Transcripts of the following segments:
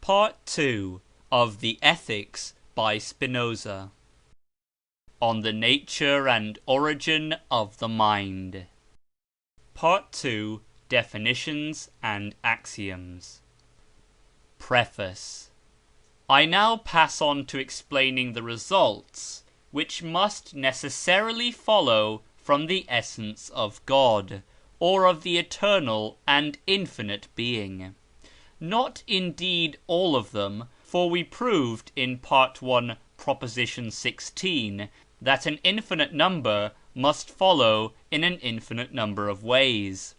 Part 2 of the Ethics by Spinoza. On the nature and origin of the mind. Part 2, Definitions and Axioms. Preface. I now pass on to explaining the results which must necessarily follow from the essence of God, or of the eternal and infinite being. Not indeed all of them, for we proved in Part 1, Proposition 16, that an infinite number must follow in an infinite number of ways,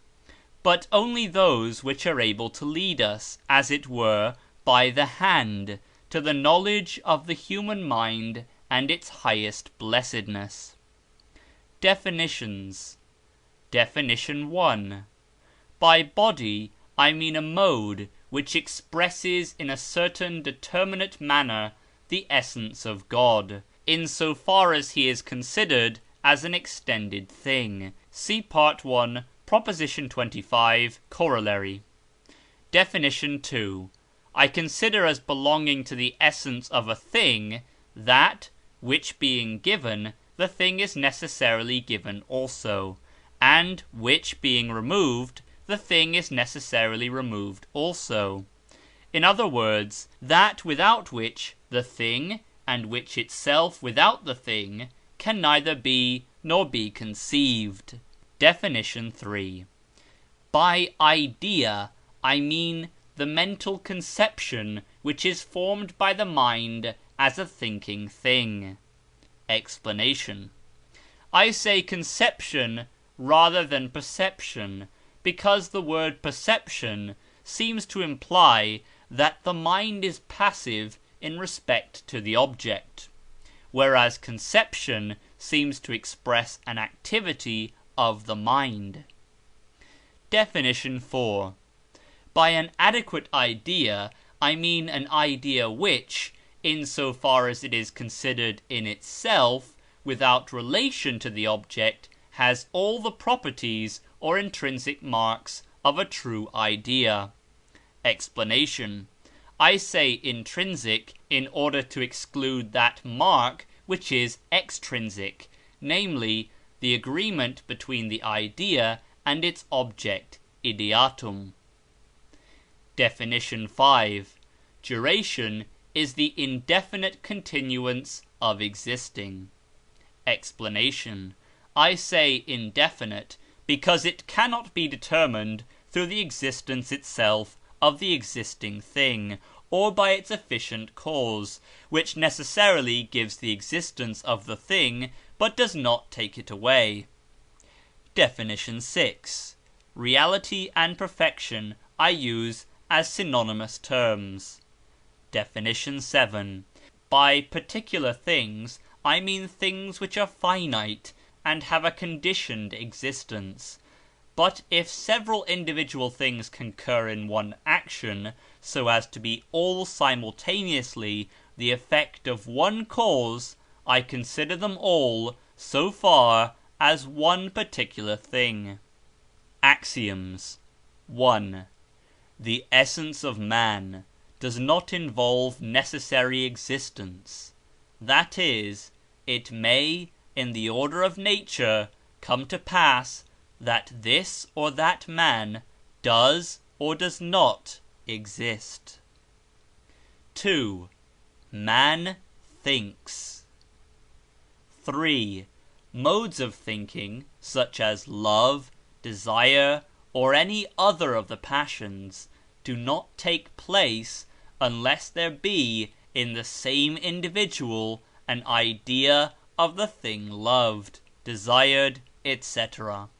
but only those which are able to lead us, as it were, by the hand, to the knowledge of the human mind and its highest blessedness. Definitions. Definition 1. By body, I mean a mode which expresses in a certain determinate manner the essence of God, in so far as he is considered as an extended thing. See Part 1, Proposition 25, Corollary. Definition 2. I consider as belonging to the essence of a thing that, which being given, the thing is necessarily given also, and which being removed, the thing is necessarily removed also. In other words, that without which the thing, and which itself without the thing, can neither be nor be conceived. Definition 3. By idea, I mean the mental conception which is formed by the mind as a thinking thing. Explanation. I say conception rather than perception, because the word perception seems to imply that the mind is passive in respect to the object, whereas conception seems to express an activity of the mind. Definition 4. By an adequate idea, I mean an idea which, in so far as it is considered in itself, without relation to the object, has all the properties or intrinsic marks of a true idea. Explanation. I say intrinsic in order to exclude that mark which is extrinsic, namely, the agreement between the idea and its object, ideatum. Definition 5. Duration is the indefinite continuance of existing. Explanation. I say indefinite because it cannot be determined through the existence itself of the existing thing, or by its efficient cause, which necessarily gives the existence of the thing, but does not take it away. Definition 6. Reality and perfection I use as synonymous terms. Definition 7. By particular things, I mean things which are finite and have a conditioned existence. But if several individual things concur in one action, so as to be all simultaneously the effect of one cause, I consider them all, so far, as one particular thing. Axioms. 1. The essence of man does not involve necessary existence. That is, it may, in the order of nature, come to pass that this or that man does or does not exist. 2. Man thinks. 3. Modes of thinking, such as love, desire, or any other of the passions, do not take place unless there be in the same individual an idea of the thing loved, desired, etc.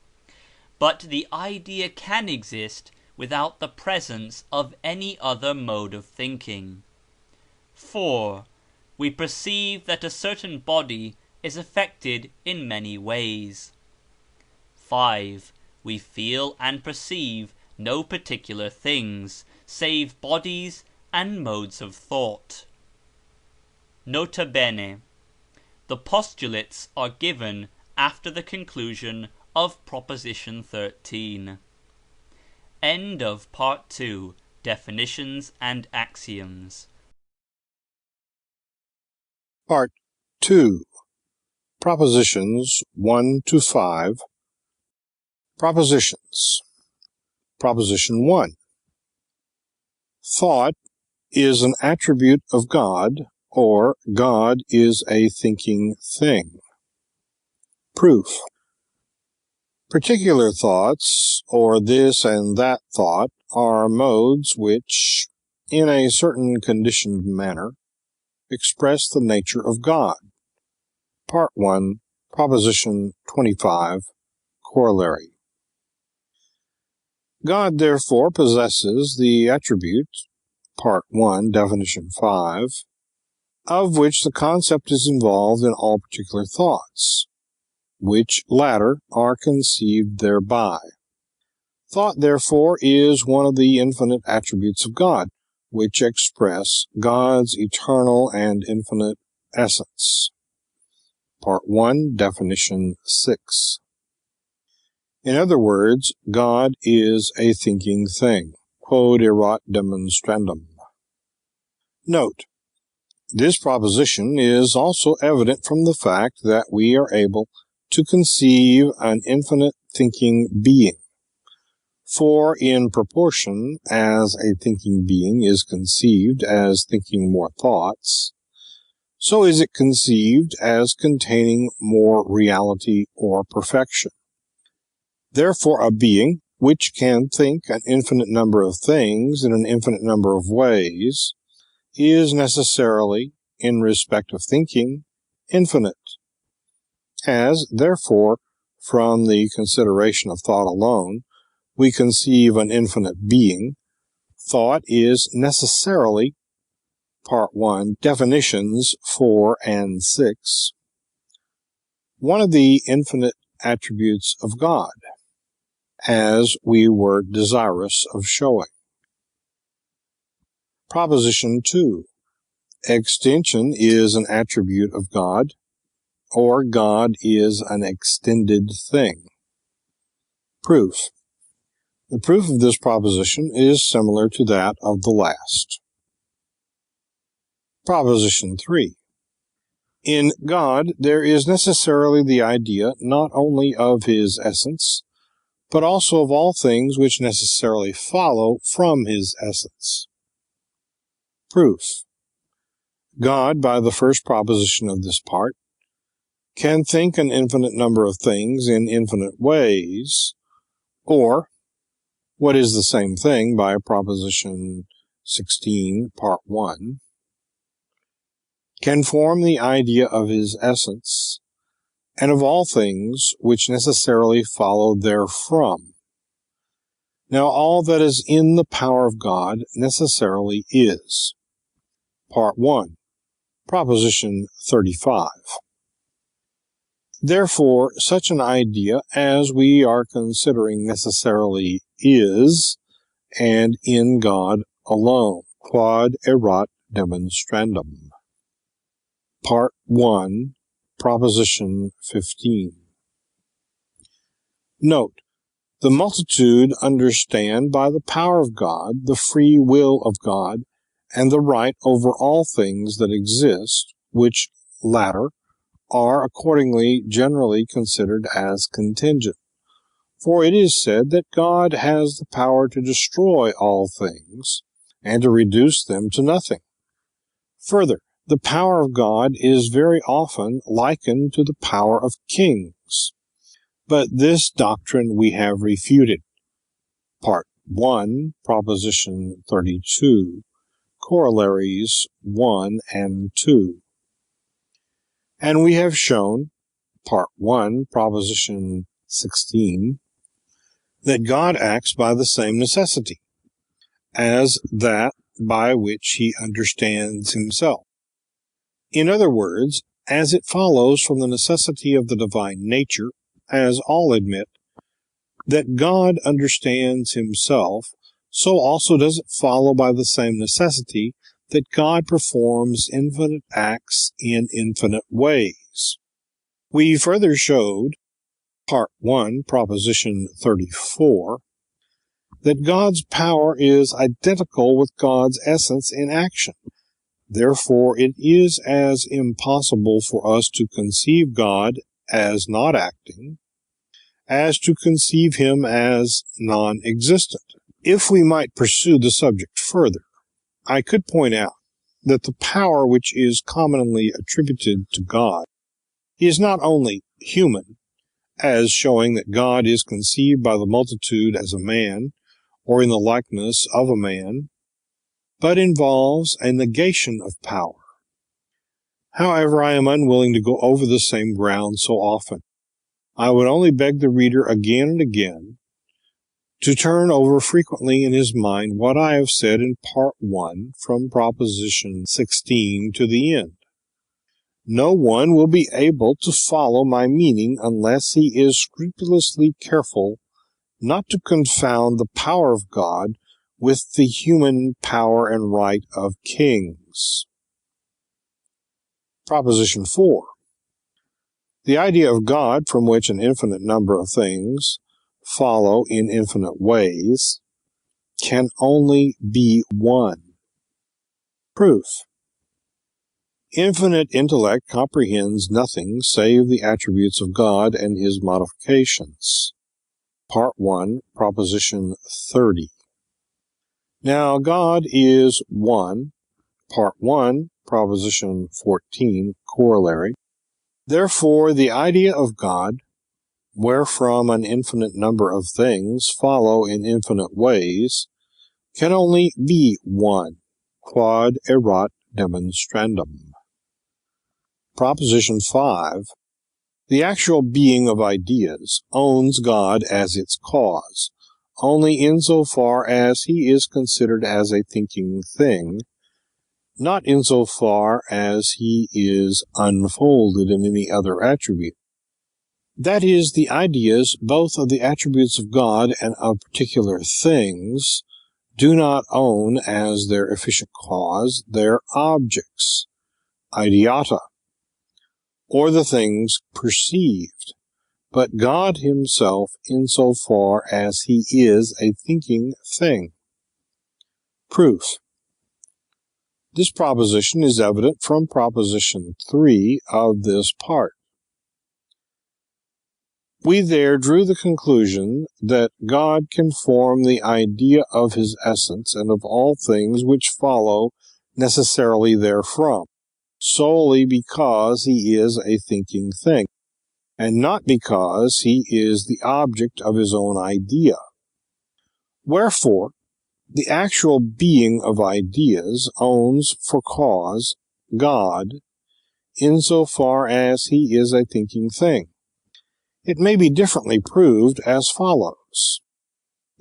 But the idea can exist without the presence of any other mode of thinking. 4. We perceive that a certain body is affected in many ways. 5. We feel and perceive no particular things, save bodies and modes of thought. Nota bene. The postulates are given after the conclusion of Proposition 13. End of Part 2, Definitions and Axioms. Part 2. Propositions 1 to 5. Propositions. Proposition 1. Thought is an attribute of God, or God is a thinking thing. Proof. Particular thoughts, or this and that thought, are modes which, in a certain conditioned manner, express the nature of God. Part 1, Proposition 25, Corollary. God therefore possesses the attribute, Part 1, Definition 5, of which the concept is involved in all particular thoughts, which latter are conceived thereby. Thought, therefore, is one of the infinite attributes of God, which express God's eternal and infinite essence. Part 1, Definition 6. In other words, God is a thinking thing. Quod erat demonstrandum. Note, this proposition is also evident from the fact that we are able to conceive an infinite thinking being. For in proportion as a thinking being is conceived as thinking more thoughts, so is it conceived as containing more reality or perfection. Therefore, a being which can think an infinite number of things in an infinite number of ways is necessarily, in respect of thinking, infinite. As, therefore, from the consideration of thought alone, we conceive an infinite being, thought is necessarily, Part 1, Definitions 4 and 6, one of the infinite attributes of God, as we were desirous of showing. Proposition 2. Extension is an attribute of God, or God is an extended thing. Proof. The proof of this proposition is similar to that of the last. Proposition 3. In God, there is necessarily the idea not only of his essence, but also of all things which necessarily follow from his essence. Proof. God, by the first proposition of this part, can think an infinite number of things in infinite ways, or, what is the same thing, by Proposition 16, Part 1, can form the idea of his essence, and of all things which necessarily follow therefrom. Now all that is in the power of God necessarily is. Part 1, Proposition 35. Therefore, such an idea as we are considering necessarily is, and in God alone. Quod erat demonstrandum. Part 1, Proposition 15. Note, the multitude understand by the power of God the free will of God and the right over all things that exist, which latter are accordingly generally considered as contingent. For it is said that God has the power to destroy all things and to reduce them to nothing. Further, the power of God is very often likened to the power of kings. But this doctrine we have refuted. Part 1, Proposition 32, Corollaries 1 and 2. And we have shown, Part 1, Proposition 16, that God acts by the same necessity as that by which he understands himself. In other words, as it follows from the necessity of the divine nature, as all admit, that God understands himself, so also does it follow by the same necessity that God performs infinite acts in infinite ways. We further showed, Part 1, Proposition 34, that God's power is identical with God's essence in action. Therefore, it is as impossible for us to conceive God as not acting as to conceive him as non-existent. If we might pursue the subject further, I could point out that the power which is commonly attributed to God is not only human, as showing that God is conceived by the multitude as a man, or in the likeness of a man, but involves a negation of power. However, I am unwilling to go over the same ground so often. I would only beg the reader again and again to turn over frequently in his mind what I have said in Part 1 from Proposition 16 to the end. No one will be able to follow my meaning unless he is scrupulously careful not to confound the power of God with the human power and right of kings. Proposition 4. The idea of God, from which an infinite number of things follow in infinite ways, can only be one. Proof. Infinite intellect comprehends nothing save the attributes of God and his modifications. Part 1, Proposition 30. Now, God is one. Part 1, Proposition 14, Corollary. Therefore, the idea of God, wherefrom an infinite number of things follow in infinite ways, can only be one. Quod erat demonstrandum. Proposition 5. The actual being of ideas owns God as its cause, only insofar as he is considered as a thinking thing, not insofar as he is unfolded in any other attribute. That is, the ideas, both of the attributes of God and of particular things, do not own as their efficient cause their objects, ideata, or the things perceived, but God himself insofar as he is a thinking thing. Proof. This proposition is evident from Proposition 3 of this part. We there drew the conclusion that God can form the idea of his essence and of all things which follow necessarily therefrom, solely because he is a thinking thing, and not because he is the object of his own idea. Wherefore, the actual being of ideas owns for cause God, insofar as he is a thinking thing. It may be differently proved as follows.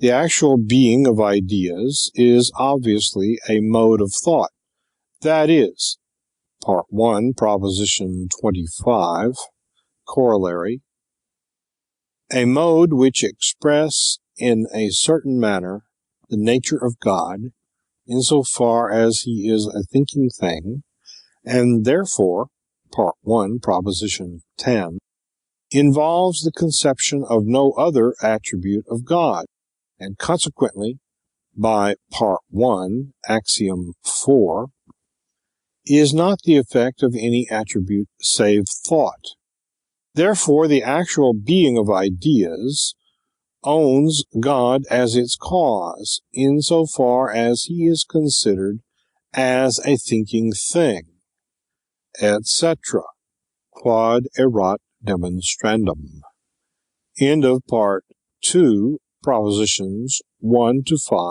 The actual being of ideas is obviously a mode of thought, that is, Part 1, Proposition 25, Corollary, a mode which express in a certain manner the nature of God, insofar as he is a thinking thing, and therefore, Part 1, Proposition 10, involves the conception of no other attribute of God, and consequently, by Part 1, Axiom 4, is not the effect of any attribute save thought. Therefore, the actual being of ideas owns God as its cause, insofar as he is considered as a thinking thing, etc. Quod erat demonstrandum. End of Part 2, Propositions 1 to 5.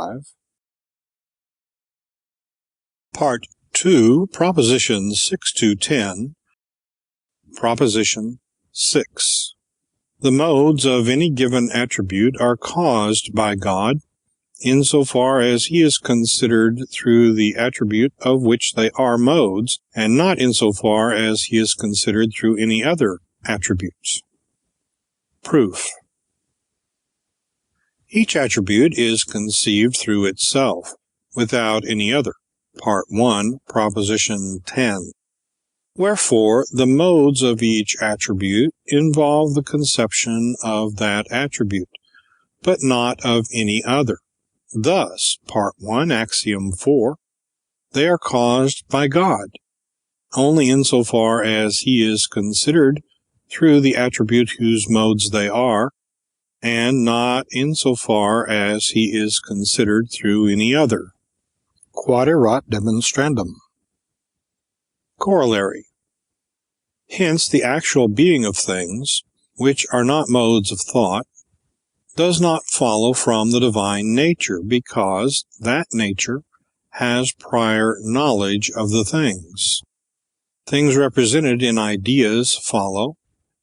Part 2, Propositions 6 to 10. Proposition 6. The modes of any given attribute are caused by God, insofar as he is considered through the attribute of which they are modes, and not insofar as he is considered through any other attributes. Proof. Each attribute is conceived through itself, without any other. Part 1, Proposition 10. Wherefore, the modes of each attribute involve the conception of that attribute, but not of any other. Thus, Part 1, Axiom 4, they are caused by God, only insofar as he is considered through the attribute whose modes they are, and not insofar as he is considered through any other. Quaderat demonstrandum. Corollary. Hence, the actual being of things, which are not modes of thought, does not follow from the divine nature, because that nature has prior knowledge of the things. Things represented in ideas follow,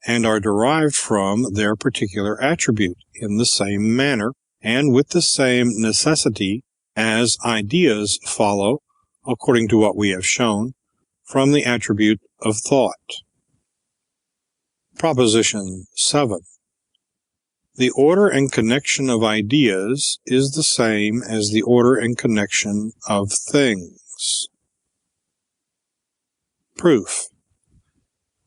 and are derived from their particular attribute in the same manner, and with the same necessity as ideas follow, according to what we have shown, from the attribute of thought. Proposition 7. The order and connection of ideas is the same as the order and connection of things. Proof.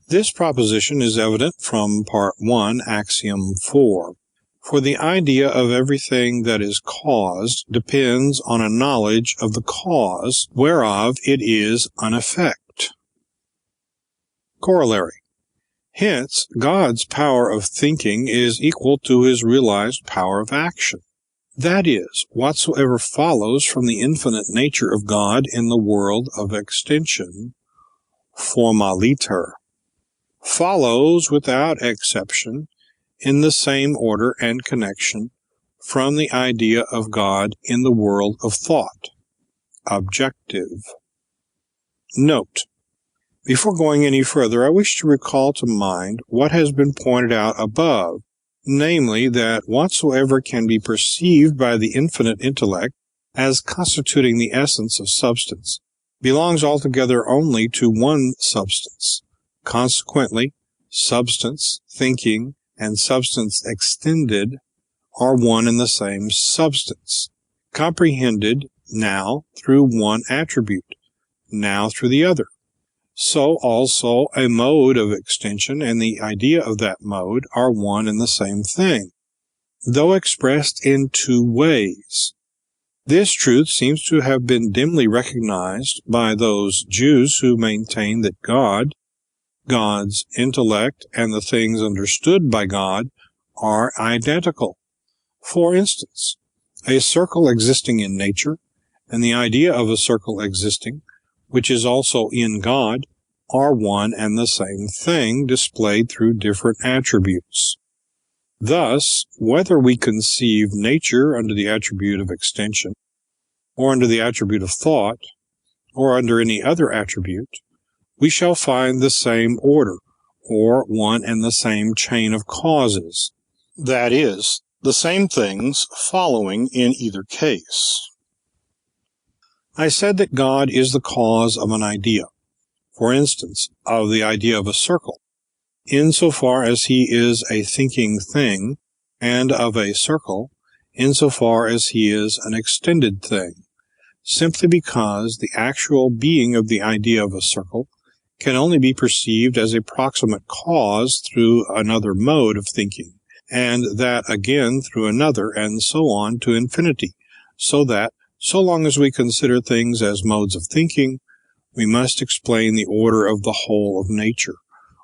This proposition is evident from Part 1, Axiom 4. For the idea of everything that is caused depends on a knowledge of the cause whereof it is an effect. Corollary. Hence, God's power of thinking is equal to his realized power of action. That is, whatsoever follows from the infinite nature of God in the world of extension, formaliter, follows without exception in the same order and connection from the idea of God in the world of thought, objective. Note: before going any further, I wish to recall to mind what has been pointed out above, namely that whatsoever can be perceived by the infinite intellect as constituting the essence of substance belongs altogether only to one substance. Consequently, substance, thinking, and substance extended are one and the same substance, comprehended now through one attribute, now through the other. So also a mode of extension and the idea of that mode are one and the same thing, though expressed in two ways. This truth seems to have been dimly recognized by those Jews who maintain that God, God's intellect, and the things understood by God are identical. For instance, a circle existing in nature, and the idea of a circle existing, which is also in God, are one and the same thing displayed through different attributes. Thus, whether we conceive nature under the attribute of extension, or under the attribute of thought, or under any other attribute, we shall find the same order, or one and the same chain of causes, that is, the same things following in either case. I said that God is the cause of an idea, for instance, of the idea of a circle, insofar as he is a thinking thing, and of a circle, insofar as he is an extended thing, simply because the actual being of the idea of a circle can only be perceived as a proximate cause through another mode of thinking, and that again through another, and so on to infinity, so that, so long as we consider things as modes of thinking, we must explain the order of the whole of nature,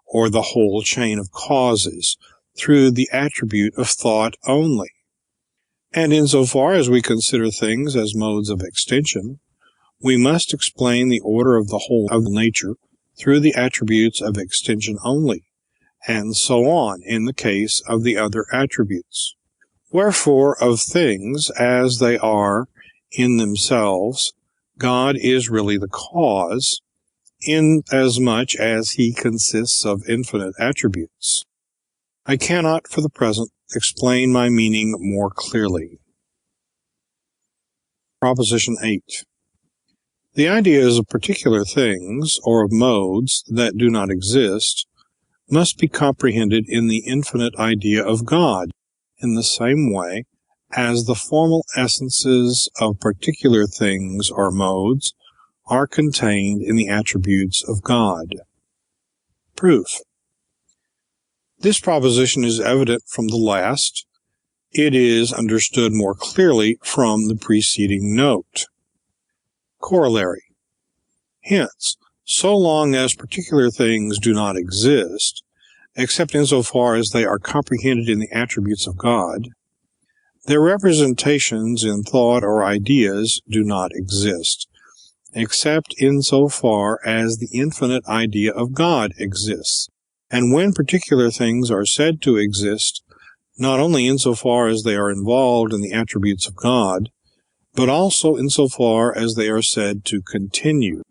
or the whole chain of causes, through the attribute of thought only. And insofar as we consider things as modes of extension, we must explain the order of the whole of nature through the attributes of extension only, and so on in the case of the other attributes. Wherefore, of things as they are in themselves, God is really the cause, inasmuch as he consists of infinite attributes. I cannot, for the present, explain my meaning more clearly. Proposition 8. The ideas of particular things, or of modes that do not exist, must be comprehended in the infinite idea of God, in the same way as the formal essences of particular things or modes are contained in the attributes of God. Proof. This proposition is evident from the last, it is understood more clearly from the preceding note. Corollary. Hence, so long as particular things do not exist, except insofar as they are comprehended in the attributes of God, their representations in thought or ideas do not exist, except insofar as the infinite idea of God exists. And when particular things are said to exist, not only insofar as they are involved in the attributes of God, but also insofar as they are said to continue,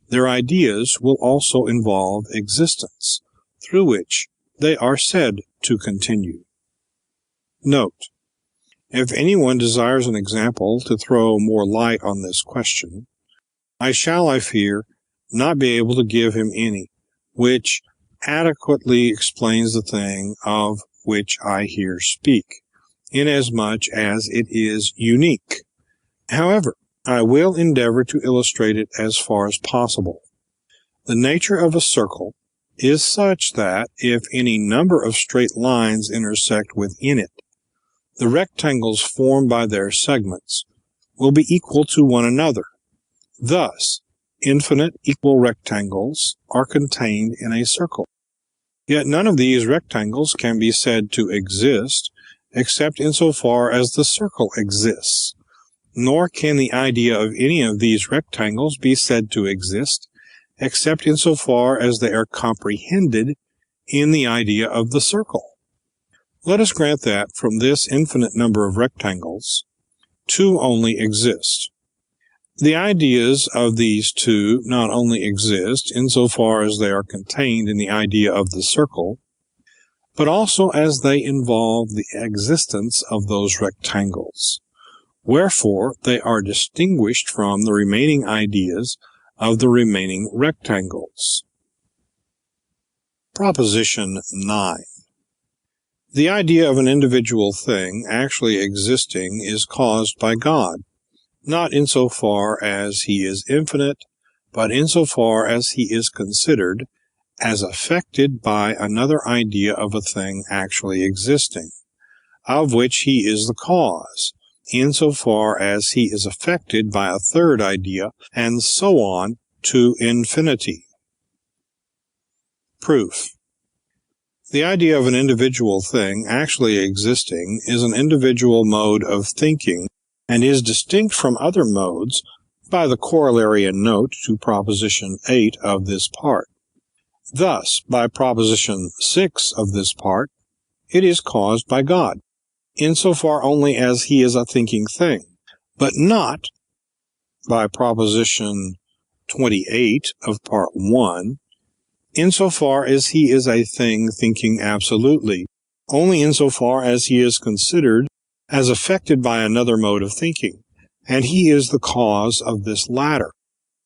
their ideas will also involve existence, through which they are said to continue. Note: if anyone desires an example to throw more light on this question, I shall, I fear, not be able to give him any, which adequately explains the thing of which I here speak, inasmuch as it is unique. However, I will endeavor to illustrate it as far as possible. The nature of a circle is such that if any number of straight lines intersect within it, the rectangles formed by their segments will be equal to one another. Thus, infinite equal rectangles are contained in a circle. Yet none of these rectangles can be said to exist except insofar as the circle exists, nor can the idea of any of these rectangles be said to exist except insofar as they are comprehended in the idea of the circle. Let us grant that from this infinite number of rectangles, two only exist. The ideas of these two not only exist insofar as they are contained in the idea of the circle, but also as they involve the existence of those rectangles. Wherefore they are distinguished from the remaining ideas of the remaining rectangles. Proposition 9. The idea of an individual thing actually existing is caused by God, not insofar as he is infinite, but insofar as he is considered as affected by another idea of a thing actually existing, of which he is the cause, insofar as he is affected by a third idea, and so on to infinity. Proof. The idea of an individual thing actually existing is an individual mode of thinking, and is distinct from other modes by the corollary and note to Proposition 8 of this part. Thus, by Proposition 6 of this part, it is caused by God, insofar only as he is a thinking thing, but not, by Proposition 28 of Part 1, insofar as he is a thing thinking absolutely, only insofar as he is considered as affected by another mode of thinking, and he is the cause of this latter,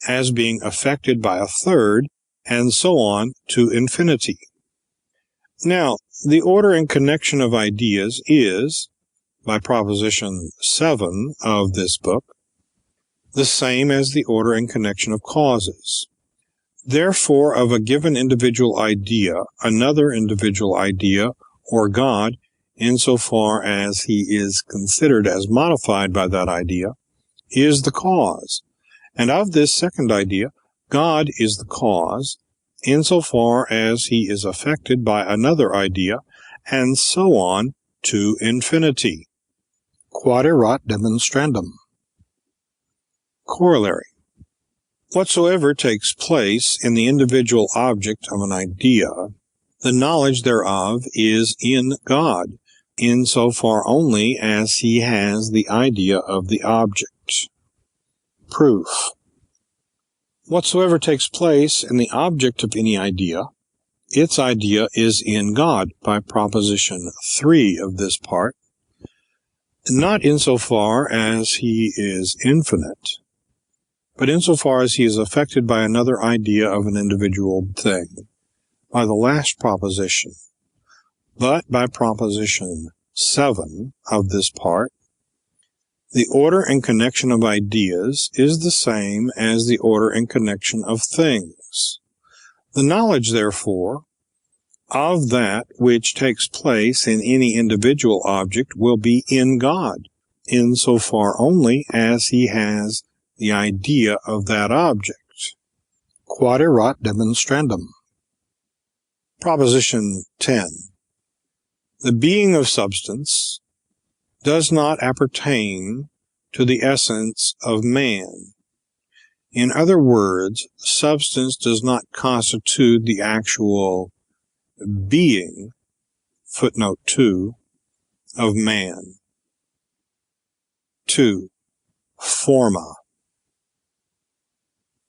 as being affected by a third, and so on to infinity. Now, the order and connection of ideas is, by Proposition 7 of this book, the same as the order and connection of causes. Therefore, of a given individual idea, another individual idea, or God, insofar as he is considered as modified by that idea, is the cause. And of this second idea, God is the cause, insofar as he is affected by another idea, and so on to infinity. Quaderat demonstrandum. Corollary. Whatsoever takes place in the individual object of an idea, the knowledge thereof is in God, insofar only as he has the idea of the object. Proof. Whatsoever takes place in the object of any idea, its idea is in God, by Proposition 3 of this part, not insofar as he is infinite, but insofar as he is affected by another idea of an individual thing, by the last proposition, but by Proposition 7 of this part. The order and connection of ideas is the same as the order and connection of things. The knowledge, therefore, of that which takes place in any individual object will be in God, insofar only as he has the idea of that object. Quaderat demonstrandum. Proposition 10. The being of substance does not appertain to the essence of man. In other words, substance does not constitute the actual being, footnote 2, of man. 2. Forma.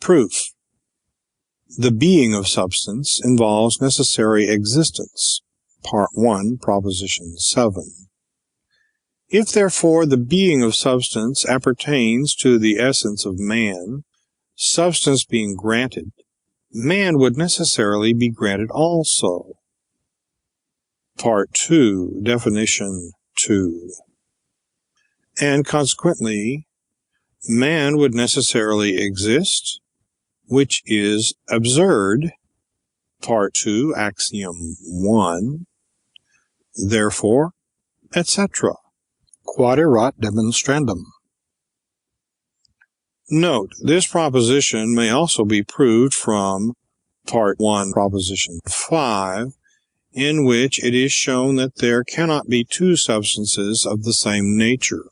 Proof. The being of substance involves necessary existence. Part 1, Proposition 7. If, therefore, the being of substance appertains to the essence of man, substance being granted, man would necessarily be granted also. Part 2, Definition 2. And consequently, man would necessarily exist, which is absurd. Part 2, Axiom 1. Therefore, etc. Quaderat demonstrandum. Note, this proposition may also be proved from Part 1, Proposition 5, in which it is shown that there cannot be two substances of the same nature.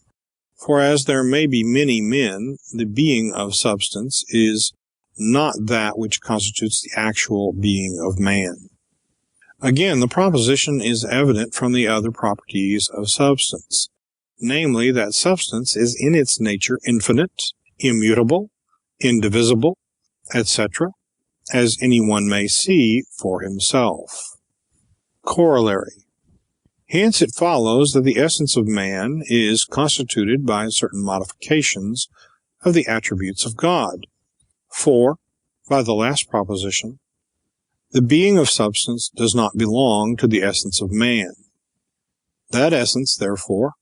For as there may be many men, the being of substance is not that which constitutes the actual being of man. Again, the proposition is evident from the other properties of substance, namely that substance is in its nature infinite, immutable, indivisible, etc., as anyone may see for himself. Corollary. Hence it follows that the essence of man is constituted by certain modifications of the attributes of God. For, by the last proposition, the being of substance does not belong to the essence of man. That essence, therefore,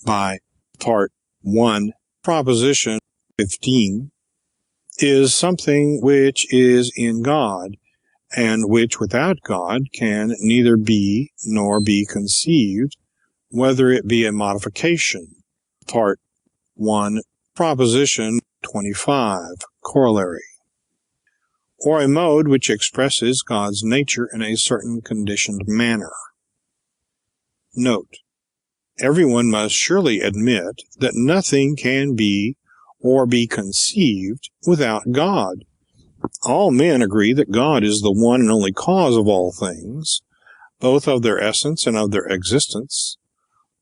by Part 1, Proposition 15, is something which is in God, and which without God can neither be nor be conceived, whether it be a modification. Part 1, Proposition 25, Corollary, or a mode which expresses God's nature in a certain conditioned manner. Note, everyone must surely admit that nothing can be or be conceived without God. All men agree that God is the one and only cause of all things, both of their essence and of their existence.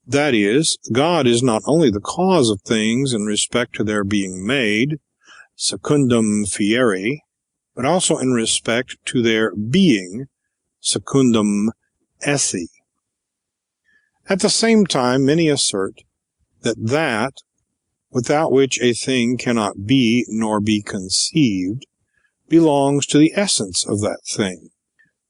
That is, God is not only the cause of things in respect to their being made, secundum fieri, but also in respect to their being, secundum esse. At the same time, many assert that without which a thing cannot be nor be conceived belongs to the essence of that thing.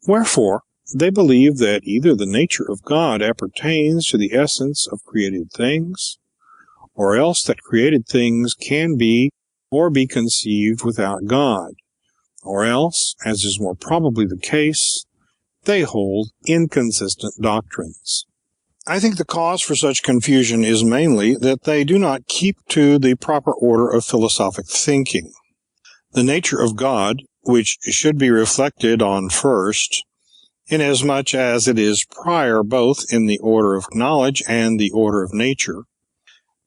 Wherefore, they believe that either the nature of God appertains to the essence of created things, or else that created things can be or be conceived without God, or else, as is more probably the case, they hold inconsistent doctrines. I think the cause for such confusion is mainly that they do not keep to the proper order of philosophic thinking. The nature of God, which should be reflected on first, inasmuch as it is prior both in the order of knowledge and the order of nature,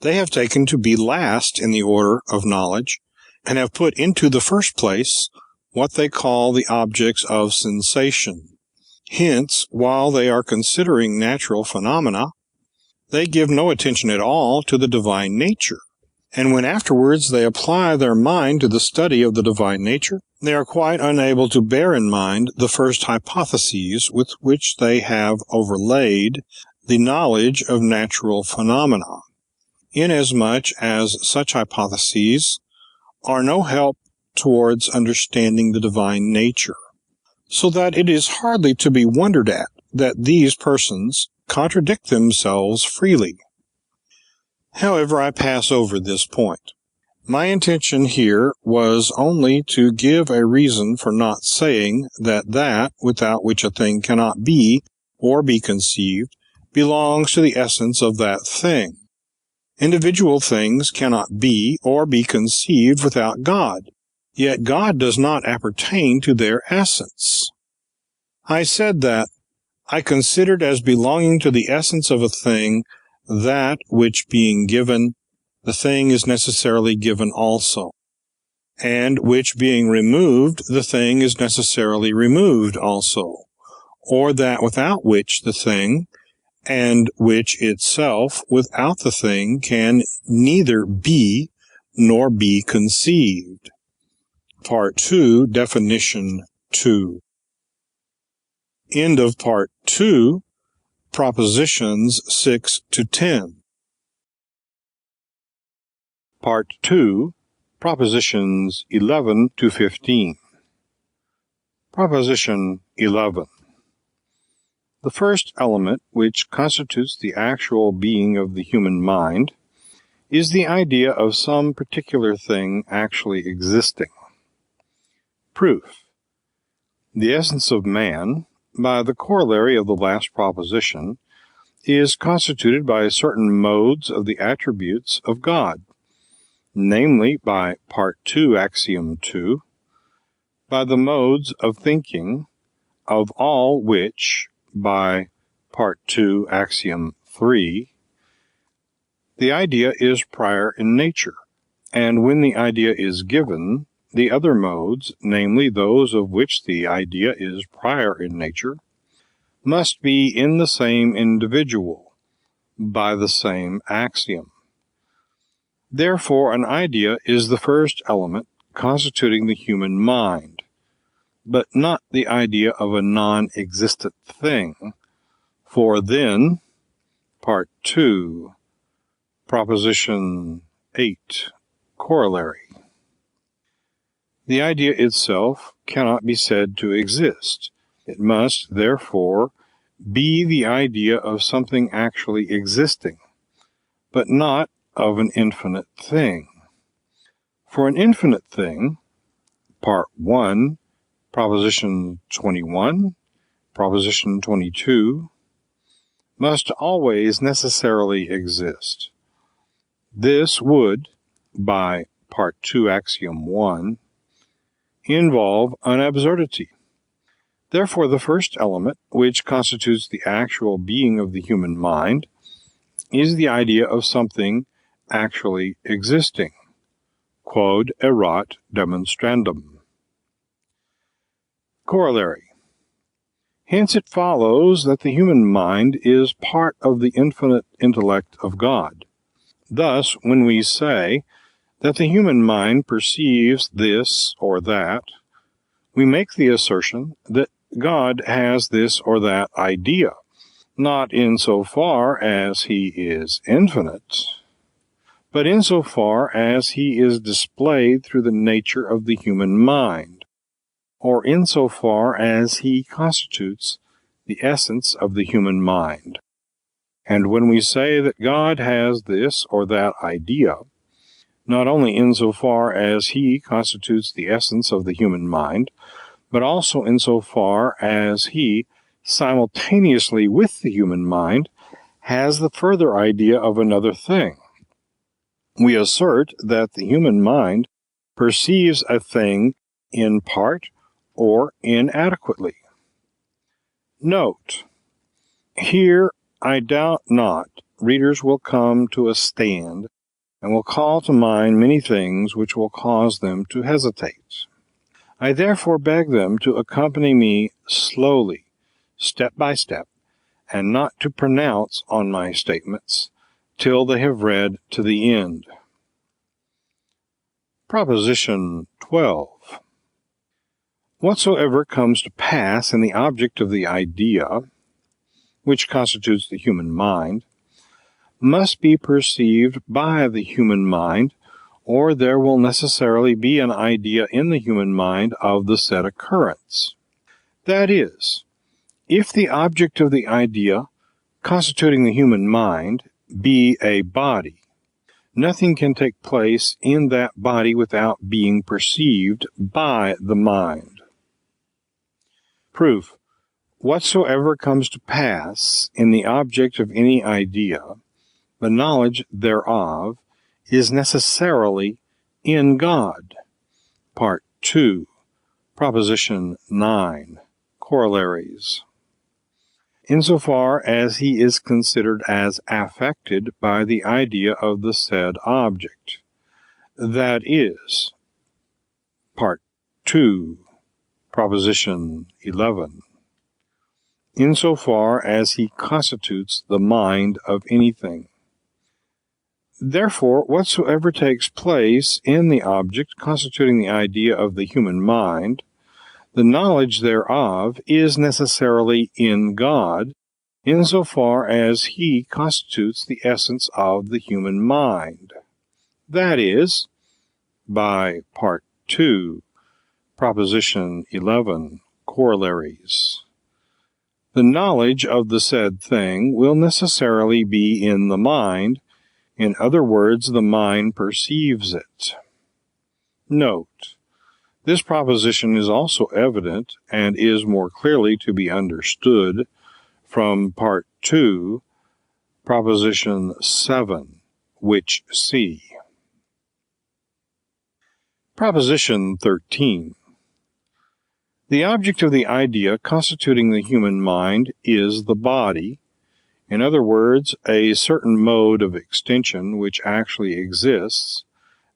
they have taken to be last in the order of knowledge, and have put into the first place what they call the objects of sensation. Hence, while they are considering natural phenomena, they give no attention at all to the divine nature. And when afterwards they apply their mind to the study of the divine nature, they are quite unable to bear in mind the first hypotheses with which they have overlaid the knowledge of natural phenomena, inasmuch as such hypotheses are no help towards understanding the divine nature. So that it is hardly to be wondered at that these persons contradict themselves freely. However, I pass over this point. My intention here was only to give a reason for not saying that without which a thing cannot be or be conceived belongs to the essence of that thing. Individual things cannot be or be conceived without God, yet God does not appertain to their essence. I said that I considered as belonging to the essence of a thing that which being given, the thing is necessarily given also, and which being removed, the thing is necessarily removed also, or that without which the thing, and which itself without the thing can neither be nor be conceived. Part 2, Definition 2. End of Part 2, Propositions 6 to 10. Part 2, Propositions 11 to 15. Proposition 11. The first element which constitutes the actual being of the human mind is the idea of some particular thing actually existing. Proof. The essence of man, by the corollary of the last proposition, is constituted by certain modes of the attributes of God, namely by Part 2, Axiom 2, by the modes of thinking, of all which, by Part 2, Axiom 3, the idea is prior in nature, and when the idea is given, the other modes, namely those of which the idea is prior in nature, must be in the same individual, by the same axiom. Therefore, an idea is the first element constituting the human mind, but not the idea of a non-existent thing, for then, Part 2, Proposition 8, Corollary. The idea itself cannot be said to exist. It must, therefore, be the idea of something actually existing, but not of an infinite thing. For an infinite thing, Part 1, Proposition 21, Proposition 22, must always necessarily exist. This would, by Part 2, Axiom 1, involve an absurdity. Therefore, the first element, which constitutes the actual being of the human mind, is the idea of something actually existing. Quod erat demonstrandum. Corollary. Hence it follows that the human mind is part of the infinite intellect of God. Thus, when we say that the human mind perceives this or that, we make the assertion that God has this or that idea, not insofar as he is infinite, but insofar as he is displayed through the nature of the human mind, or insofar as he constitutes the essence of the human mind. And when we say that God has this or that idea, not only insofar as he constitutes the essence of the human mind, but also insofar as he, simultaneously with the human mind, has the further idea of another thing, we assert that the human mind perceives a thing in part or inadequately. Note, here I doubt not readers will come to a stand and will call to mind many things which will cause them to hesitate. I therefore beg them to accompany me slowly, step by step, and not to pronounce on my statements till they have read to the end. Proposition 12. Whatsoever comes to pass in the object of the idea, which constitutes the human mind, must be perceived by the human mind, or there will necessarily be an idea in the human mind of the said occurrence. That is, if the object of the idea constituting the human mind be a body, nothing can take place in that body without being perceived by the mind. Proof. Whatsoever comes to pass in the object of any idea, the knowledge thereof is necessarily in God. Part 2, Proposition 9, Corollaries. Insofar as he is considered as affected by the idea of the said object, that is, Part 2, Proposition 11. Insofar as he constitutes the mind of anything. Therefore, whatsoever takes place in the object constituting the idea of the human mind, the knowledge thereof is necessarily in God, insofar as he constitutes the essence of the human mind. That is, by Part 2, Proposition 11, Corollaries. The knowledge of the said thing will necessarily be in the mind. In other words, the mind perceives it. Note, this proposition is also evident and is more clearly to be understood from Part 2, Proposition 7, which see. Proposition 13. The object of the idea constituting the human mind is the body, in other words, a certain mode of extension which actually exists,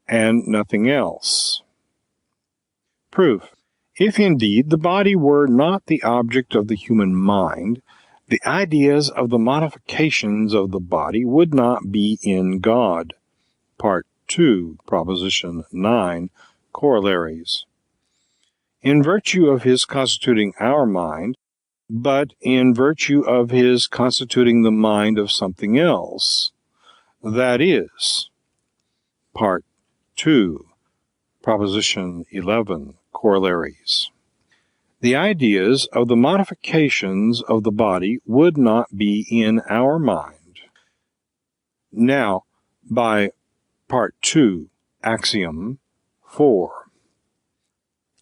and nothing else. Proof. If indeed the body were not the object of the human mind, the ideas of the modifications of the body would not be in God. Part 2, Proposition 9, Corollaries. In virtue of his constituting our mind, but in virtue of his constituting the mind of something else. That is, Part 2, Proposition 11, Corollaries. The ideas of the modifications of the body would not be in our mind. Now, by Part 2, Axiom 4.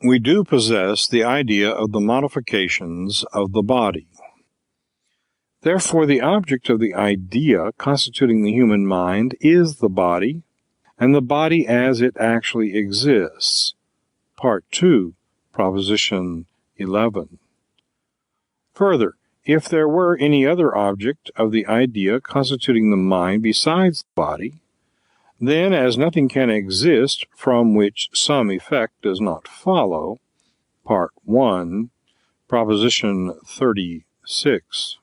We do possess the idea of the modifications of the body. Therefore, the object of the idea constituting the human mind is the body, and the body as it actually exists. Part 2, Proposition 11. Further, if there were any other object of the idea constituting the mind besides the body, then, as nothing can exist from which some effect does not follow, Part 1, Proposition 36,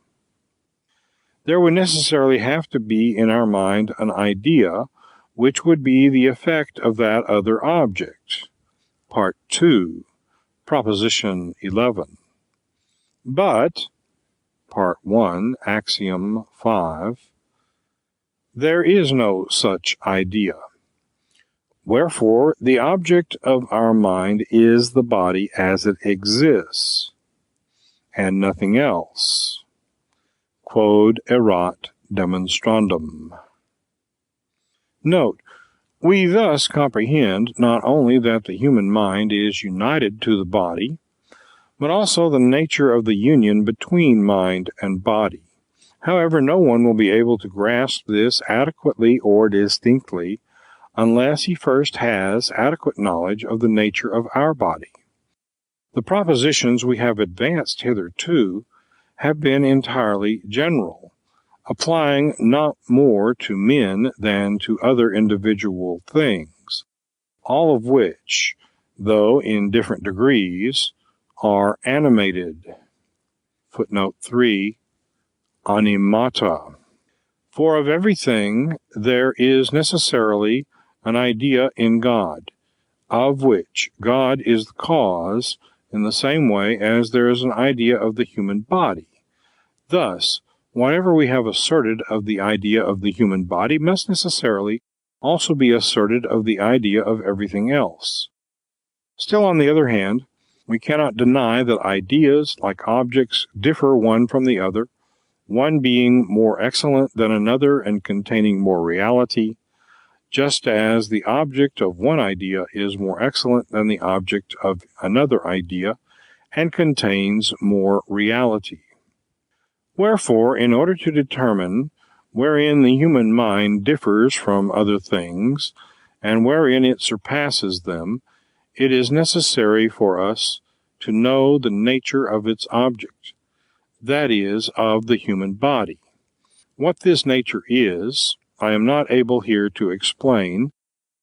there would necessarily have to be in our mind an idea which would be the effect of that other object. Part 2, Proposition 11. But, Part 1, Axiom 5, there is no such idea. Wherefore, the object of our mind is the body as it exists, and nothing else. Quod erat demonstrandum. Note, we thus comprehend not only that the human mind is united to the body, but also the nature of the union between mind and body. However, no one will be able to grasp this adequately or distinctly unless he first has adequate knowledge of the nature of our body. The propositions we have advanced hitherto have been entirely general, applying not more to men than to other individual things, all of which, though in different degrees, are animated. Footnote 3. Animata. For of everything there is necessarily an idea in God, of which God is the cause, in the same way as there is an idea of the human body. Thus, whatever we have asserted of the idea of the human body must necessarily also be asserted of the idea of everything else. Still, on the other hand, we cannot deny that ideas, like objects, differ one from the other, one being more excellent than another and containing more reality, just as the object of one idea is more excellent than the object of another idea, and contains more reality. Wherefore, in order to determine wherein the human mind differs from other things, and wherein it surpasses them, it is necessary for us to know the nature of its object, that is, of the human body. What this nature is, I am not able here to explain,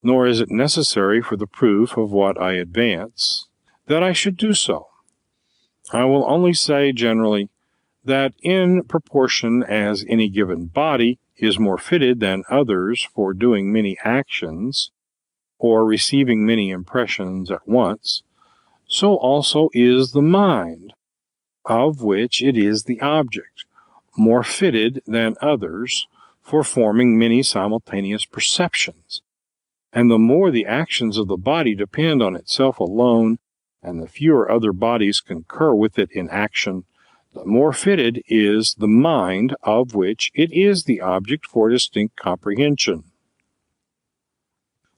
nor is it necessary for the proof of what I advance, that I should do so. I will only say generally, that in proportion as any given body is more fitted than others for doing many actions, or receiving many impressions at once, so also is the mind, of which it is the object, more fitted than others for forming many simultaneous perceptions. And the more the actions of the body depend on itself alone, and the fewer other bodies concur with it in action, the more fitted is the mind of which it is the object for distinct comprehension.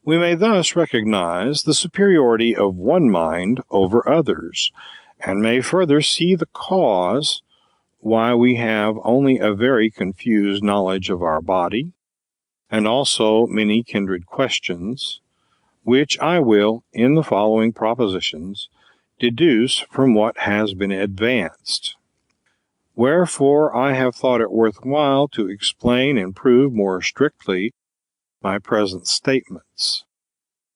We may thus recognize the superiority of one mind over others, and may further see the cause why we have only a very confused knowledge of our body, and also many kindred questions, which I will, in the following propositions, deduce from what has been advanced. Wherefore I have thought it worth while to explain and prove more strictly my present statements.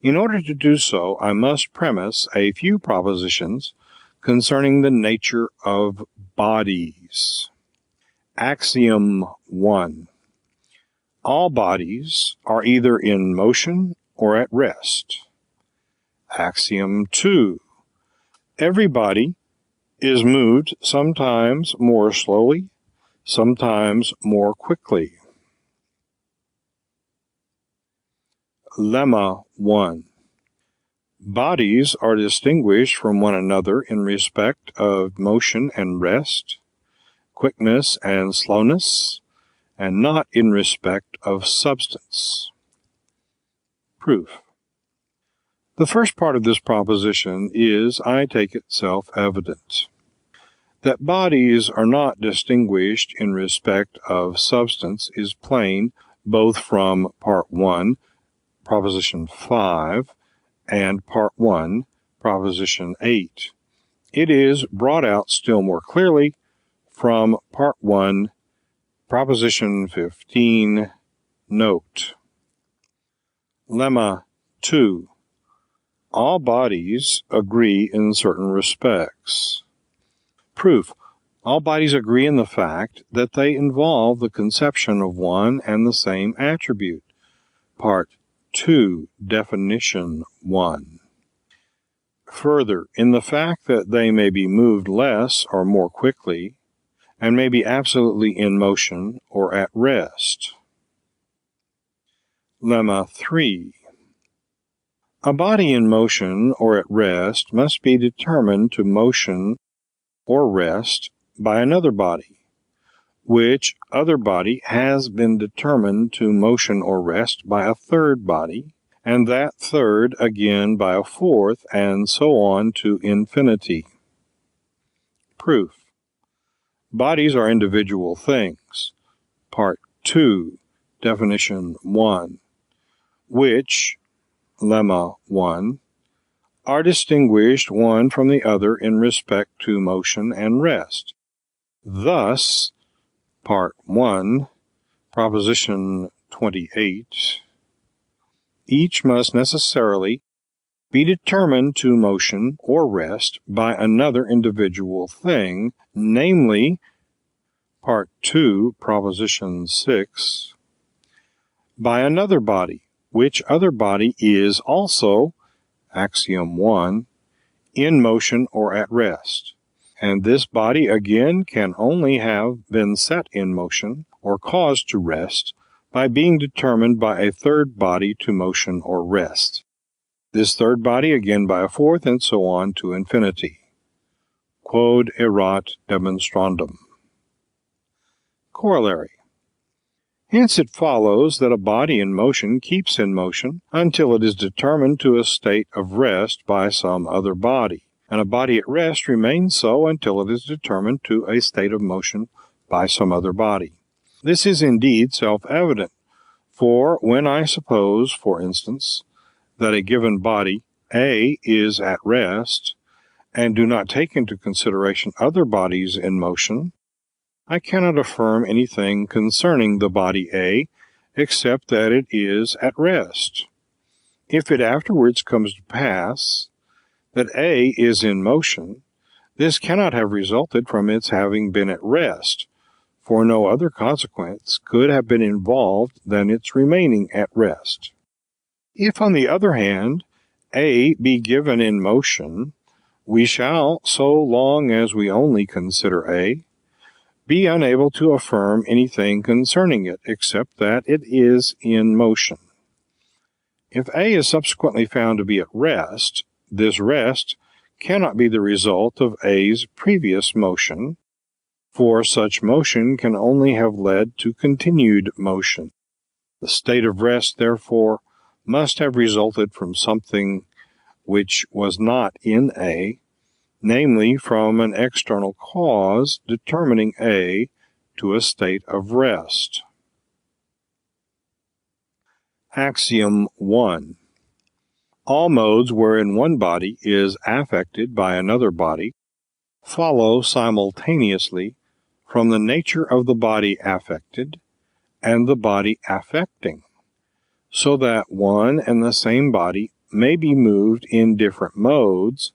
In order to do so, I must premise a few propositions concerning the nature of bodies. Axiom 1. All bodies are either in motion or at rest. Axiom 2. Every body is moved sometimes more slowly, sometimes more quickly. Lemma 1. Bodies are distinguished from one another in respect of motion and rest, quickness and slowness, and not in respect of substance. Proof. The first part of this proposition is, I take it, self-evident. That bodies are not distinguished in respect of substance is plain both from Part 1, Proposition 5, and Part 1, Proposition 8. It is brought out still more clearly from Part 1, Proposition 15, note. Lemma 2. All bodies agree in certain respects. Proof. All bodies agree in the fact that they involve the conception of one and the same attribute. Part 2, Definition 1. Further, in the fact that they may be moved less or more quickly, and may be absolutely in motion or at rest. Lemma 3. A body in motion or at rest must be determined to motion or rest by another body, which other body has been determined to motion or rest by a third body, and that third again by a fourth, and so on to infinity. Proof. Bodies are individual things. Part 2, Definition 1, which, Lemma 1, are distinguished one from the other in respect to motion and rest. Thus, Part 1, Proposition 28, each must necessarily be determined to motion or rest by another individual thing, namely, Part 2, Proposition 6, by another body, which other body is also, Axiom 1, in motion or at rest. And this body again can only have been set in motion or caused to rest by being determined by a third body to motion or rest. This third body again by a fourth, and so on to infinity. Quod erat demonstrandum. Corollary. Hence it follows that a body in motion keeps in motion until it is determined to a state of rest by some other body, and a body at rest remains so until it is determined to a state of motion by some other body. This is indeed self-evident, for when I suppose, for instance, that a given body A is at rest, and do not take into consideration other bodies in motion, I cannot affirm anything concerning the body A, except that it is at rest. If it afterwards comes to pass that A is in motion, this cannot have resulted from its having been at rest, for no other consequence could have been involved than its remaining at rest. If, on the other hand, A be given in motion, we shall, so long as we only consider A, be unable to affirm anything concerning it, except that it is in motion. If A is subsequently found to be at rest, this rest cannot be the result of A's previous motion, for such motion can only have led to continued motion. The state of rest, therefore, must have resulted from something which was not in A, namely from an external cause determining A to a state of rest. Axiom 1. All modes wherein one body is affected by another body follow simultaneously from the nature of the body affected and the body affecting, so that one and the same body may be moved in different modes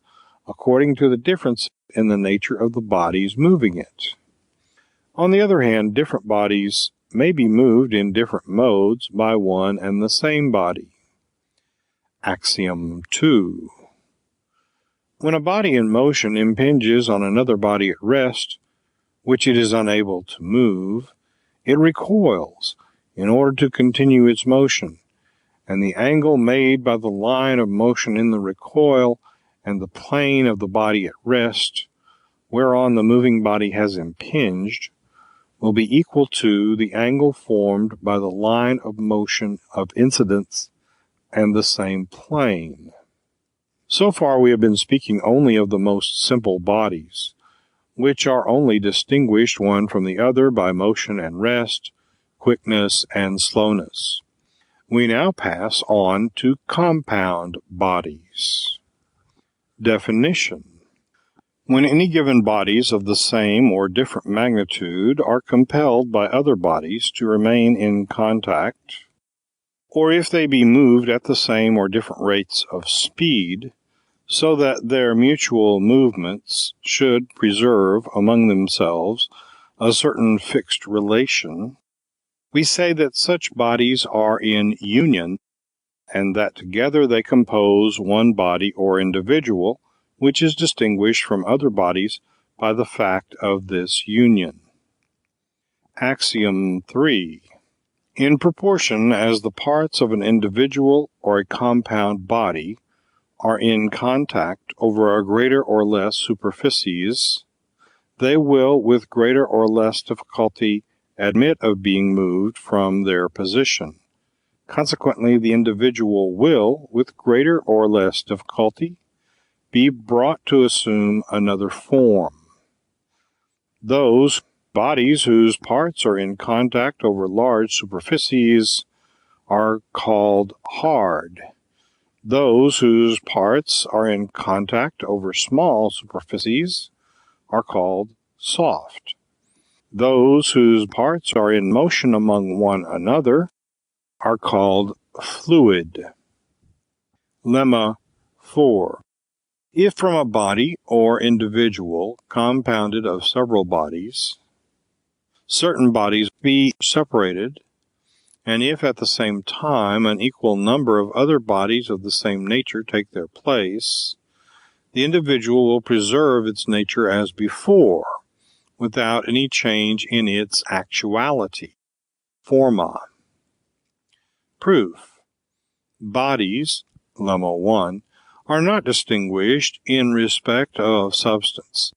according to the difference in the nature of the bodies moving it. On the other hand, different bodies may be moved in different modes by one and the same body. Axiom 2. When a body in motion impinges on another body at rest, which it is unable to move, it recoils in order to continue its motion, and the angle made by the line of motion in the recoil and the plane of the body at rest, whereon the moving body has impinged, will be equal to the angle formed by the line of motion of incidence and the same plane. So far we have been speaking only of the most simple bodies, which are only distinguished one from the other by motion and rest, quickness and slowness. We now pass on to compound bodies. Definition. When any given bodies of the same or different magnitude are compelled by other bodies to remain in contact, or if they be moved at the same or different rates of speed, so that their mutual movements should preserve among themselves a certain fixed relation, we say that such bodies are in union, and that together they compose one body or individual, which is distinguished from other bodies by the fact of this union. Axiom 3. In proportion as the parts of an individual or a compound body are in contact over a greater or less superficies, they will with greater or less difficulty admit of being moved from their position. Consequently, the individual will, with greater or less difficulty, be brought to assume another form. Those bodies whose parts are in contact over large superficies are called hard. Those whose parts are in contact over small superficies are called soft. Those whose parts are in motion among one another are called fluid. Lemma 4. If from a body or individual compounded of several bodies, certain bodies be separated, and if at the same time an equal number of other bodies of the same nature take their place, the individual will preserve its nature as before, without any change in its actuality. Forma. Proof. Bodies, Lemma 1, are not distinguished in respect of substance.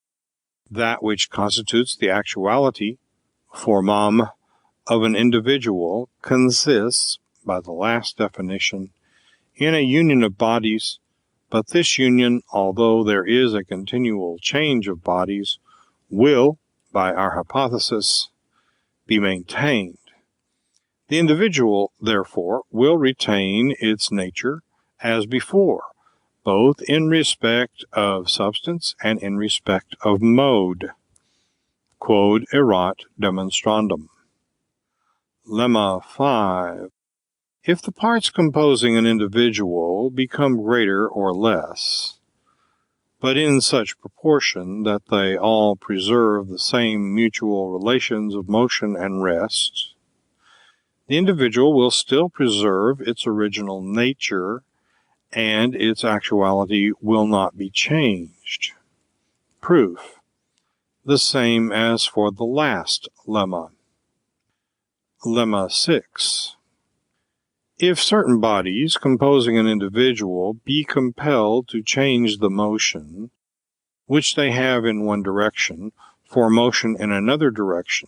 That which constitutes the actuality, formam, of an individual consists, by the last definition, in a union of bodies, but this union, although there is a continual change of bodies, will, by our hypothesis, be maintained. The individual, therefore, will retain its nature as before, both in respect of substance and in respect of mode. Quod erat demonstrandum. Lemma 5. If the parts composing an individual become greater or less, but in such proportion that they all preserve the same mutual relations of motion and rest, the individual will still preserve its original nature, and its actuality will not be changed. Proof. The same as for the last lemma. Lemma 6. If certain bodies composing an individual be compelled to change the motion which they have in one direction for motion in another direction,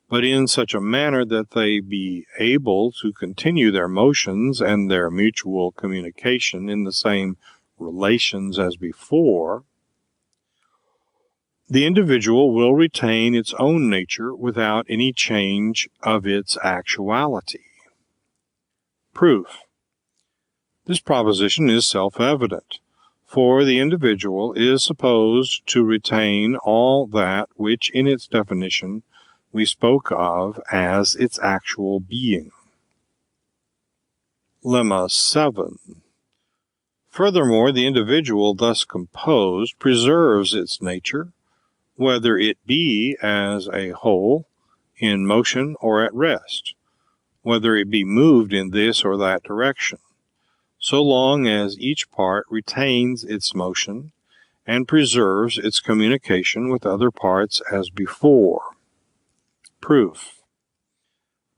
but in such a manner that they be able to continue their motions and their mutual communication in the same relations as before, the individual will retain its own nature without any change of its actuality. Proof. This proposition is self-evident, for the individual is supposed to retain all that which in its definition we spoke of as its actual being. Lemma 7. Furthermore, the individual thus composed preserves its nature, whether it be as a whole, in motion or at rest, whether it be moved in this or that direction, so long as each part retains its motion and preserves its communication with other parts as before. Proof.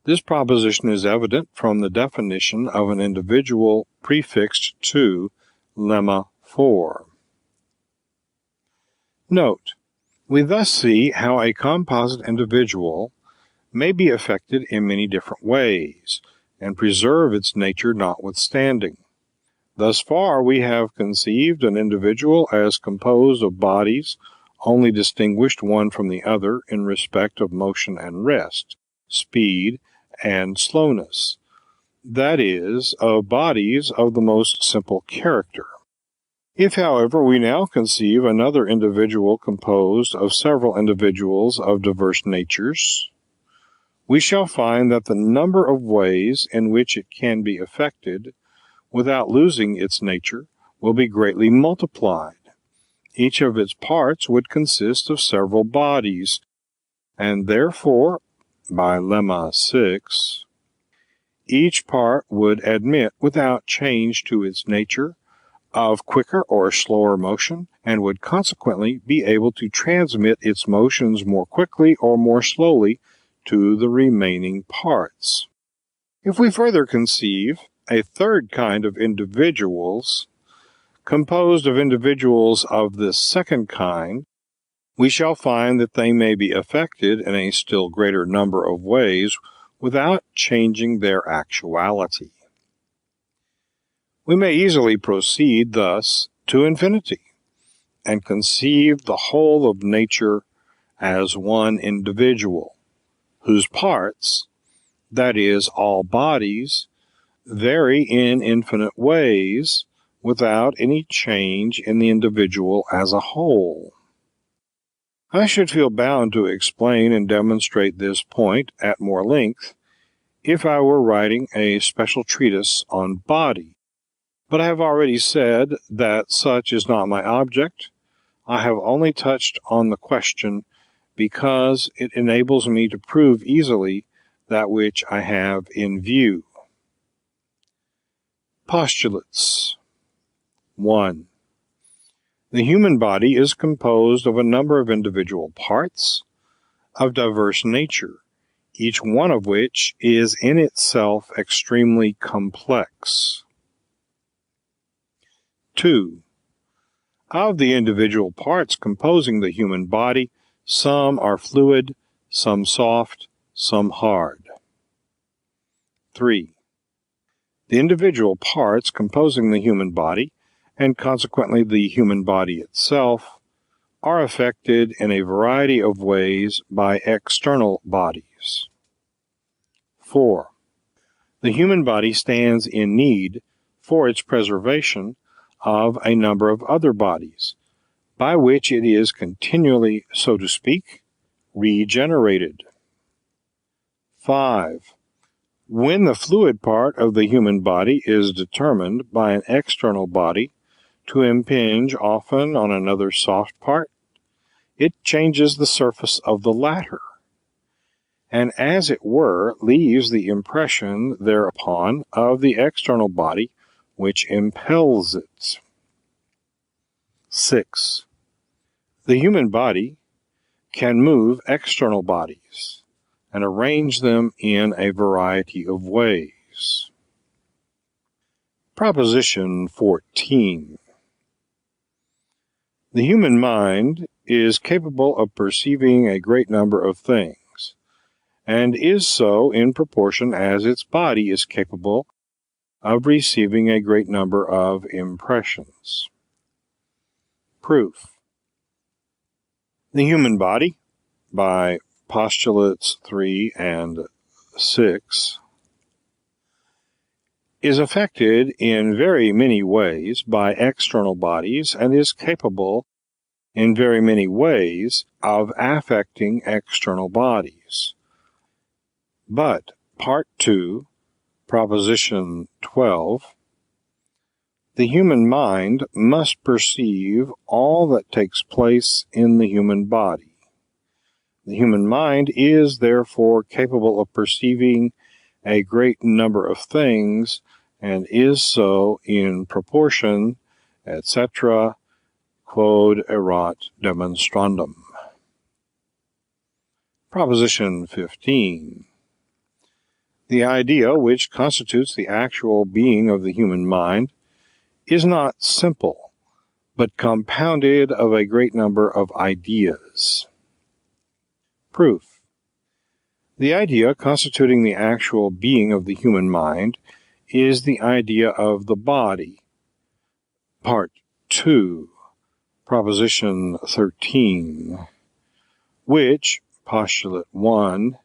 This proposition is evident from the definition of an individual prefixed to Lemma 4. Note, we thus see how a composite individual may be affected in many different ways, and preserve its nature notwithstanding. Thus far we have conceived an individual as composed of bodies only distinguished one from the other in respect of motion and rest, speed and slowness, that is, of bodies of the most simple character. If, however, we now conceive another individual composed of several individuals of diverse natures, we shall find that the number of ways in which it can be affected without losing its nature will be greatly multiplied. Each of its parts would consist of several bodies, and therefore, by Lemma 6, each part would admit without change to its nature of quicker or slower motion, and would consequently be able to transmit its motions more quickly or more slowly to the remaining parts. If we further conceive a third kind of individuals, composed of individuals of this second kind, we shall find that they may be affected in a still greater number of ways without changing their actuality. We may easily proceed thus to infinity, and conceive the whole of nature as one individual, whose parts, that is, all bodies, vary in infinite ways without any change in the individual as a whole. I should feel bound to explain and demonstrate this point at more length if I were writing a special treatise on body, but I have already said that such is not my object. I have only touched on the question because it enables me to prove easily that which I have in view. Postulates. 1. The human body is composed of a number of individual parts of diverse nature, each one of which is in itself extremely complex. 2. Of the individual parts composing the human body, some are fluid, some soft, some hard. 3. The individual parts composing the human body, and consequently the human body itself, are affected in a variety of ways by external bodies. 4. The human body stands in need, for its preservation, of a number of other bodies, by which it is continually, so to speak, regenerated. 5. When the fluid part of the human body is determined by an external body to impinge often on another soft part, it changes the surface of the latter, and as it were leaves the impression thereupon of the external body which impels it. 6. The human body can move external bodies and arrange them in a variety of ways. Proposition 14. The human mind is capable of perceiving a great number of things, and is so in proportion as its body is capable of receiving a great number of impressions. Proof. The human body, by postulates 3 and 6, is affected in very many ways by external bodies, and is capable in very many ways of affecting external bodies. But Part 2, Proposition 12, the human mind must perceive all that takes place in the human body. The human mind is therefore capable of perceiving a great number of things, and is so in proportion, etc., quod erat demonstrandum. Proposition 15. The idea which constitutes the actual being of the human mind is not simple, but compounded of a great number of ideas. Proof. The idea constituting the actual being of the human mind is the idea of the body. Part 2, Proposition 13, which, postulate 1,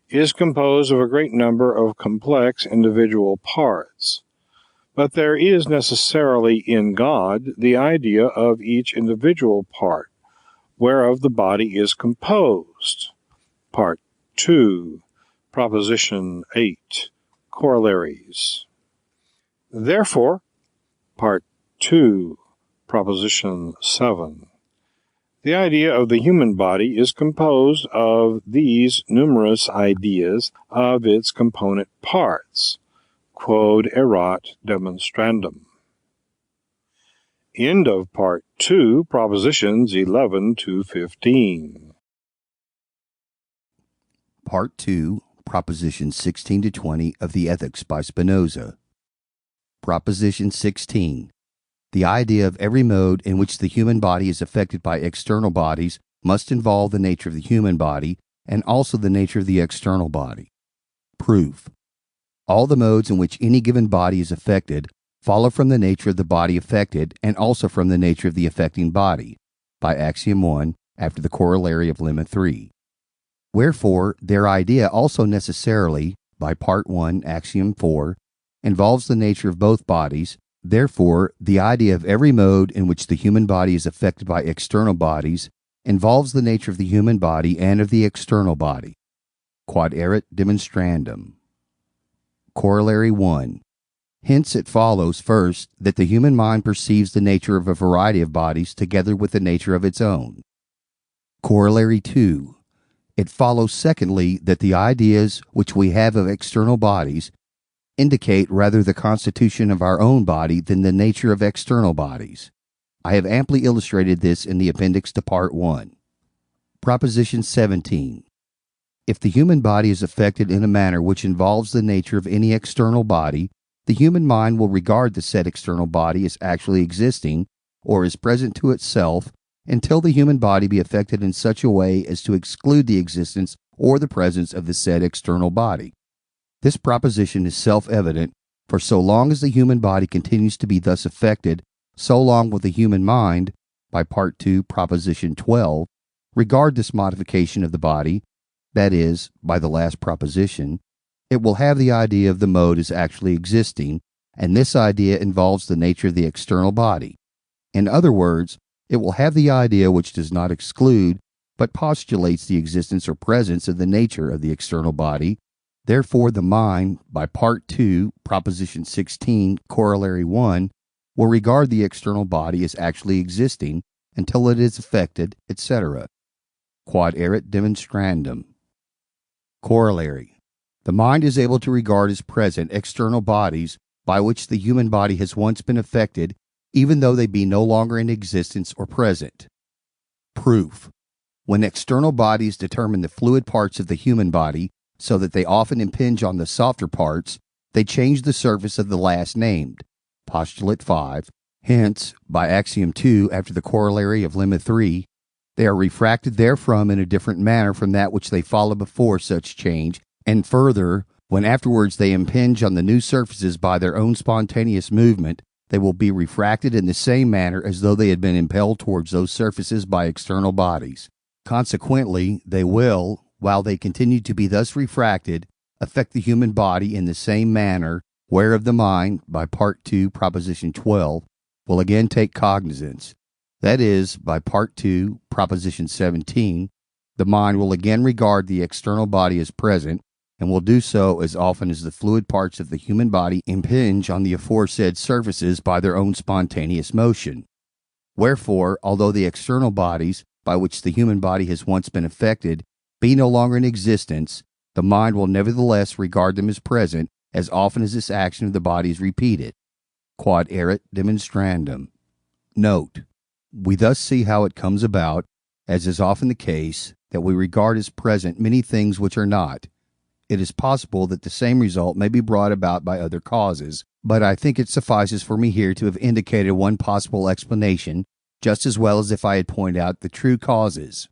is composed of a great number of complex individual parts, but there is necessarily in God the idea of each individual part, whereof the body is composed. Part 2, Proposition 8, Corollaries. Therefore, Part 2, Proposition 7, the idea of the human body is composed of these numerous ideas of its component parts, quod erat demonstrandum. End of Part 2, Propositions 11 to 15. Part 2, Propositions 16 to 20 of the Ethics by Spinoza. Proposition 16. The idea of every mode in which the human body is affected by external bodies must involve the nature of the human body and also the nature of the external body. Proof. All the modes in which any given body is affected follow from the nature of the body affected and also from the nature of the affecting body, by Axiom 1 after the corollary of Lemma 3. Wherefore, their idea also necessarily, by Part 1, Axiom 4, involves the nature of both bodies. Therefore, the idea of every mode in which the human body is affected by external bodies involves the nature of the human body and of the external body. Quod erat demonstrandum. Corollary 1. Hence it follows, first, that the human mind perceives the nature of a variety of bodies together with the nature of its own. Corollary 2. It follows, secondly, that the ideas which we have of external bodies indicate rather the constitution of our own body than the nature of external bodies. I have amply illustrated this in the appendix to Part 1. Proposition 17. If the human body is affected in a manner which involves the nature of any external body, the human mind will regard the said external body as actually existing, or as present to itself, until the human body be affected in such a way as to exclude the existence or the presence of the said external body. This proposition is self-evident, for so long as the human body continues to be thus affected, so long will the human mind, by Part 2, Proposition 12, regard this modification of the body, that is, by the last proposition. It will have the idea of the mode as actually existing, and this idea involves the nature of the external body. In other words, it will have the idea which does not exclude, but postulates the existence or presence of the nature of the external body. Therefore, the mind, by Part 2, Proposition 16, Corollary 1, will regard the external body as actually existing until it is affected, etc. Quod erat demonstrandum. Corollary. The mind is able to regard as present external bodies by which the human body has once been affected, even though they be no longer in existence or present. Proof. When external bodies determine the fluid parts of the human body, so that they often impinge on the softer parts, they change the surface of the last named. Postulate 5. Hence, by Axiom 2 after the corollary of Lemma 3, they are refracted therefrom in a different manner from that which they follow before such change, and further, when afterwards they impinge on the new surfaces by their own spontaneous movement, they will be refracted in the same manner as though they had been impelled towards those surfaces by external bodies. Consequently, they will, while they continue to be thus refracted, affect the human body in the same manner, whereof the mind, by Part 2, Proposition 12, will again take cognizance. That is, by Part 2, Proposition 17, the mind will again regard the external body as present, and will do so as often as the fluid parts of the human body impinge on the aforesaid surfaces by their own spontaneous motion. Wherefore, although the external bodies, by which the human body has once been affected, be no longer in existence, the mind will nevertheless regard them as present as often as this action of the body is repeated. Quod erat demonstrandum. Note. We thus see how it comes about, as is often the case, that we regard as present many things which are not. It is possible that the same result may be brought about by other causes, but I think it suffices for me here to have indicated one possible explanation, just as well as if I had pointed out the true causes.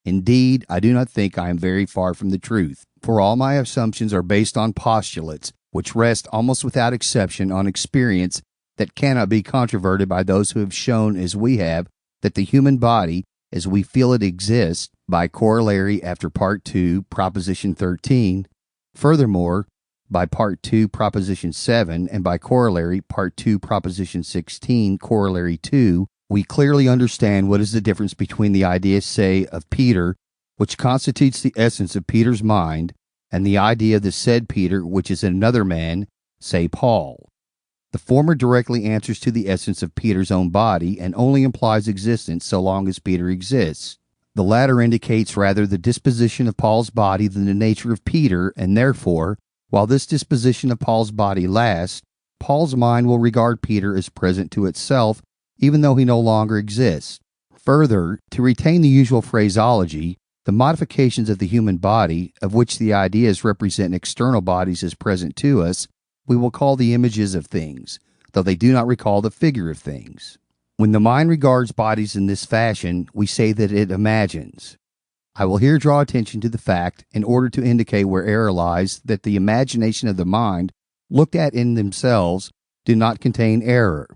Indeed, I do not think I am very far from the truth, for all my assumptions are based on postulates, which rest almost without exception on experience that cannot be controverted by those who have shown, as we have, that the human body, as we feel it exists, by corollary after Part 2, Proposition 13, furthermore, by Part 2, Proposition 7, and by corollary Part 2, Proposition 16, Corollary 2, we clearly understand what is the difference between the idea, say, of Peter, which constitutes the essence of Peter's mind, and the idea of the said Peter, which is in another man, say Paul. The former directly answers to the essence of Peter's own body, and only implies existence so long as Peter exists. The latter indicates rather the disposition of Paul's body than the nature of Peter, and therefore, while this disposition of Paul's body lasts, Paul's mind will regard Peter as present to itself, even though he no longer exists. Further, to retain the usual phraseology, the modifications of the human body, of which the ideas represent external bodies as present to us, we will call the images of things, though they do not recall the figure of things. When the mind regards bodies in this fashion, we say that it imagines. I will here draw attention to the fact, in order to indicate where error lies, that the imagination of the mind, looked at in themselves, do not contain error.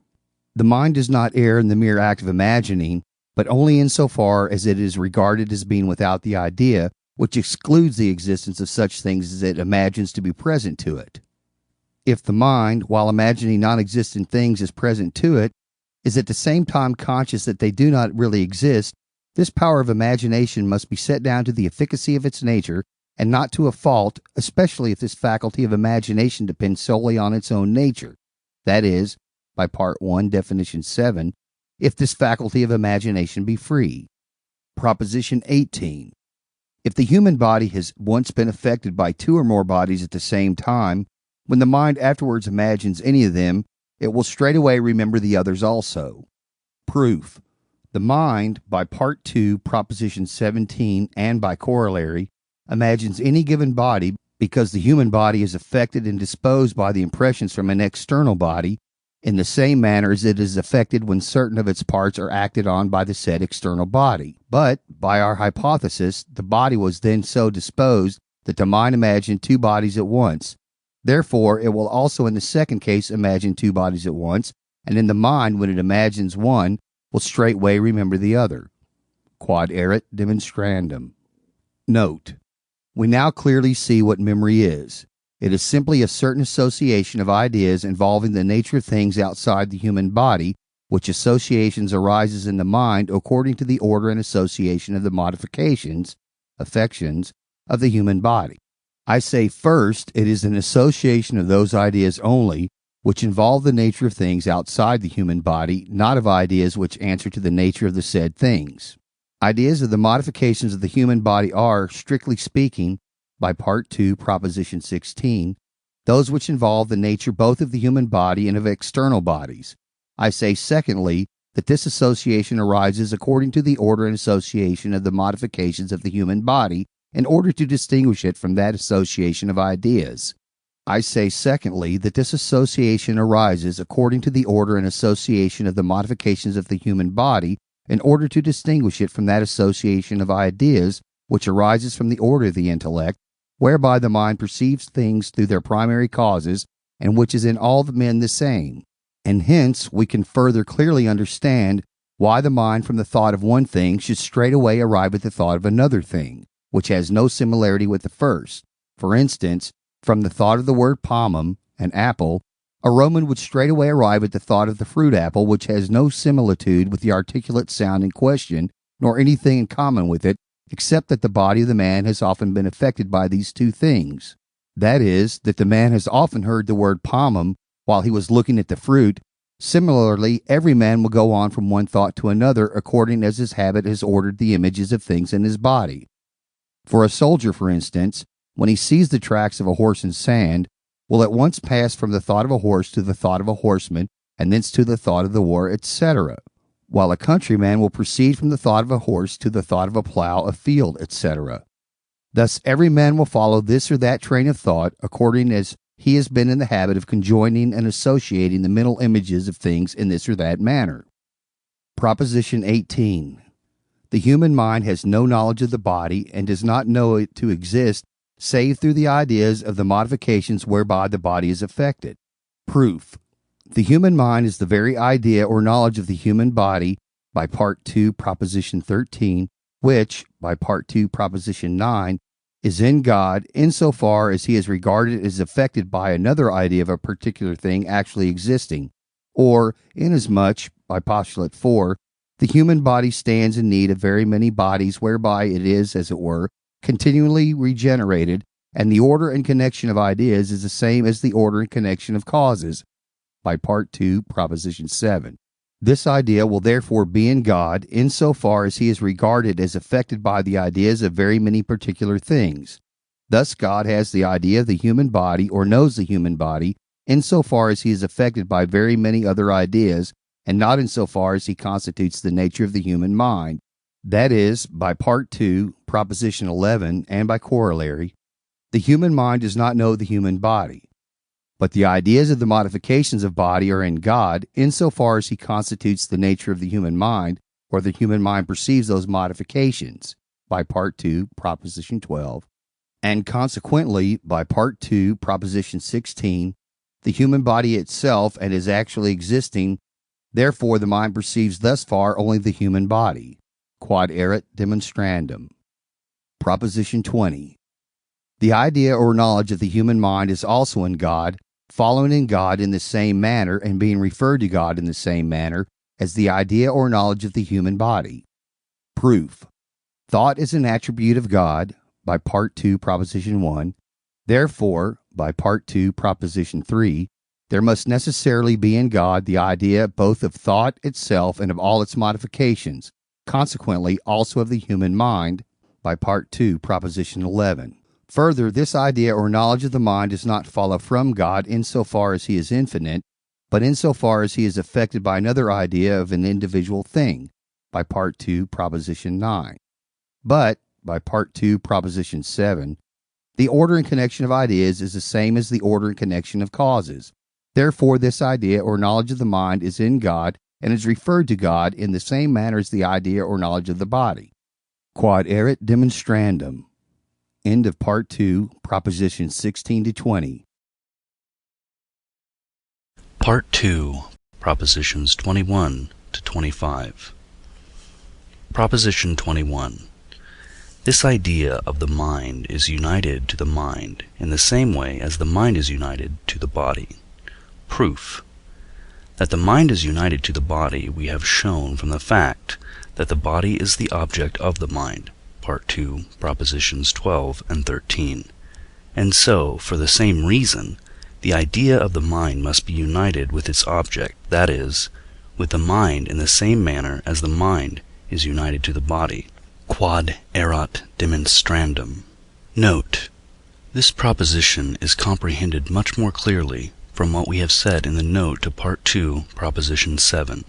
The mind does not err in the mere act of imagining, but only insofar as it is regarded as being without the idea, which excludes the existence of such things as it imagines to be present to it. If the mind, while imagining non-existent things as present to it, is at the same time conscious that they do not really exist, this power of imagination must be set down to the efficacy of its nature, and not to a fault, especially if this faculty of imagination depends solely on its own nature. That is, by Part 1, Definition 7, if this faculty of imagination be free. Proposition 18. If the human body has once been affected by two or more bodies at the same time, when the mind afterwards imagines any of them, it will straightway remember the others also. Proof. The mind, by Part 2, Proposition 17, and by corollary, imagines any given body because the human body is affected and disposed by the impressions from an external body, in the same manner as it is affected when certain of its parts are acted on by the said external body. But, by our hypothesis, the body was then so disposed that the mind imagined two bodies at once. Therefore, it will also in the second case imagine two bodies at once, and in the mind, when it imagines one, will straightway remember the other. Quod erat demonstrandum. Note: we now clearly see what memory is. It is simply a certain association of ideas involving the nature of things outside the human body, which associations arises in the mind according to the order and association of the modifications, affections, of the human body. I say first, it is an association of those ideas only, which involve the nature of things outside the human body, not of ideas which answer to the nature of the said things. Ideas of the modifications of the human body are, strictly speaking, by Part 2, Proposition 16, those which involve the nature both of the human body and of external bodies. I say, secondly, that this association arises according to the order and association of the modifications of the human body, in order to distinguish it from that association of ideas. I say, secondly, that this association arises according to the order and association of the modifications of the human body, in order to distinguish it from that association of ideas which arises from the order of the intellect, whereby the mind perceives things through their primary causes, and which is in all men the same. And hence we can further clearly understand why the mind from the thought of one thing should straightway arrive at the thought of another thing, which has no similarity with the first. For instance, from the thought of the word pomum, an apple, a Roman would straightway arrive at the thought of the fruit apple, which has no similitude with the articulate sound in question, nor anything in common with it, except that the body of the man has often been affected by these two things. That is, that the man has often heard the word pomum while he was looking at the fruit. Similarly, every man will go on from one thought to another according as his habit has ordered the images of things in his body. For a soldier, for instance, when he sees the tracks of a horse in sand, will at once pass from the thought of a horse to the thought of a horseman, and thence to the thought of the war, etc., while a countryman will proceed from the thought of a horse to the thought of a plough, a field, etc. Thus every man will follow this or that train of thought according as he has been in the habit of conjoining and associating the mental images of things in this or that manner. Proposition 18. The human mind has no knowledge of the body, and does not know it to exist, save through the ideas of the modifications whereby the body is affected. Proof. The human mind is the very idea or knowledge of the human body, by Part 2, Proposition 13, which, by Part 2, Proposition 9, is in God insofar as he is regarded as affected by another idea of a particular thing actually existing, or inasmuch, by Postulate 4, the human body stands in need of very many bodies whereby it is, as it were, continually regenerated, and the order and connection of ideas is the same as the order and connection of causes, by Part 2, Proposition 7. This idea will therefore be in God insofar as he is regarded as affected by the ideas of very many particular things. Thus God has the idea of the human body, or knows the human body, insofar as he is affected by very many other ideas, and not insofar as he constitutes the nature of the human mind. That is, by Part 2, Proposition 11, and by corollary, the human mind does not know the human body. But the ideas of the modifications of body are in God, insofar as he constitutes the nature of the human mind, or the human mind perceives those modifications, by Part 2, Proposition 12, and consequently, by Part 2, Proposition 16, the human body itself and is actually existing. Therefore the mind perceives thus far only the human body. Quod erat demonstrandum. Proposition 20. The idea or knowledge of the human mind is also in God, following in God in the same manner and being referred to God in the same manner as the idea or knowledge of the human body. Proof. Thought is an attribute of God, by Part 2, Proposition 1. Therefore, by Part 2, Proposition 3, there must necessarily be in God the idea both of thought itself and of all its modifications, consequently also of the human mind, by Part 2, Proposition 11. Further, this idea or knowledge of the mind does not follow from God insofar as he is infinite, but insofar as he is affected by another idea of an individual thing, by Part 2, Proposition 9. But, by Part 2, Proposition 7, the order and connection of ideas is the same as the order and connection of causes, Therefore, this idea or knowledge of the mind is in God and is referred to God in the same manner as the idea or knowledge of the body. Quod erat demonstrandum. End of Part 2, Propositions 16 to 20. Part 2, Propositions 21 to 25. Proposition 21. This idea of the mind is united to the mind in the same way as the mind is united to the body. Proof. That the mind is united to the body we have shown from the fact that the body is the object of the mind. Part 2, Propositions 12 and 13. And so, for the same reason, the idea of the mind must be united with its object, that is, with the mind in the same manner as the mind is united to the body. Quod erat demonstrandum. Note: this proposition is comprehended much more clearly from what we have said in the note to Part 2, Proposition 7.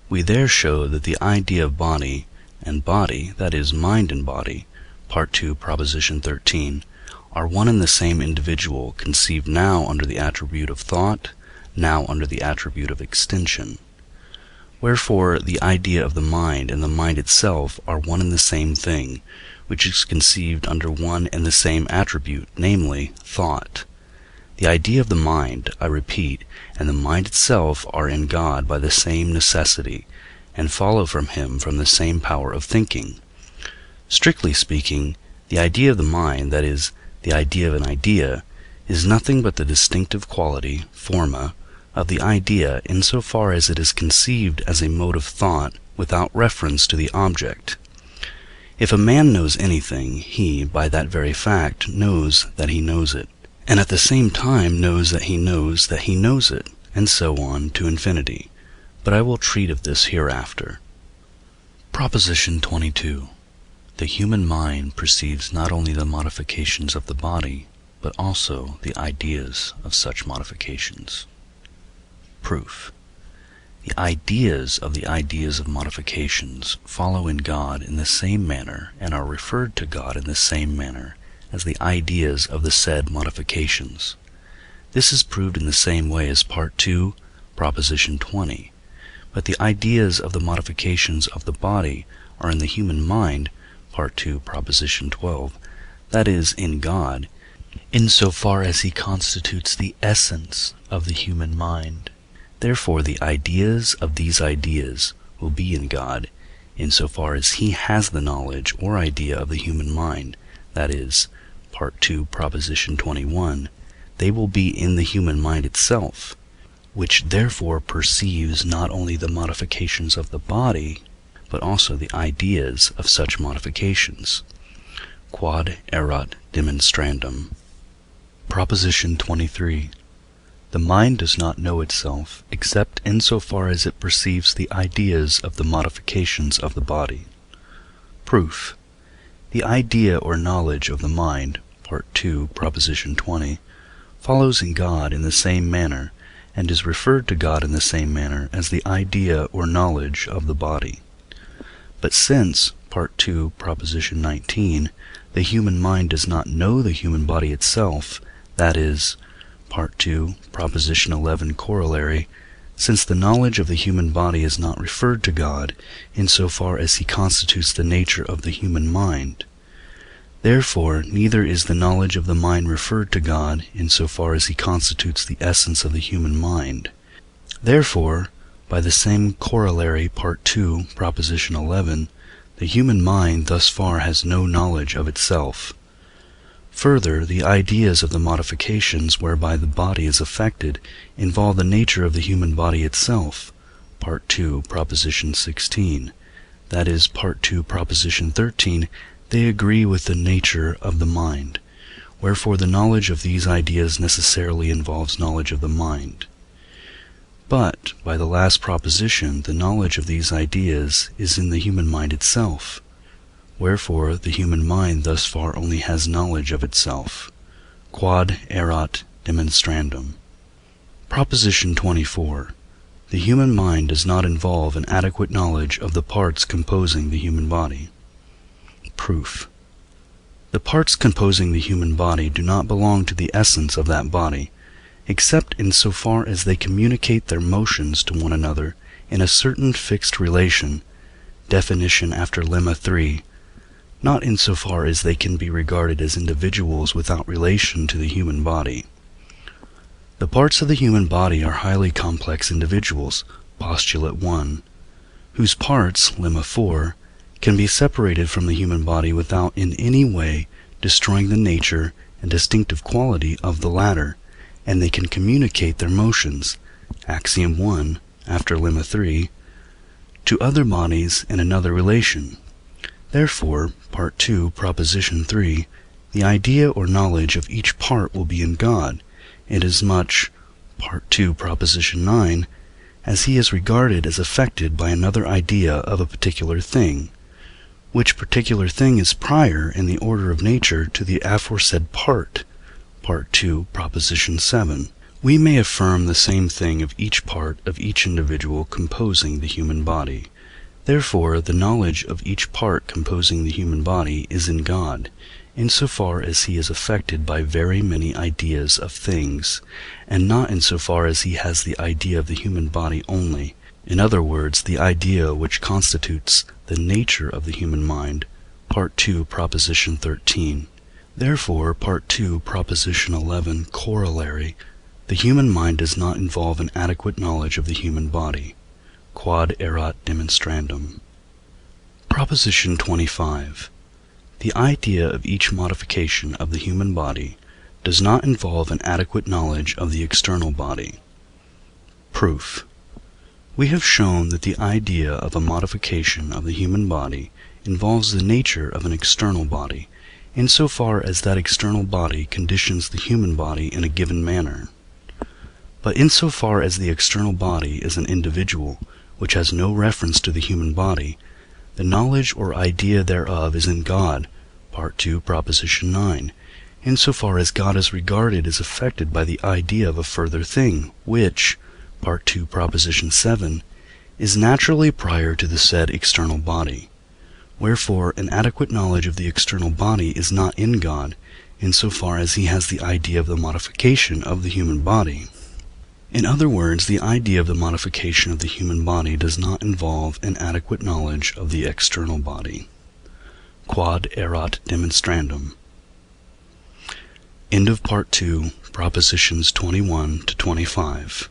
We there show that the idea of body and body, that is, mind and body, Part 2, Proposition 13, are one and the same individual conceived now under the attribute of thought, now under the attribute of extension. Wherefore the idea of the mind and the mind itself are one and the same thing, which is conceived under one and the same attribute, namely, thought. The idea of the mind, I repeat, and the mind itself are in God by the same necessity, and follow from him from the same power of thinking. Strictly speaking, the idea of the mind, that is, the idea of an idea, is nothing but the distinctive quality, forma, of the idea insofar as it is conceived as a mode of thought without reference to the object. If a man knows anything, he, by that very fact, knows that he knows it, and at the same time knows that he knows it, and so on to infinity. But I will treat of this hereafter. Proposition 22. The human mind perceives not only the modifications of the body, but also the ideas of such modifications. Proof. The ideas of modifications follow in God in the same manner and are referred to God in the same manner as the ideas of the said modifications. This is proved in the same way as Part 2, Proposition 20. But the ideas of the modifications of the body are in the human mind, Part 2, Proposition 12, that is, in God, insofar as he constitutes the essence of the human mind. Therefore the ideas of these ideas will be in God, insofar as he has the knowledge or idea of the human mind, that is, Part 2, Proposition 21, they will be in the human mind itself, which therefore perceives not only the modifications of the body, but also the ideas of such modifications. Quod erat demonstrandum. Proposition 23. The mind does not know itself except insofar as it perceives the ideas of the modifications of the body. Proof. The idea or knowledge of the mind, Part 2, Proposition 20, follows in God in the same manner, and is referred to God in the same manner as the idea or knowledge of the body. But since, Part 2, Proposition 19, the human mind does not know the human body itself, that is, Part 2, Proposition 11 Corollary, since the knowledge of the human body is not referred to God insofar as he constitutes the nature of the human mind, therefore neither is the knowledge of the mind referred to God insofar as he constitutes the essence of the human mind. Therefore, by the same corollary, Part 2, Proposition 11, the human mind thus far has no knowledge of itself. Further, the ideas of the modifications whereby the body is affected involve the nature of the human body itself, Part 2, Proposition 16. That is, Part 2, Proposition 13, they agree with the nature of the mind, wherefore the knowledge of these ideas necessarily involves knowledge of the mind. But, by the last proposition, the knowledge of these ideas is in the human mind itself. Wherefore the human mind thus far only has knowledge of itself. Quod erat demonstrandum. Proposition 24. The human mind does not involve an adequate knowledge of the parts composing the human body. Proof. The parts composing the human body do not belong to the essence of that body, except in so far as they communicate their motions to one another in a certain fixed relation, definition after lemma 3, not in so far as they can be regarded as individuals without relation to the human body. The parts of the human body are highly complex individuals, postulate 1, whose parts, lemma 4, can be separated from the human body without in any way destroying the nature and distinctive quality of the latter, and they can communicate their motions, axiom 1, after lemma 3, to other bodies in another relation. Therefore, part 2, proposition 3, the idea or knowledge of each part will be in God, inasmuch, part 2, proposition 9, as he is regarded as affected by another idea of a particular thing, which particular thing is prior in the order of nature to the aforesaid part, part 2, proposition 7. We may affirm the same thing of each part of each individual composing the human body. Therefore, the knowledge of each part composing the human body is in God, insofar as he is affected by very many ideas of things, and not insofar as he has the idea of the human body only, in other words, the idea which constitutes the nature of the human mind, part 2, proposition 13. Therefore, part 2, proposition 11, corollary, the human mind does not involve an adequate knowledge of the human body. Quod erat demonstrandum. Proposition 25. The idea of each modification of the human body does not involve an adequate knowledge of the external body. Proof. We have shown that the idea of a modification of the human body involves the nature of an external body, insofar as that external body conditions the human body in a given manner. But insofar as the external body is an individual, which has no reference to the human body, the knowledge or idea thereof is in God, part 2, proposition 9, insofar as God is regarded as affected by the idea of a further thing, which, part 2, proposition 7, is naturally prior to the said external body. Wherefore, an adequate knowledge of the external body is not in God, insofar as he has the idea of the modification of the human body. In other words, the idea of the modification of the human body does not involve an adequate knowledge of the external body. Quod erat demonstrandum. End of part 2, propositions 21 to 25.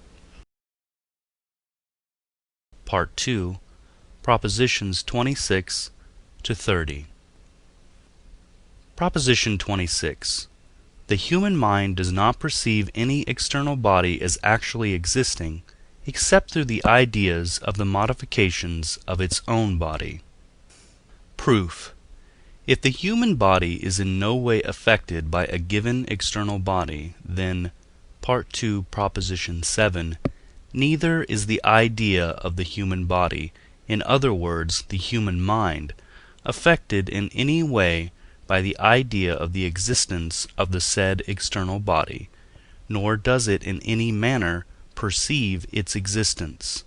Part 2, propositions 26 to 30. Proposition 26. The human mind does not perceive any external body as actually existing, except through the ideas of the modifications of its own body. Proof. If the human body is in no way affected by a given external body, then, part 2, proposition 7, neither is the idea of the human body, in other words, the human mind, affected in any way by the idea of the existence of the said external body, nor does it in any manner perceive its existence.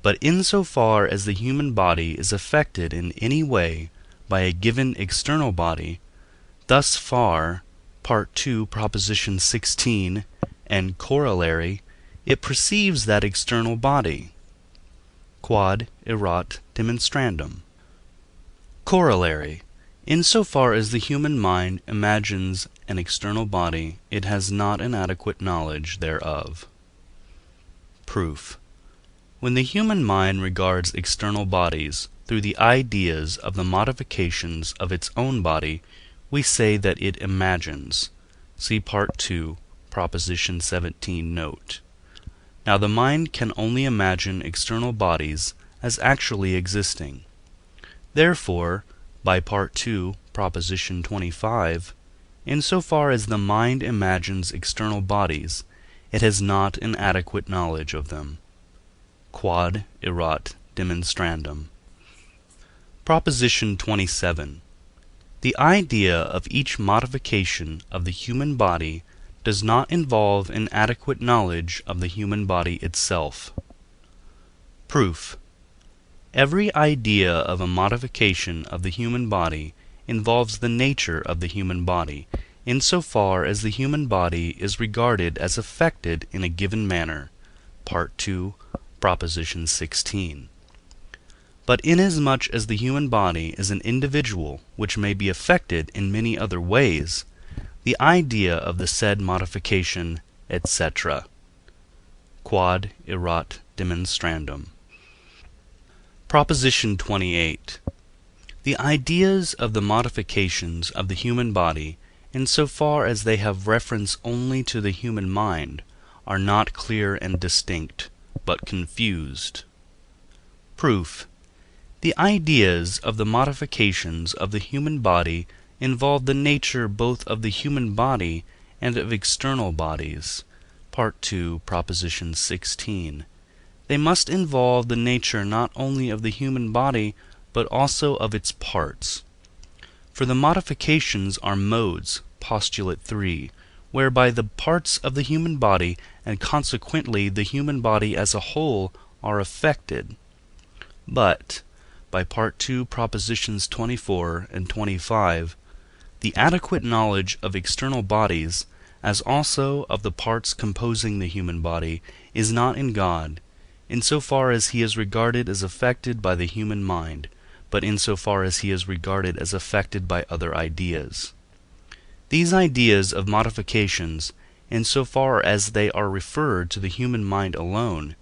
But insofar as the human body is affected in any way by a given external body, thus far, part 2, proposition 16, and corollary, it perceives that external body. Quod erat demonstrandum. Corollary. Insofar as the human mind imagines an external body, it has not an adequate knowledge thereof. Proof. When the human mind regards external bodies through the ideas of the modifications of its own body, we say that it imagines. See part 2, proposition 17 note. Now the mind can only imagine external bodies as actually existing. Therefore, by part 2, proposition 25, insofar as the mind imagines external bodies, it has not an adequate knowledge of them. Quod erat demonstrandum. Proposition 27. The idea of each modification of the human body does not involve an adequate knowledge of the human body itself. Proof. Every idea of a modification of the human body involves the nature of the human body, insofar as the human body is regarded as affected in a given manner. Part 2, Proposition 16. But inasmuch as the human body is an individual which may be affected in many other ways, the idea of the said modification, etc. Quod erat demonstrandum. Proposition 28. The ideas of the modifications of the human body, in so far as they have reference only to the human mind, are not clear and distinct, but confused. Proof. The ideas of the modifications of the human body involve the nature both of the human body and of external bodies. Part 2, Proposition 16. They must involve the nature not only of the human body, but also of its parts. For the modifications are modes, postulate 3, whereby the parts of the human body, and consequently the human body as a whole, are affected. But, by Part 2, Propositions 24 and 25, the adequate knowledge of external bodies, as also of the parts composing the human body, is not in God, insofar as he is regarded as affected by the human mind, but insofar as he is regarded as affected by other ideas. These ideas of modifications, insofar as they are referred to the human mind alone,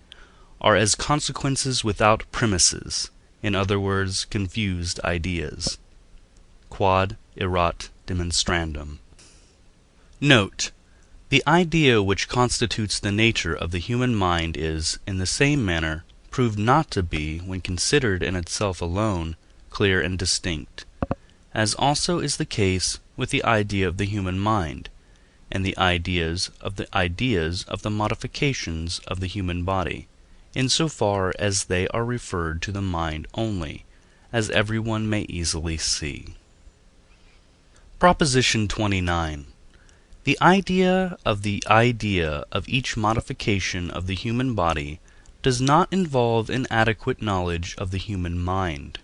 are as consequences without premises, in other words, confused ideas. Quod erat demonstrandum. Note: the idea which constitutes the nature of the human mind is, in the same manner, proved not to be, when considered in itself alone, clear and distinct, as also is the case with the idea of the human mind, and the ideas of the modifications of the human body, insofar as they are referred to the mind only, as everyone may easily see. Proposition 29. The idea of each modification of the human body does not involve an adequate knowledge of the human mind.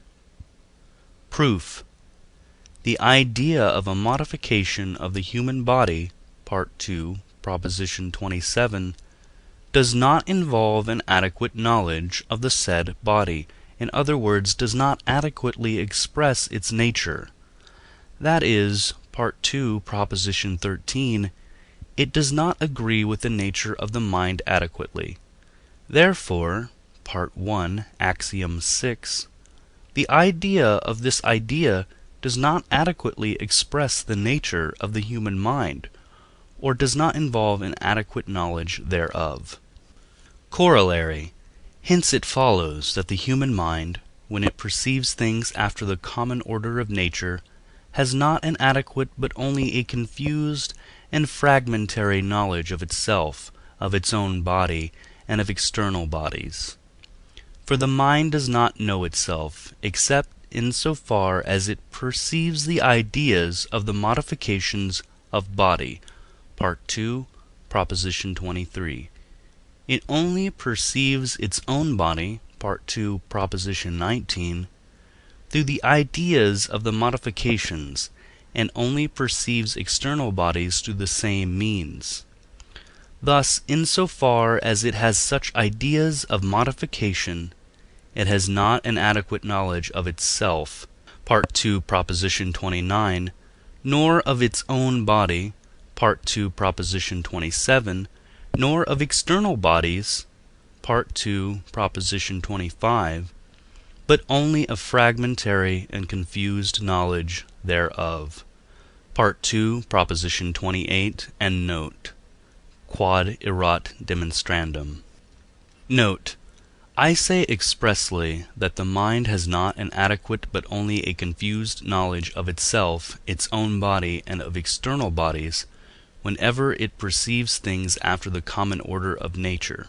Proof. The idea of a modification of the human body, Part 2, Proposition 27, does not involve an adequate knowledge of the said body, in other words, does not adequately express its nature. That is, Part 2, Proposition 13, it does not agree with the nature of the mind adequately. Therefore, Part 1, Axiom 6, the idea of this idea does not adequately express the nature of the human mind, or does not involve an adequate knowledge thereof. Corollary. Hence it follows that the human mind, when it perceives things after the common order of nature, has not an adequate but only a confused and fragmentary knowledge of itself, of its own body, and of external bodies. For the mind does not know itself, except in so far as it perceives the ideas of the modifications of body. Part 2, Proposition 23. It only perceives its own body, Part 2, Proposition 19, through the ideas of the modifications, and only perceives external bodies through the same means. Thus, insofar as it has such ideas of modification, it has not an adequate knowledge of itself, Part 2, Proposition 29, nor of its own body, Part 2, Proposition 27, nor of external bodies, Part 2, Proposition 25, but only a fragmentary and confused knowledge thereof. Part 2, Proposition 28, and note. Quod erat demonstrandum. Note: I say expressly that the mind has not an adequate but only a confused knowledge of itself, its own body, and of external bodies, whenever it perceives things after the common order of nature.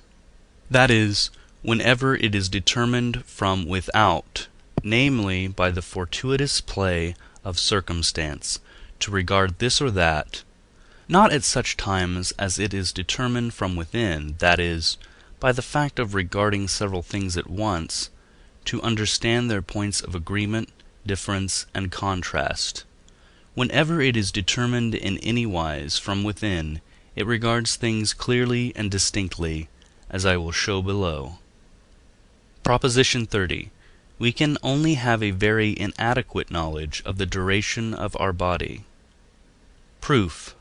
That is, whenever it is determined from without, namely by the fortuitous play of circumstance, to regard this or that, not at such times as it is determined from within, that is, by the fact of regarding several things at once, to understand their points of agreement, difference, and contrast, Whenever it is determined in any wise from within, it regards things clearly and distinctly, as I will show below. Proposition 30. We can only have a very inadequate knowledge of the duration of our body. Proof.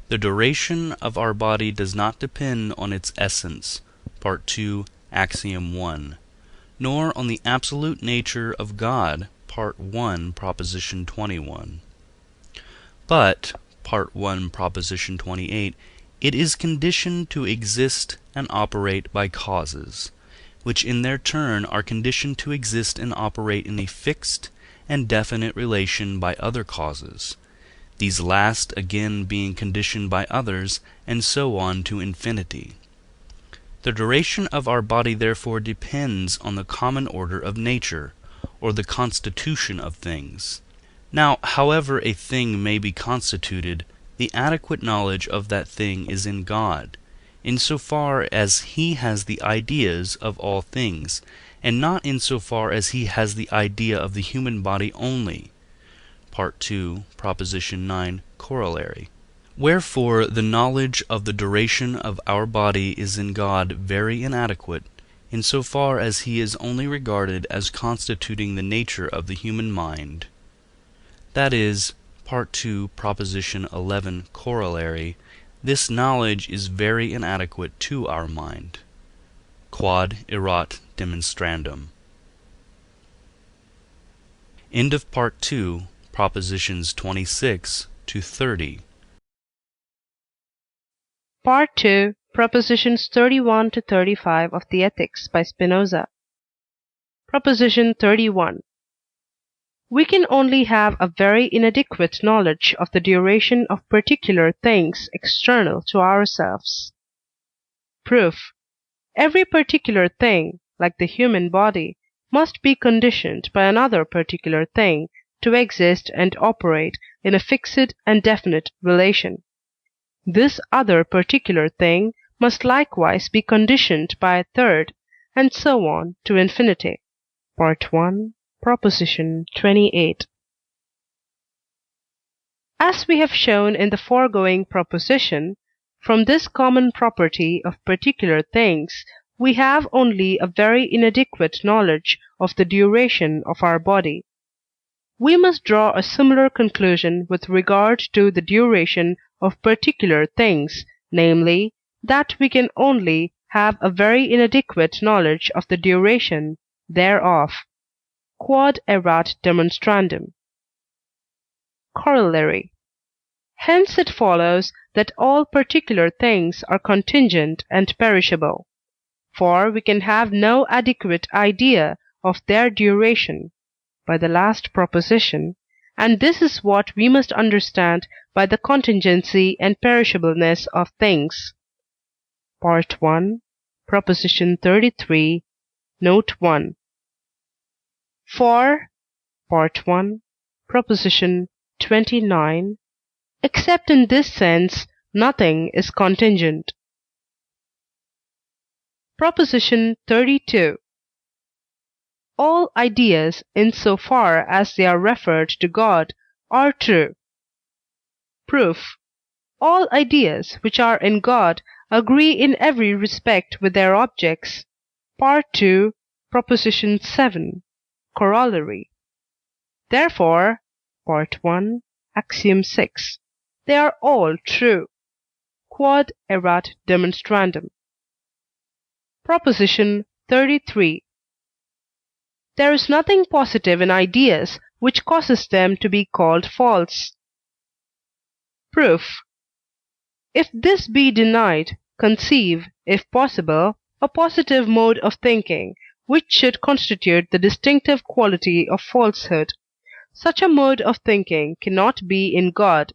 The duration of our body does not depend on its essence, Part 2, Axiom 1, nor on the absolute nature of God, Part 1, Proposition 21. But, Part 1, Proposition 28, it is conditioned to exist and operate by causes, which in their turn are conditioned to exist and operate in a fixed and definite relation by other causes, these last again being conditioned by others, and so on to infinity. The duration of our body therefore depends on the common order of nature, or the constitution of things. Now, however a thing may be constituted, the adequate knowledge of that thing is in God, in so far as He has the ideas of all things, and not in so far as He has the idea of the human body only. Part 2, Proposition 9, Corollary. Wherefore the knowledge of the duration of our body is in God very inadequate, in so far as He is only regarded as constituting the nature of the human mind. That is, Part 2, Proposition 11, Corollary, this knowledge is very inadequate to our mind. Quod erat demonstrandum. End of Part 2, Propositions 26 to 30. Part 2, Propositions 31 to 35 of the Ethics by Spinoza. Proposition 31. We can only have a very inadequate knowledge of the duration of particular things external to ourselves. Proof. Every particular thing, like the human body, must be conditioned by another particular thing to exist and operate in a fixed and definite relation. This other particular thing must likewise be conditioned by a third, and so on to infinity. Part 1, Proposition 28. As we have shown in the foregoing proposition, from this common property of particular things, we have only a very inadequate knowledge of the duration of our body. We must draw a similar conclusion with regard to the duration of particular things, namely, that we can only have a very inadequate knowledge of the duration thereof. Quod erat demonstrandum. Corollary. Hence it follows that all particular things are contingent and perishable, for we can have no adequate idea of their duration by the last proposition, and this is what we must understand by the contingency and perishableness of things. Part 1, Proposition 33, Note 1. For, Part 1, Proposition 29, except in this sense, nothing is contingent. Proposition 32. All ideas, in so far as they are referred to God, are true. Proof. All ideas which are in God agree in every respect with their objects. Part 2, Proposition 7, Corollary. Therefore, Part 1, Axiom 6, they are all true. Quod erat demonstrandum. Proposition 33. There is nothing positive in ideas which causes them to be called false. Proof. If this be denied, conceive, if possible, a positive mode of thinking, which should constitute the distinctive quality of falsehood. Such a mode of thinking cannot be in God.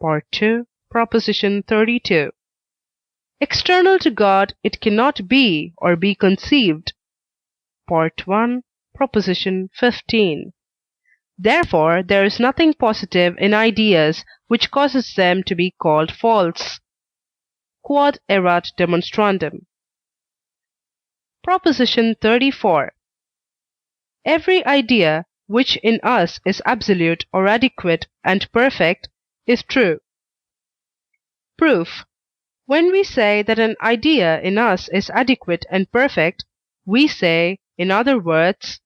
Part 2, Proposition 32. External to God it cannot be or be conceived. Part 1, Proposition 15. Therefore there is nothing positive in ideas which causes them to be called false. Quod erat demonstrandum. Proposition 34. Every idea which in us is absolute or adequate and perfect, is true. Proof. When we say that an idea in us is adequate and perfect, we say, in other words,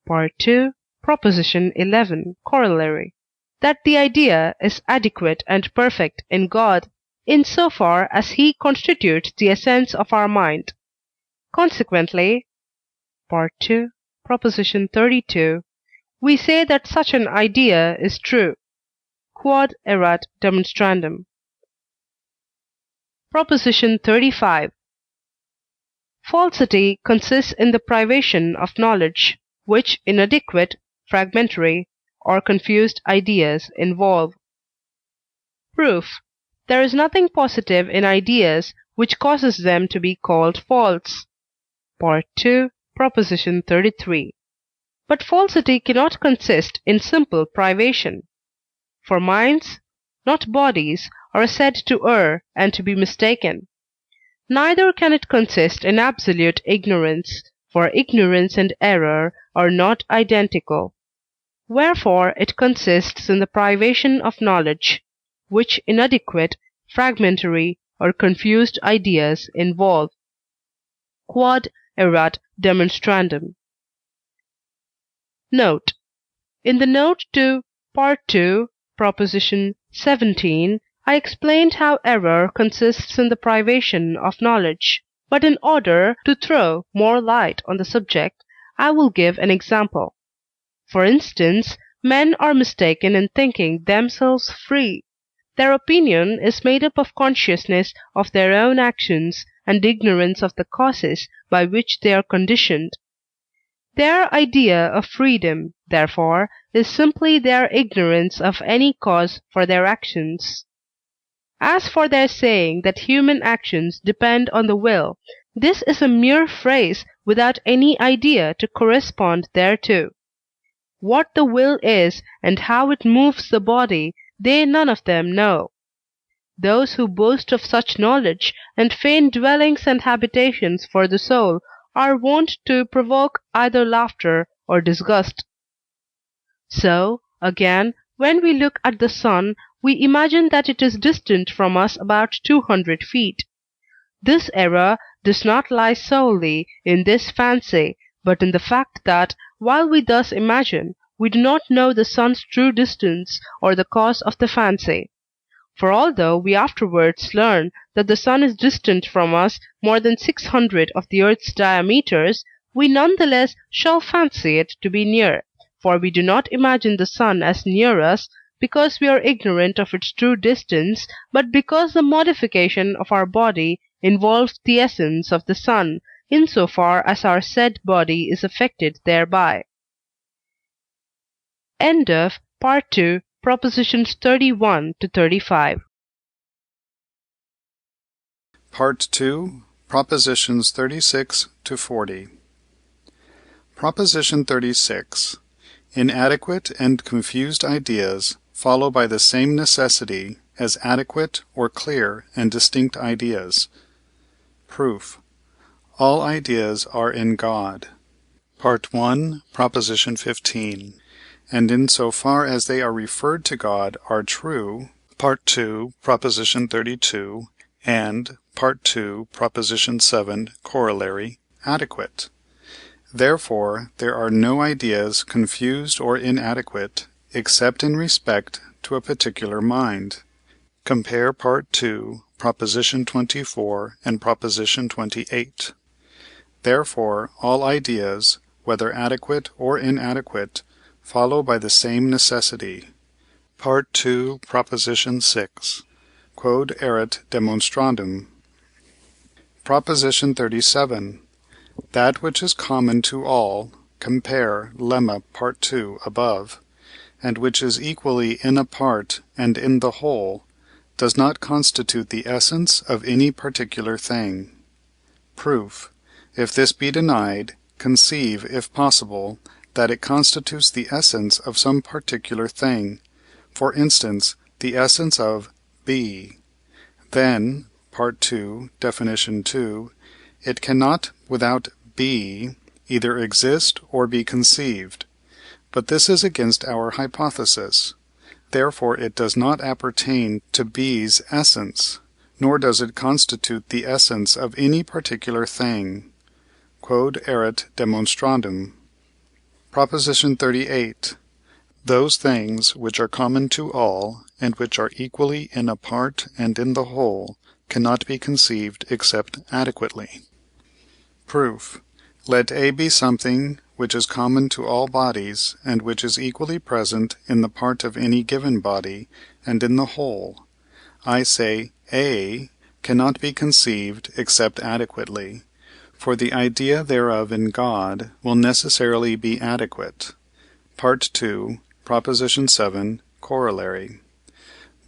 Part 2, Proposition 11, Corollary, that the idea is adequate and perfect in God in so far as he constitutes the essence of our mind. Consequently, Part 2, Proposition 32, we say that such an idea is true. Quod erat demonstrandum. Proposition 35. Falsity consists in the privation of knowledge, which inadequate, fragmentary, or confused ideas involve. Proof. There is nothing positive in ideas which causes them to be called false. Part 2, Proposition 33. But falsity cannot consist in simple privation. For minds, not bodies, are said to err and to be mistaken. Neither can it consist in absolute ignorance, for ignorance and error are not identical. Wherefore it consists in the privation of knowledge, which inadequate, fragmentary, or confused ideas involve. Quod erat demonstrandum. Note. In the note to Part 2, Proposition 17, I explained how error consists in the privation of knowledge, but in order to throw more light on the subject, I will give an example. For instance, men are mistaken in thinking themselves free. Their opinion is made up of consciousness of their own actions and ignorance of the causes by which they are conditioned. Their idea of freedom, therefore, is simply their ignorance of any cause for their actions. As for their saying that human actions depend on the will, this is a mere phrase without any idea to correspond thereto. What the will is and how it moves the body, they none of them know. Those who boast of such knowledge and feign dwellings and habitations for the soul are wont to provoke either laughter or disgust. So, again, when we look at the sun, we imagine that it is distant from us about 200 feet. This error does not lie solely in this fancy, but in the fact that, while we thus imagine, we do not know the sun's true distance or the cause of the fancy. For although we afterwards learn that the sun is distant from us more than 600 of the earth's diameters, we none the less shall fancy it to be near, for we do not imagine the sun as near us, because we are ignorant of its true distance, but because the modification of our body involves the essence of the sun, in so far as our said body is affected thereby. End of Part 2, Propositions 31 to 35. Part 2, Propositions 36 to 40. Proposition 36. Inadequate and confused ideas follow by the same necessity as adequate or clear and distinct ideas. Proof. All ideas are in God. Part 1, Proposition 15. And in so far as they are referred to God are true. Part 2, Proposition 32, and Part 2, Proposition 7, Corollary, adequate. Therefore, there are no ideas confused or inadequate, except in respect to a particular mind. Compare Part 2, Proposition 24 and Proposition 28. Therefore, all ideas, whether adequate or inadequate, follow by the same necessity. Part 2, Proposition 6. Quod erat demonstrandum. Proposition 37. That which is common to all, compare lemma Part 2 above, and which is equally in a part and in the whole, does not constitute the essence of any particular thing. Proof. If this be denied, conceive, if possible, that it constitutes the essence of some particular thing, for instance, the essence of B. Then, Part 2, Definition 2, it cannot without B either exist or be conceived. But this is against our hypothesis. Therefore it does not appertain to B's essence, nor does it constitute the essence of any particular thing. Quod erat demonstrandum. Proposition 38. Those things which are common to all, and which are equally in a part and in the whole, cannot be conceived except adequately. Proof. Let A be something which is common to all bodies, and which is equally present in the part of any given body, and in the whole. I say A cannot be conceived except adequately, for the idea thereof in God will necessarily be adequate. Part 2, Proposition 7, Corollary.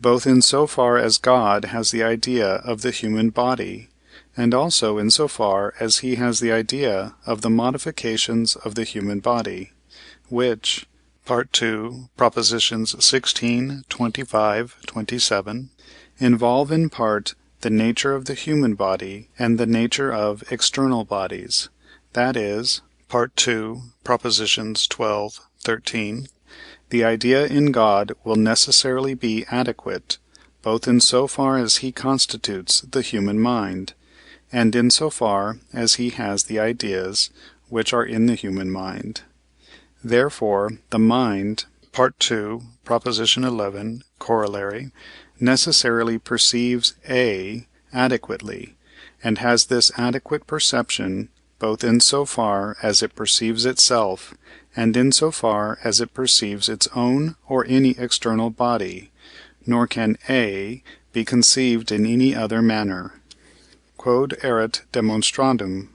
Both in so far as God has the idea of the human body, and also in so far as he has the idea of the modifications of the human body, which, Part 2, Propositions 16, 25, 27, involve in part the nature of the human body and the nature of external bodies, that is, Part 2, Propositions 12, 13, the idea in God will necessarily be adequate, both in so far as he constitutes the human mind, and in so far as he has the ideas which are in the human mind. Therefore the mind, Part 2, Proposition 11, Corollary, necessarily perceives A adequately, and has this adequate perception both in so far as it perceives itself, and in so far as it perceives its own or any external body, nor can A be conceived in any other manner. Quod erat demonstrandum.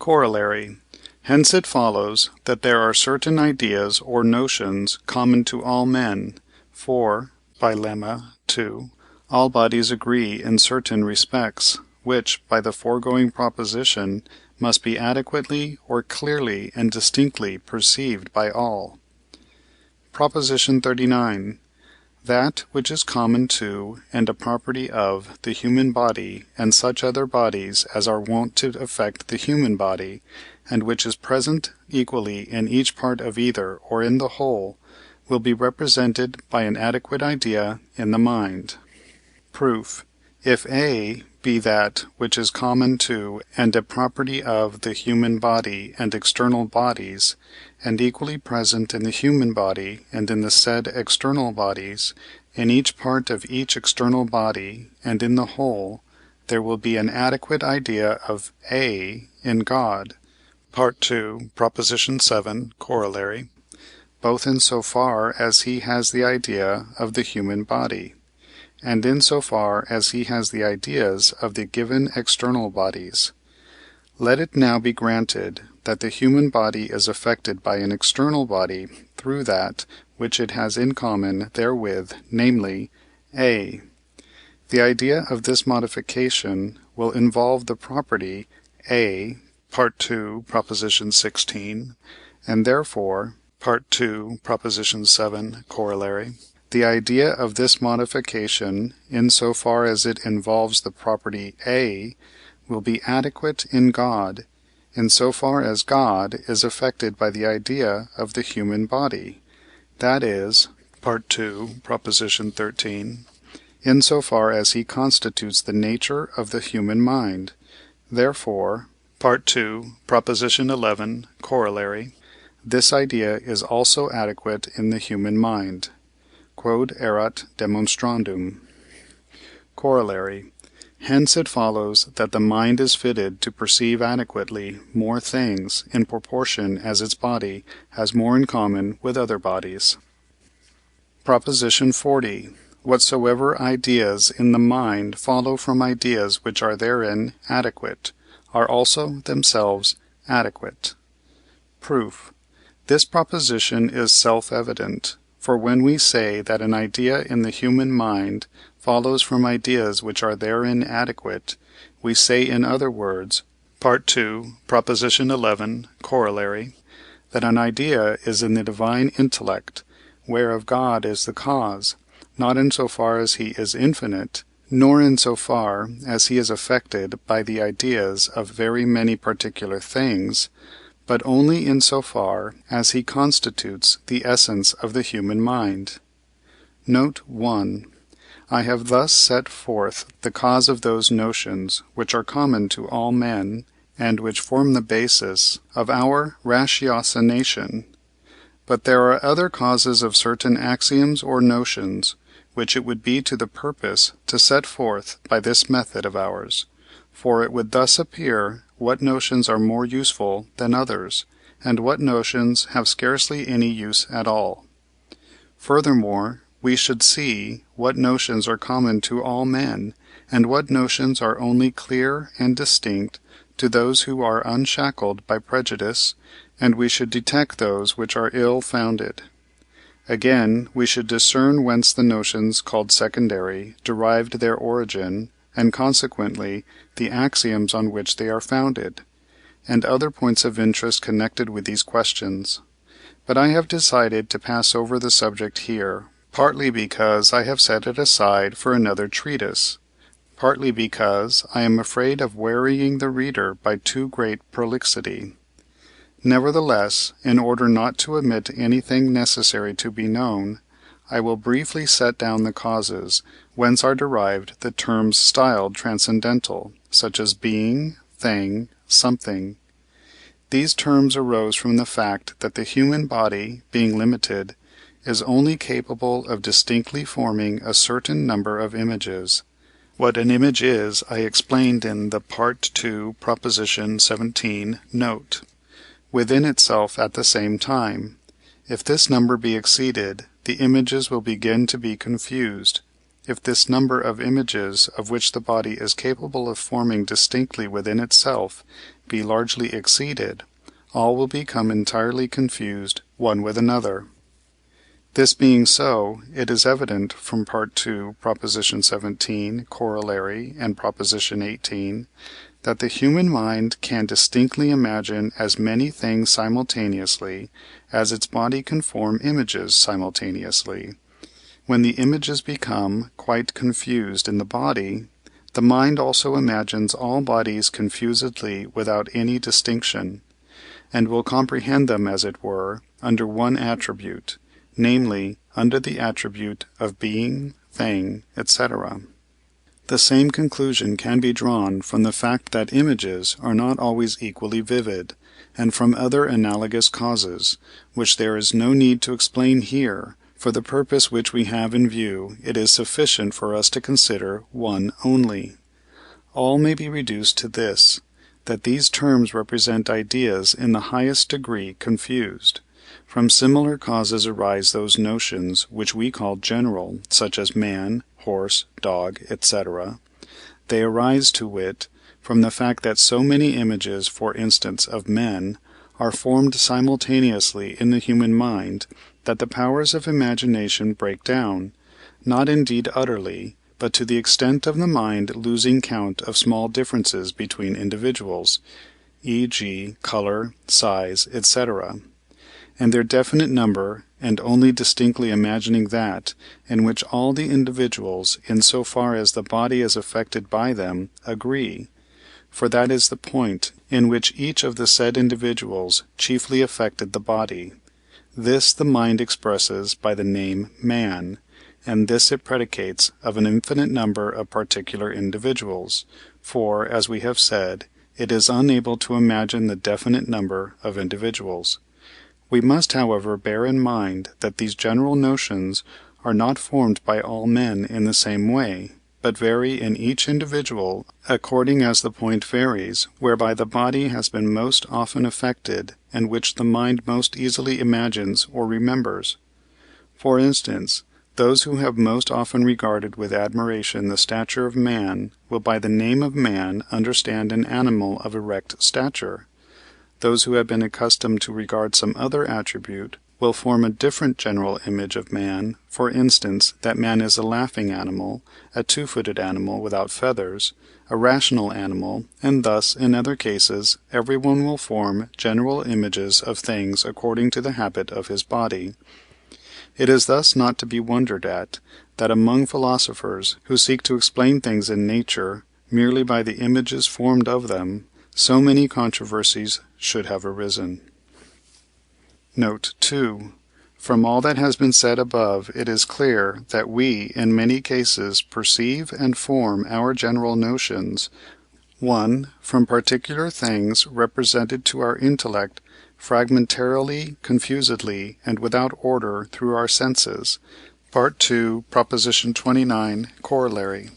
Corollary. Hence it follows that there are certain ideas or notions common to all men, for, by Lemma 2, all bodies agree in certain respects, which, by the foregoing proposition, must be adequately or clearly and distinctly perceived by all. Proposition 39. That which is common to and a property of the human body and such other bodies as are wont to affect the human body, and which is present equally in each part of either or in the whole, will be represented by an adequate idea in the mind. Proof. If A be that which is common to and a property of the human body and external bodies, and equally present in the human body and in the said external bodies, in each part of each external body and in the whole, there will be an adequate idea of A in God. Part 2, Proposition 7, Corollary, both in so far as he has the idea of the human body, and in so far as he has the ideas of the given external bodies. Let it now be granted that the human body is affected by an external body through that which it has in common therewith, namely, A. The idea of this modification will involve the property A, Part 2, Proposition 16, and therefore, Part 2, Proposition 7, Corollary, the idea of this modification, in so far as it involves the property A, will be adequate in God, in so far as God is affected by the idea of the human body, that is, Part 2, Proposition 13, in so far as he constitutes the nature of the human mind. Therefore, Part 2, Proposition 11, Corollary, this idea is also adequate in the human mind. Quod erat demonstrandum. Corollary. Hence it follows that the mind is fitted to perceive adequately more things in proportion as its body has more in common with other bodies. Proposition 40. Whatsoever ideas in the mind follow from ideas which are therein adequate, are also themselves adequate. Proof. This proposition is self-evident, for when we say that an idea in the human mind follows from ideas which are therein adequate, we say in other words, Part 2, Proposition 11, Corollary, that an idea is in the divine intellect, whereof God is the cause, not in so far as he is infinite, nor in so far as he is affected by the ideas of very many particular things, but only in so far as he constitutes the essence of the human mind. Note 1. I have thus set forth the cause of those notions which are common to all men, and which form the basis of our ratiocination. But there are other causes of certain axioms or notions, which it would be to the purpose to set forth by this method of ours, for it would thus appear what notions are more useful than others, and what notions have scarcely any use at all. Furthermore, we should see what notions are common to all men, and what notions are only clear and distinct to those who are unshackled by prejudice, and we should detect those which are ill-founded. Again, we should discern whence the notions called secondary derived their origin, and consequently the axioms on which they are founded, and other points of interest connected with these questions. But I have decided to pass over the subject here, partly because I have set it aside for another treatise, partly because I am afraid of wearying the reader by too great prolixity. Nevertheless, in order not to omit anything necessary to be known, I will briefly set down the causes whence are derived the terms styled transcendental, such as being, thing, something. These terms arose from the fact that the human body, being limited, is only capable of distinctly forming a certain number of images. What an image is I explained in the Part 2, Proposition 17, note. Within itself at the same time. If this number be exceeded, the images will begin to be confused. If this number of images of which the body is capable of forming distinctly within itself be largely exceeded, all will become entirely confused one with another. This being so, it is evident from Part 2, Proposition 17, Corollary, and Proposition 18, that the human mind can distinctly imagine as many things simultaneously as its body can form images simultaneously. When the images become quite confused in the body, the mind also imagines all bodies confusedly without any distinction, and will comprehend them, as it were, under one attribute, namely, under the attribute of being, thing, etc. The same conclusion can be drawn from the fact that images are not always equally vivid, and from other analogous causes, which there is no need to explain here. For the purpose which we have in view, it is sufficient for us to consider one only. All may be reduced to this, that these terms represent ideas in the highest degree confused. From similar causes arise those notions which we call general, such as man, horse, dog, etc. They arise, to wit, from the fact that so many images, for instance, of men, are formed simultaneously in the human mind, that the powers of imagination break down, not indeed utterly, but to the extent of the mind losing count of small differences between individuals, e.g., color, size, etc., and their definite number, and only distinctly imagining that in which all the individuals, in so far as the body is affected by them, agree, for that is the point in which each of the said individuals chiefly affected the body. This the mind expresses by the name man, and this it predicates of an infinite number of particular individuals, for, as we have said, it is unable to imagine the definite number of individuals. We must, however, bear in mind that these general notions are not formed by all men in the same way, but vary in each individual according as the point varies whereby the body has been most often affected and which the mind most easily imagines or remembers. For instance, those who have most often regarded with admiration the stature of man will by the name of man understand an animal of erect stature. Those who have been accustomed to regard some other attribute will form a different general image of man, for instance, that man is a laughing animal, a two-footed animal without feathers, a rational animal, and thus, in other cases, everyone will form general images of things according to the habit of his body. It is thus not to be wondered at that among philosophers who seek to explain things in nature merely by the images formed of them, so many controversies should have arisen. Note 2. From all that has been said above, it is clear that we, in many cases, perceive and form our general notions, 1. From particular things represented to our intellect fragmentarily, confusedly, and without order through our senses. Part 2, Proposition 29, Corollary.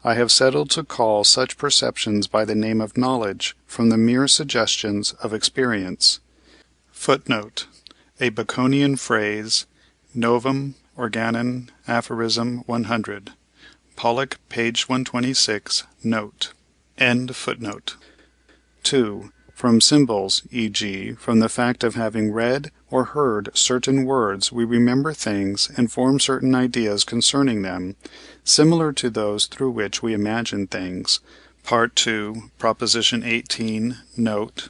I have settled to call such perceptions by the name of knowledge, from the mere suggestions of experience. Footnote: a Baconian phrase, Novum Organon, Aphorism 100. Pollock, page 126, note. End footnote. 2. From symbols, e.g., from the fact of having read or heard certain words, we remember things and form certain ideas concerning them, similar to those through which we imagine things. Part 2, Proposition 18, note.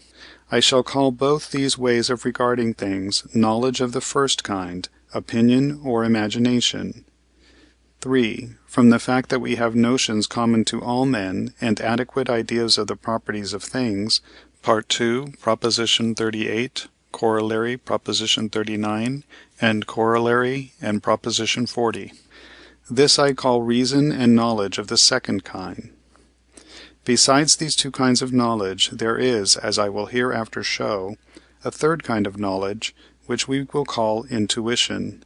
I shall call both these ways of regarding things knowledge of the first kind, opinion or imagination. 3. From the fact that we have notions common to all men and adequate ideas of the properties of things. Part 2, Proposition 38, Corollary, Proposition 39, and Corollary and Proposition 40. This I call reason and knowledge of the second kind. Besides these two kinds of knowledge, there is, as I will hereafter show, a third kind of knowledge, which we will call intuition.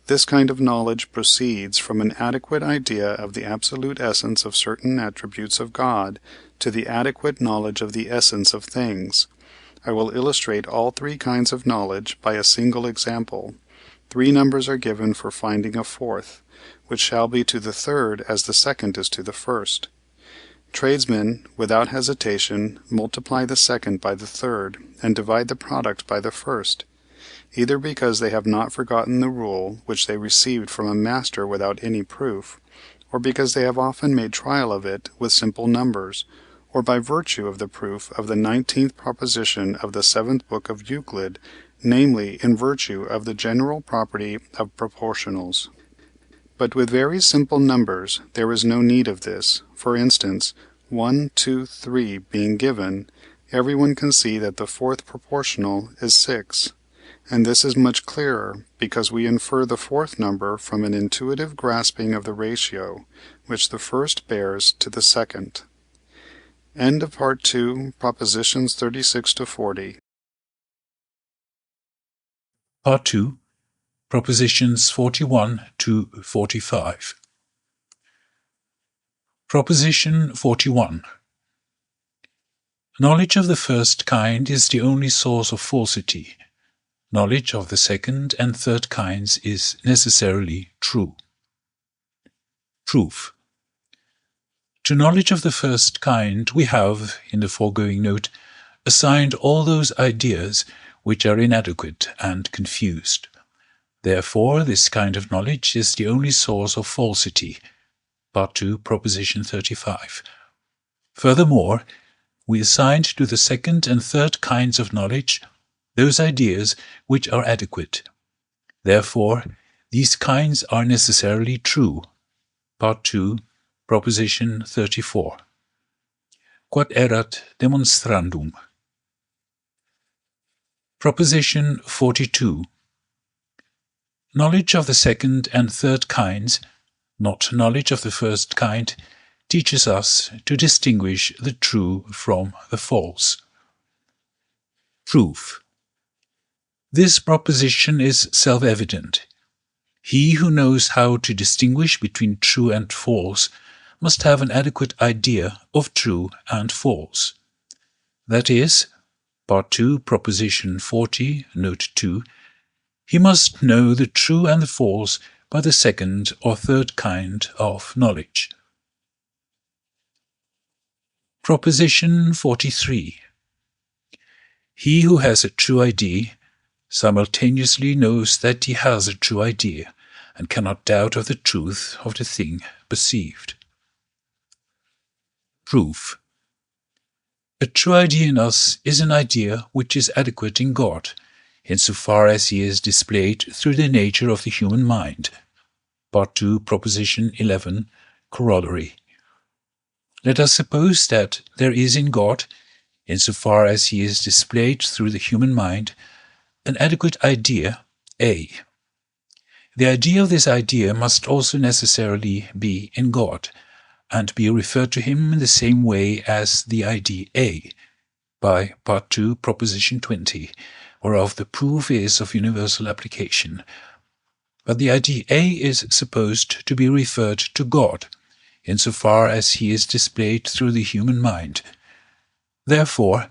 This kind of knowledge proceeds from an adequate idea of the absolute essence of certain attributes of God to the adequate knowledge of the essence of things. I will illustrate all three kinds of knowledge by a single example. 3 numbers are given for finding a fourth, which shall be to the third as the second is to the first. Tradesmen, without hesitation, multiply the second by the third, and divide the product by the first, either because they have not forgotten the rule which they received from a master without any proof, or because they have often made trial of it with simple numbers, or by virtue of the proof of the 19th proposition of the 7th book of Euclid, namely, in virtue of the general property of proportionals. But with very simple numbers there is no need of this. For instance, 1, 2, 3 being given, everyone can see that the fourth proportional is 6. And this is much clearer, because we infer the fourth number from an intuitive grasping of the ratio, which the first bears to the second. End of Part 2, Propositions 36 to 40. Part 2, Propositions 41 to 45. Proposition 41. Knowledge of the first kind is the only source of falsity. Knowledge of the second and third kinds is necessarily true. Proof. To knowledge of the first kind we have, in the foregoing note, assigned all those ideas which are inadequate and confused. Therefore, this kind of knowledge is the only source of falsity. Part 2, Proposition 35. Furthermore, we assigned to the second and third kinds of knowledge those ideas which are adequate. Therefore, these kinds are necessarily true. Part 2, Proposition 34. Quod erat demonstrandum. Proposition 42. Knowledge of the second and third kinds, not knowledge of the first kind, teaches us to distinguish the true from the false. Proof. This proposition is self-evident. He who knows how to distinguish between true and false must have an adequate idea of true and false. That is, Part 2, Proposition 40, Note 2, he must know the true and the false by the second or third kind of knowledge. Proposition 43. He who has a true idea simultaneously knows that he has a true idea, and cannot doubt of the truth of the thing perceived. Proof. A true idea in us is an idea which is adequate in God, insofar as he is displayed through the nature of the human mind. Part 2, Proposition 11, Corollary. Let us suppose that there is in God, insofar as he is displayed through the human mind, an adequate idea, A. The idea of this idea must also necessarily be in God, and be referred to him in the same way as the idea A, by Part 2, Proposition 20, whereof the proof is of universal application. But the idea A is supposed to be referred to God, insofar as he is displayed through the human mind. Therefore,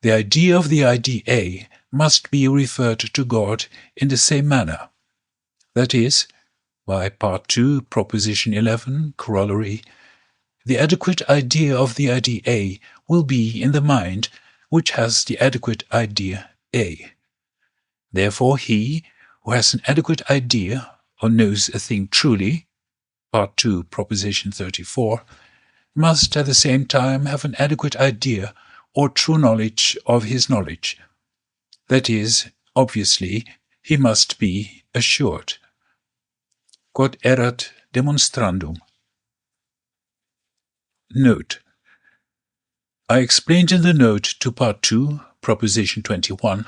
the idea of the idea A must be referred to God in the same manner. That is, by Part 2, Proposition 11, Corollary, the adequate idea of the idea A will be in the mind which has the adequate idea A. Therefore he, who has an adequate idea or knows a thing truly, Part 2, Proposition 34, must at the same time have an adequate idea or true knowledge of his knowledge. That is, obviously, he must be assured. Quod erat demonstrandum. Note. I explained in the note to Part 2, Proposition 21,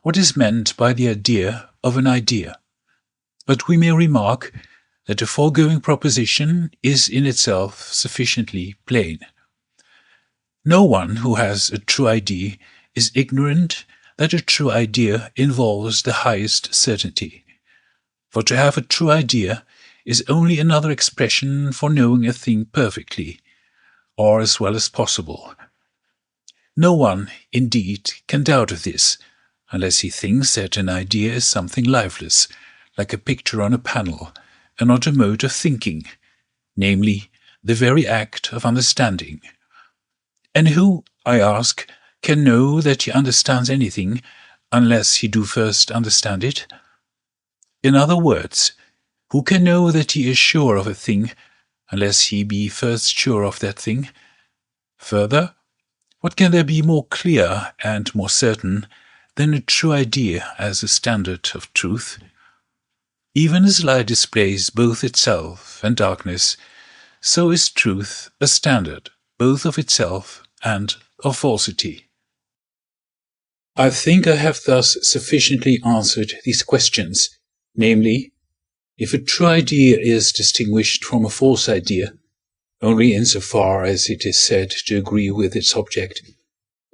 what is meant by the idea of an idea, but we may remark that the foregoing proposition is in itself sufficiently plain. No one who has a true idea is ignorant that a true idea involves the highest certainty. For to have a true idea is only another expression for knowing a thing perfectly, or as well as possible. No one, indeed, can doubt of this, unless he thinks that an idea is something lifeless, like a picture on a panel, and not a mode of thinking, namely, the very act of understanding. And who, I ask, can know that he understands anything, unless he do first understand it? In other words, who can know that he is sure of a thing, unless he be first sure of that thing? Further, what can there be more clear and more certain than a true idea as a standard of truth? Even as light displays both itself and darkness, so is truth a standard both of itself and of falsity. I think I have thus sufficiently answered these questions, namely, if a true idea is distinguished from a false idea, only insofar as it is said to agree with its object,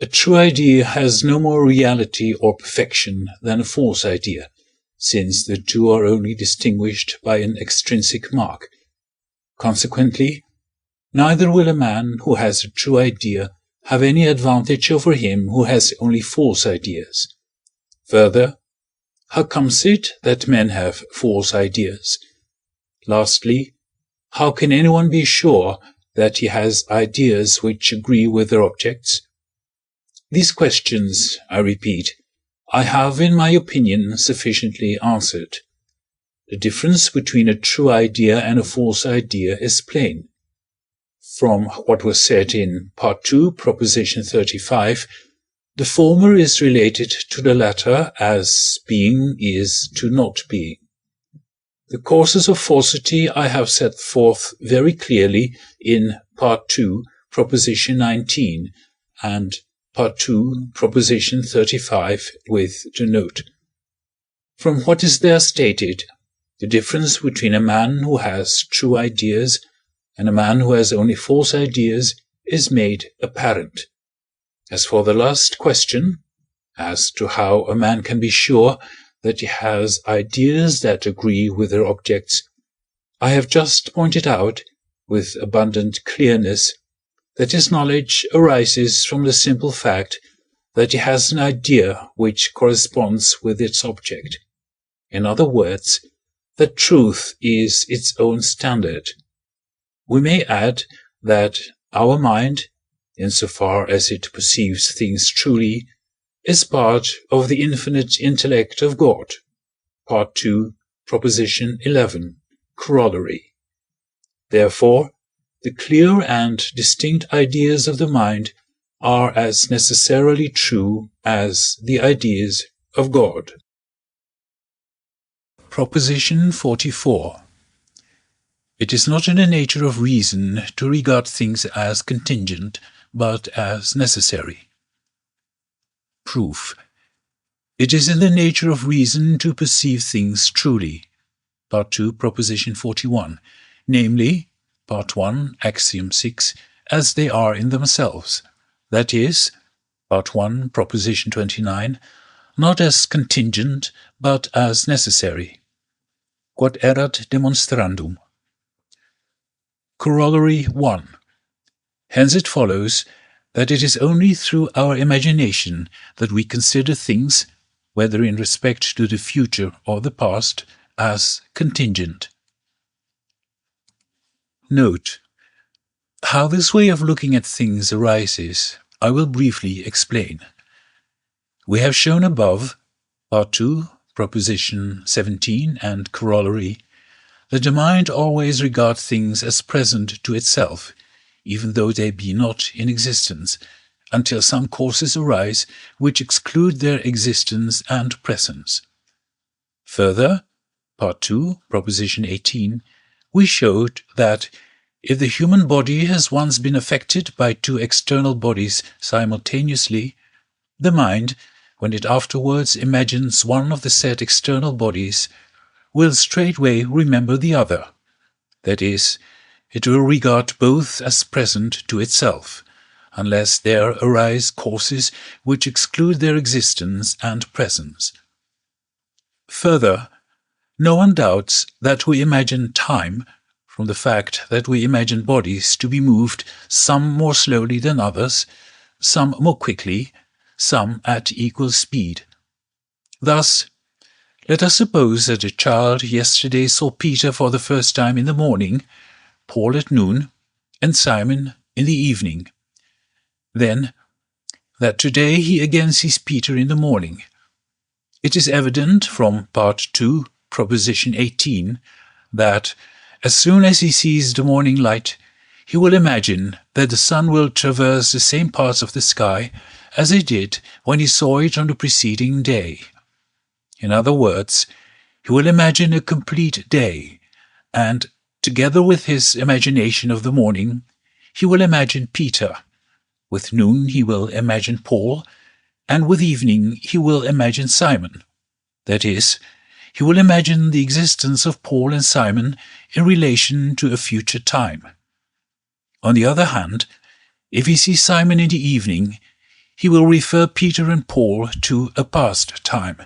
a true idea has no more reality or perfection than a false idea, since the two are only distinguished by an extrinsic mark. Consequently, neither will a man who has a true idea have any advantage over him who has only false ideas. Further, how comes it that men have false ideas? Lastly, how can anyone be sure that he has ideas which agree with their objects? These questions, I repeat, I have in my opinion sufficiently answered. The difference between a true idea and a false idea is plain. From what was said in Part 2, Proposition 35, the former is related to the latter as being is to not being. The causes of falsity I have set forth very clearly in Part 2, Proposition 19, and Part 2, Proposition 35 with the note. From what is there stated, the difference between a man who has true ideas and a man who has only false ideas is made apparent. As for the last question, as to how a man can be sure that he has ideas that agree with their objects, I have just pointed out, with abundant clearness, that his knowledge arises from the simple fact that he has an idea which corresponds with its object. In other words, that truth is its own standard. We may add that our mind, insofar as it perceives things truly, is part of the infinite intellect of God. Part 2, Proposition 11, Corollary. Therefore, the clear and distinct ideas of the mind are as necessarily true as the ideas of God. Proposition 44. It is not in the nature of reason to regard things as contingent, but as necessary. Proof. It is in the nature of reason to perceive things truly. Part 2, Proposition 41, namely, Part 1, Axiom 6, as they are in themselves, that is, Part 1, Proposition 29, not as contingent, but as necessary. Quod erat demonstrandum. Corollary 1. Hence it follows that it is only through our imagination that we consider things, whether in respect to the future or the past, as contingent. Note: how this way of looking at things arises, I will briefly explain. We have shown above, Part 2, Proposition 17 and Corollary, that the mind always regards things as present to itself, even though they be not in existence, until some causes arise which exclude their existence and presence. Further, Part 2, Proposition 18, we showed that if the human body has once been affected by two external bodies simultaneously, the mind, when it afterwards imagines one of the said external bodies, will straightway remember the other. That is, it will regard both as present to itself, unless there arise causes which exclude their existence and presence. Further, no one doubts that we imagine time from the fact that we imagine bodies to be moved some more slowly than others, some more quickly, some at equal speed. Thus, let us suppose that a child yesterday saw Peter for the first time in the morning, Paul at noon, and Simon in the evening. Then, that today he again sees Peter in the morning. It is evident from Part 2, Proposition 18, that as soon as he sees the morning light, he will imagine that the sun will traverse the same parts of the sky as it did when he saw it on the preceding day. In other words, he will imagine a complete day, and, together with his imagination of the morning, he will imagine Peter. With noon he will imagine Paul, and with evening he will imagine Simon. That is, he will imagine the existence of Paul and Simon in relation to a future time. On the other hand, if he sees Simon in the evening, he will refer Peter and Paul to a past time,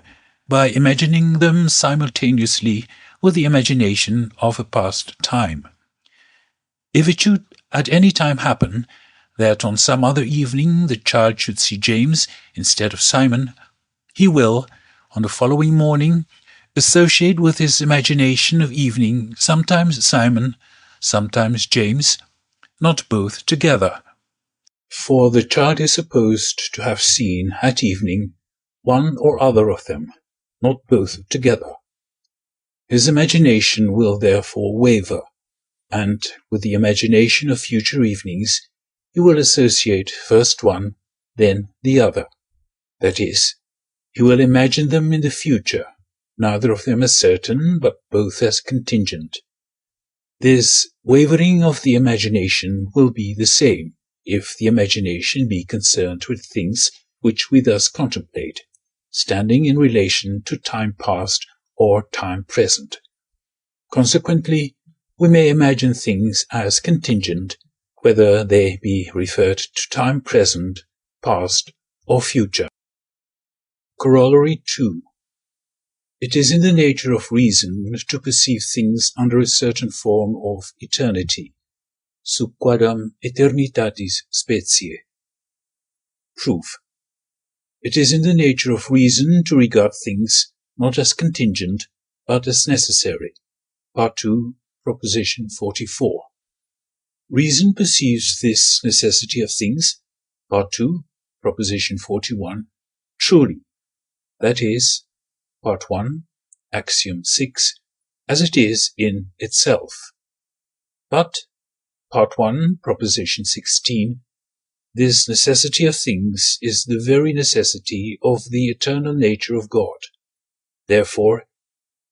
by imagining them simultaneously with the imagination of a past time. If it should at any time happen that on some other evening the child should see James instead of Simon, he will, on the following morning, associate with his imagination of evening sometimes Simon, sometimes James, not both together. For the child is supposed to have seen at evening one or other of them, not both together. His imagination will therefore waver, and with the imagination of future evenings he will associate first one, then the other. That is, he will imagine them in the future, neither of them as certain, but both as contingent. This wavering of the imagination will be the same, if the imagination be concerned with things which we thus contemplate, standing in relation to time past or time present. Consequently, we may imagine things as contingent, whether they be referred to time present, past, or future. Corollary 2. It is in the nature of reason to perceive things under a certain form of eternity, sub quadam aeternitatis specie. Proof. It is in the nature of reason to regard things not as contingent, but as necessary. Part 2, Proposition 44. Reason perceives this necessity of things, Part 2, Proposition 41, truly, that is, Part 1, Axiom 6, as it is in itself. But, Part 1, Proposition 16, this necessity of things is the very necessity of the eternal nature of God. Therefore,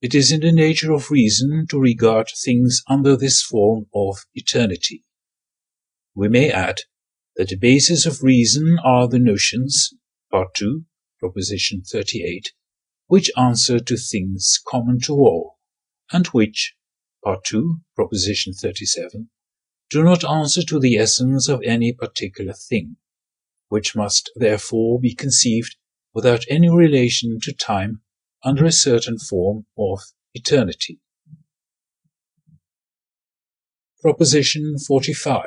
it is in the nature of reason to regard things under this form of eternity. We may add that the basis of reason are the notions, Part 2, proposition 38, which answer to things common to all, and which, part 2, proposition 37, do not answer to the essence of any particular thing, which must therefore be conceived without any relation to time under a certain form of eternity. Proposition 45.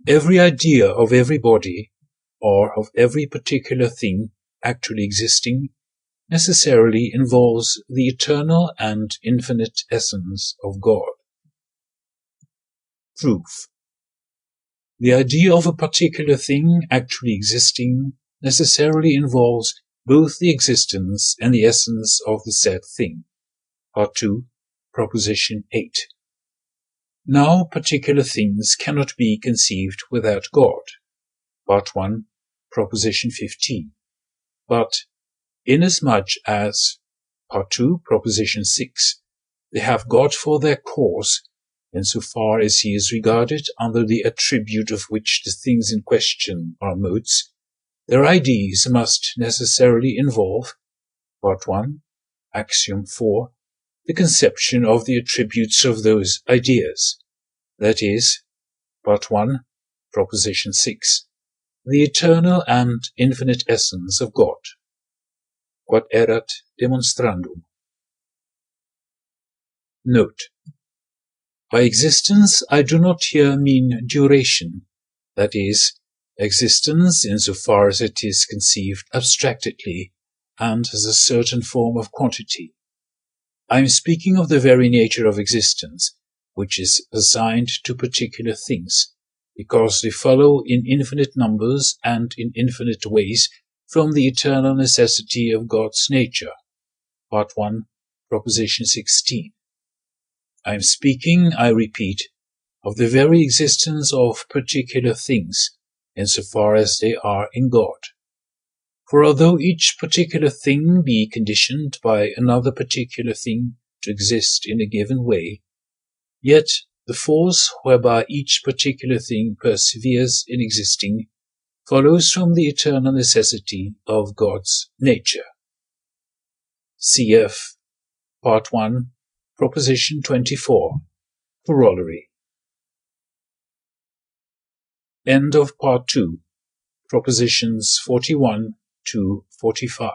Every idea of every body, or of every particular thing actually existing, necessarily involves the eternal and infinite essence of God. Proof. The idea of a particular thing actually existing necessarily involves both the existence and the essence of the said thing. Part 2, proposition 8. Now particular things cannot be conceived without God. Part 1, proposition 15. But inasmuch as, part 2, proposition 6, they have God for their cause, insofar as he is regarded under the attribute of which the things in question are modes, their ideas must necessarily involve, part 1, axiom 4, the conception of the attributes of those ideas, that is, part 1, proposition 6, the eternal and infinite essence of God. Quod erat demonstrandum. Note. By existence I do not here mean duration, that is, existence insofar as it is conceived abstractedly and as a certain form of quantity. I am speaking of the very nature of existence, which is assigned to particular things, because they follow in infinite numbers and in infinite ways from the eternal necessity of God's nature. Part 1, proposition 16. I am speaking, I repeat, of the very existence of particular things, insofar as they are in God. For although each particular thing be conditioned by another particular thing to exist in a given way, yet the force whereby each particular thing perseveres in existing follows from the eternal necessity of God's nature. Cf. Part 1, proposition 24, corollary. End of Part 2, propositions 41 to 45.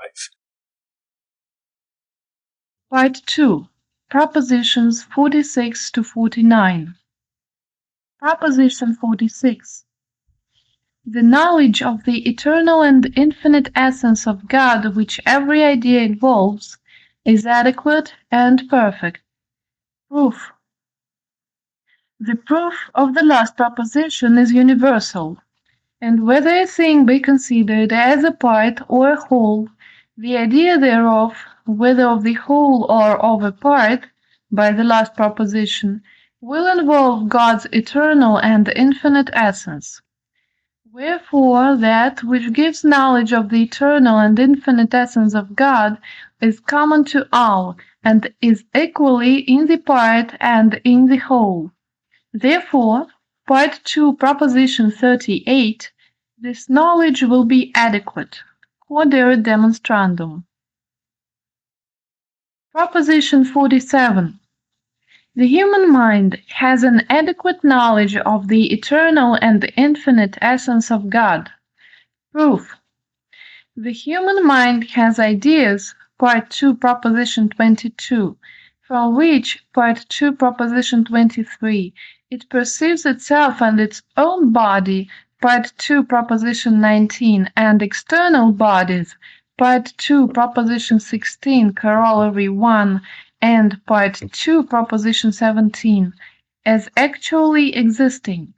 Part 2. Propositions 46 to 49. Proposition 46. The knowledge of the eternal and infinite essence of God which every idea involves is adequate and perfect. Proof. The proof of the last proposition is universal, and whether a thing be considered as a part or a whole, the idea thereof, whether of the whole or of a part, by the last proposition, will involve God's eternal and infinite essence. Wherefore that which gives knowledge of the eternal and infinite essence of God is common to all, and is equally in the part and in the whole. Therefore, Part 2, proposition 38, this knowledge will be adequate. Quod erat demonstrandum. Proposition 47. The human mind has an adequate knowledge of the eternal and infinite essence of God. Proof. The human mind has ideas, Part 2, proposition 22, from which, Part 2, proposition 23, it perceives itself and its own body, Part 2, proposition 19, and external bodies, Part 2, proposition 16, corollary 1, and Part 2, proposition 17, as actually existing.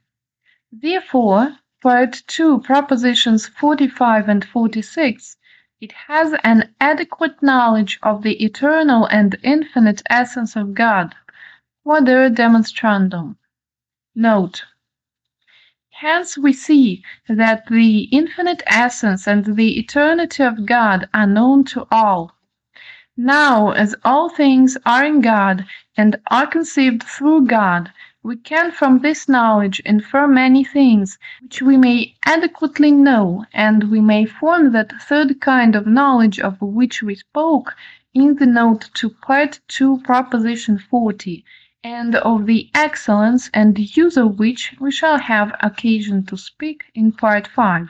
Therefore, Part 2, propositions 45 and 46, it has an adequate knowledge of the eternal and infinite essence of God. Quod erat demonstrandum. Note. Hence we see that the infinite essence and the eternity of God are known to all. Now, as all things are in God and are conceived through God, we can from this knowledge infer many things, which we may adequately know, and we may form that third kind of knowledge of which we spoke in the note to Part II, Proposition 40, and of the excellence and use of which we shall have occasion to speak in Part V.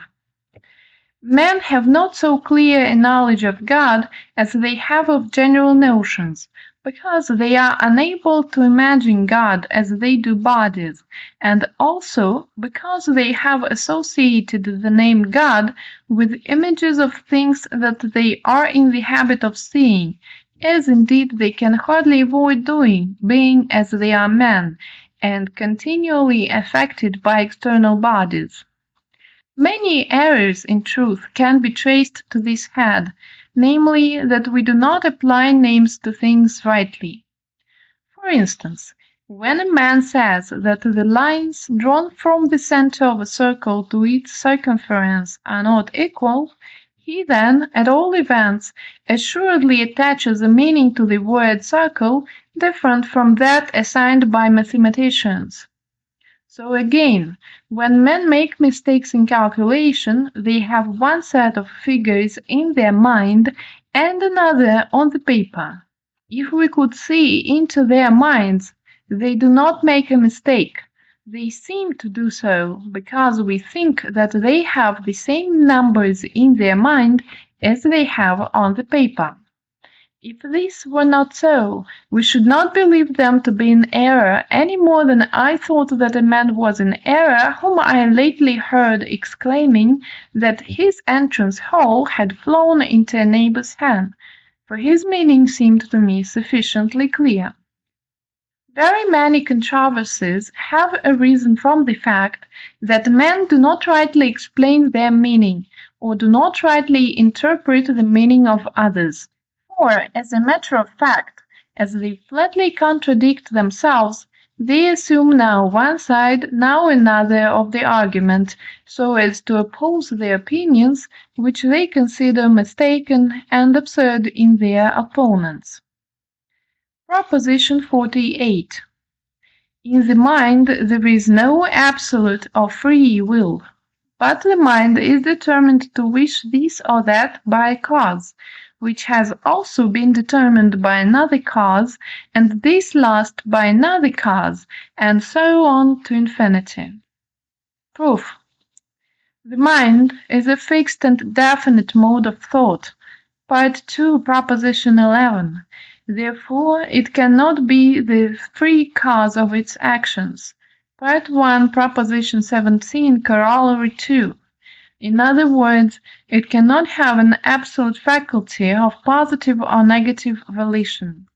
Men have not so clear a knowledge of God as they have of general notions, because they are unable to imagine God as they do bodies, and also because they have associated the name God with images of things that they are in the habit of seeing, as indeed they can hardly avoid doing, being as they are men, and continually affected by external bodies. Many errors, in truth, can be traced to this head, namely, that we do not apply names to things rightly. For instance, when a man says that the lines drawn from the centre of a circle to its circumference are not equal, he then, at all events, assuredly attaches a meaning to the word circle different from that assigned by mathematicians. So again, when men make mistakes in calculation, they have one set of figures in their mind and another on the paper. If we could see into their minds, they do not make a mistake. They seem to do so, because we think that they have the same numbers in their mind as they have on the paper. If this were not so, we should not believe them to be in error any more than I thought that a man was in error whom I lately heard exclaiming that his entrance hole had flown into a neighbour's hen, for his meaning seemed to me sufficiently clear. Very many controversies have arisen from the fact that men do not rightly explain their meaning, or do not rightly interpret the meaning of others. For, as a matter of fact, as they flatly contradict themselves, they assume now one side, now another of the argument, so as to oppose their opinions, which they consider mistaken and absurd in their opponents. Proposition 48. In the mind there is no absolute or free will, but the mind is determined to wish this or that by a cause, which has also been determined by another cause, and this last by another cause, and so on to infinity. Proof. The mind is a fixed and definite mode of thought. Part 2, Proposition 11. Therefore it cannot be the free cause of its actions. Part 1, Proposition 17, Corollary 2. In other words, it cannot have an absolute faculty of positive or negative volition.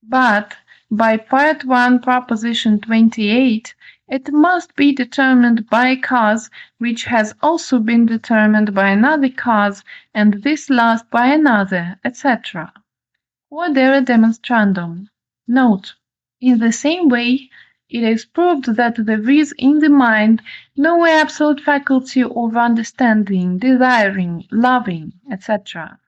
But, by Part 1, Proposition 28, it must be determined by a cause which has also been determined by another cause, and this last by another, etc. Quodere demonstrandum. Note. In the same way, it is proved that there is in the mind no absolute faculty of understanding, desiring, loving, etc.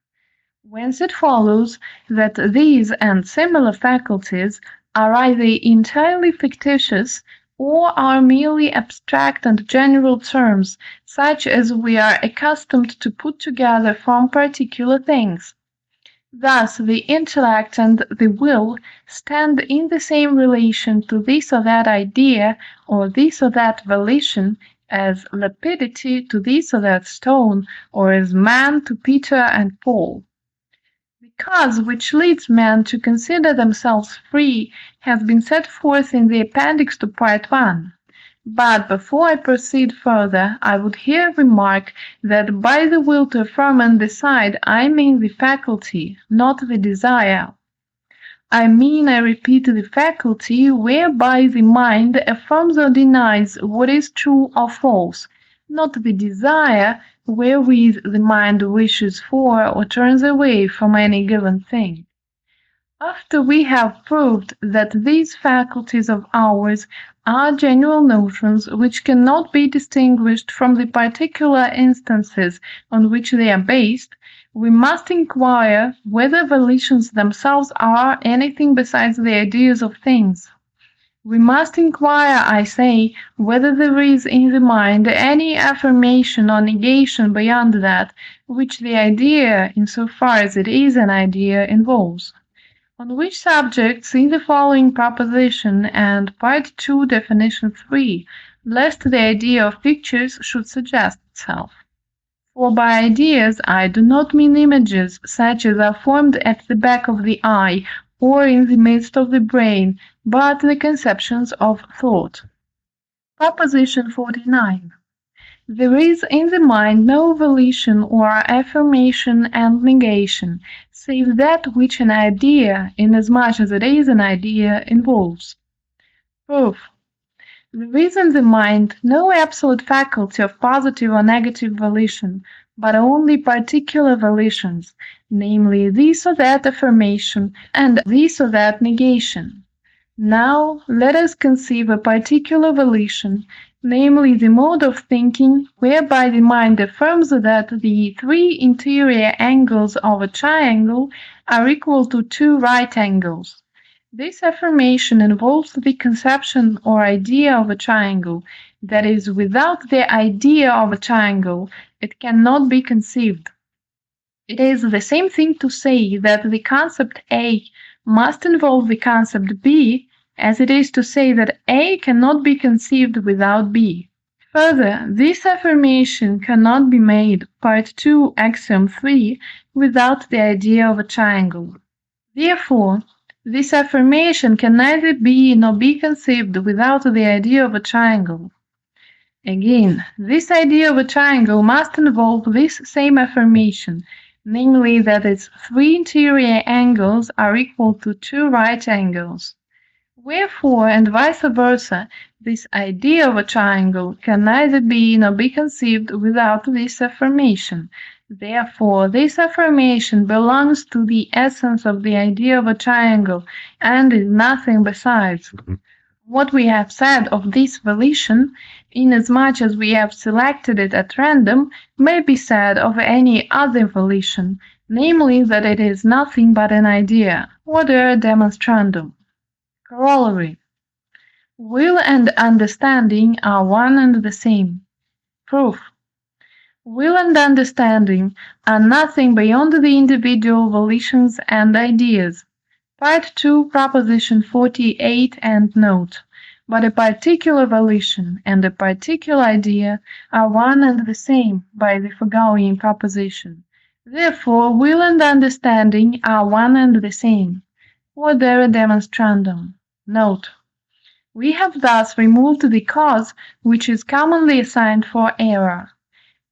Whence it follows that these and similar faculties are either entirely fictitious, or are merely abstract and general terms, such as we are accustomed to put together from particular things. Thus the intellect and the will stand in the same relation to this or that idea, or this or that volition, as lapidity to this or that stone, or as man to Peter and Paul. The cause which leads men to consider themselves free has been set forth in the appendix to Part 1. But before I proceed further, I would here remark that by the will to affirm and decide I mean the faculty, not the desire. I mean, I repeat, the faculty whereby the mind affirms or denies what is true or false, not the desire wherewith the mind wishes for or turns away from any given thing. After we have proved that these faculties of ours are general notions which cannot be distinguished from the particular instances on which they are based, we must inquire whether volitions themselves are anything besides the ideas of things. We must inquire, I say, whether there is in the mind any affirmation or negation beyond that which the idea, in so far as it is an idea, involves. On which subjects, in the following proposition and Part 2, Definition 3, lest the idea of pictures should suggest itself. For by ideas I do not mean images such as are formed at the back of the eye or in the midst of the brain, but the conceptions of thought. Proposition 49. There is in the mind no volition or affirmation and negation, save that which an idea, inasmuch as it is an idea, involves. Proof. There is in the mind no absolute faculty of positive or negative volition, but only particular volitions, namely this or that affirmation and this or that negation. Now let us conceive a particular volition, namely the mode of thinking whereby the mind affirms that the 3 interior angles of a triangle are equal to 2 right angles. This affirmation involves the conception or idea of a triangle, that is, without the idea of a triangle, it cannot be conceived. It is the same thing to say that the concept A must involve the concept B, as it is to say that A cannot be conceived without B. Further, this affirmation cannot be made, Part 2, Axiom 3, without the idea of a triangle. Therefore, this affirmation can neither be nor be conceived without the idea of a triangle. Again, this idea of a triangle must involve this same affirmation, namely that its 3 interior angles are equal to 2 right angles. Wherefore, and vice versa, this idea of a triangle can neither be nor be conceived without this affirmation. Therefore, this affirmation belongs to the essence of the idea of a triangle, and is nothing besides. What we have said of this volition, inasmuch as we have selected it at random, may be said of any other volition, namely that it is nothing but an idea. Order demonstrandum. Corollary. Will and understanding are one and the same. Proof. Will and understanding are nothing beyond the individual volitions and ideas. Part 2, Proposition 48 and note. But a particular volition and a particular idea are one and the same by the foregoing proposition. Therefore, will and understanding are one and the same. Order demonstrandum. Note. We have thus removed the cause which is commonly assigned for error.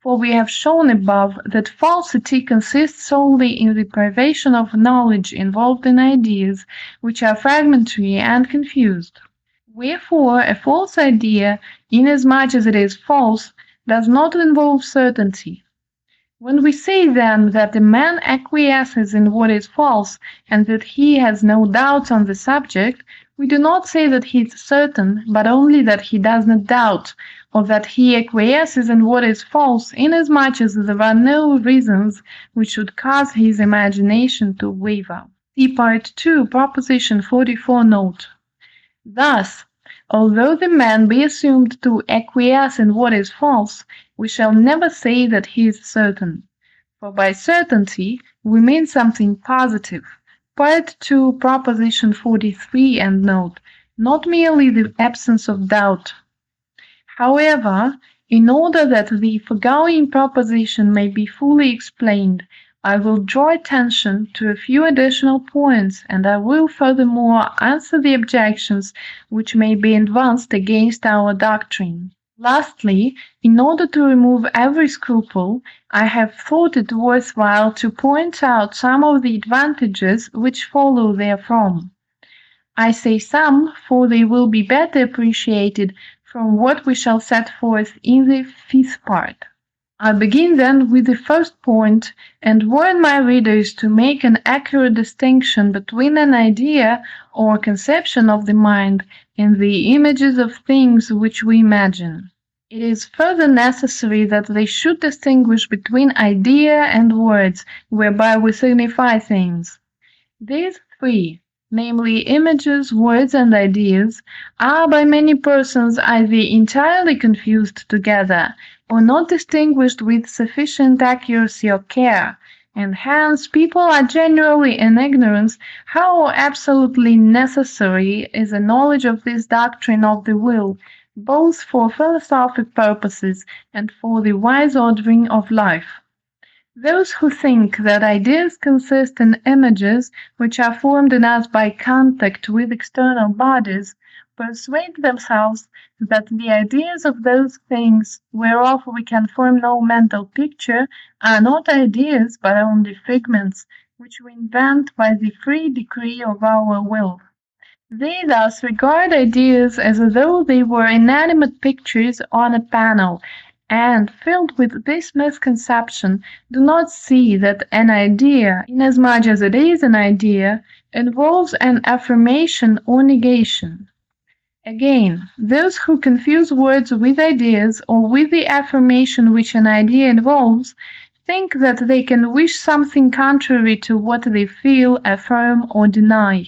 For we have shown above that falsity consists solely in the privation of knowledge involved in ideas which are fragmentary and confused. Wherefore a false idea, inasmuch as it is false, does not involve certainty. When we say then that a man acquiesces in what is false, and that he has no doubts on the subject, we do not say that he is certain, but only that he does not doubt, or that he acquiesces in what is false, inasmuch as there are no reasons which should cause his imagination to waver. See Part 2, Proposition 44 note. Thus, although the man be assumed to acquiesce in what is false, we shall never say that he is certain. For by certainty we mean something positive. Part 2, Proposition 43 and note, not merely the absence of doubt. However, in order that the foregoing proposition may be fully explained, I will draw attention to a few additional points, and I will furthermore answer the objections which may be advanced against our doctrine. Lastly, in order to remove every scruple, I have thought it worthwhile to point out some of the advantages which follow therefrom. I say some, for they will be better appreciated from what we shall set forth in the 5th part. I begin then with the first point, and warn my readers to make an accurate distinction between an idea or conception of the mind and the images of things which we imagine. It is further necessary that they should distinguish between idea and words, whereby we signify things. These 3, namely images, words, and ideas, are by many persons either entirely confused together, or not distinguished with sufficient accuracy or care, and hence people are generally in ignorance how absolutely necessary is a knowledge of this doctrine of the will, both for philosophic purposes and for the wise ordering of life. Those who think that ideas consist in images which are formed in us by contact with external bodies, persuade themselves that the ideas of those things whereof we can form no mental picture are not ideas but only figments, which we invent by the free decree of our will. They thus regard ideas as though they were inanimate pictures on a panel, and, filled with this misconception, do not see that an idea, inasmuch as it is an idea, involves an affirmation or negation. Again, those who confuse words with ideas, or with the affirmation which an idea involves, think that they can wish something contrary to what they feel, affirm, or deny.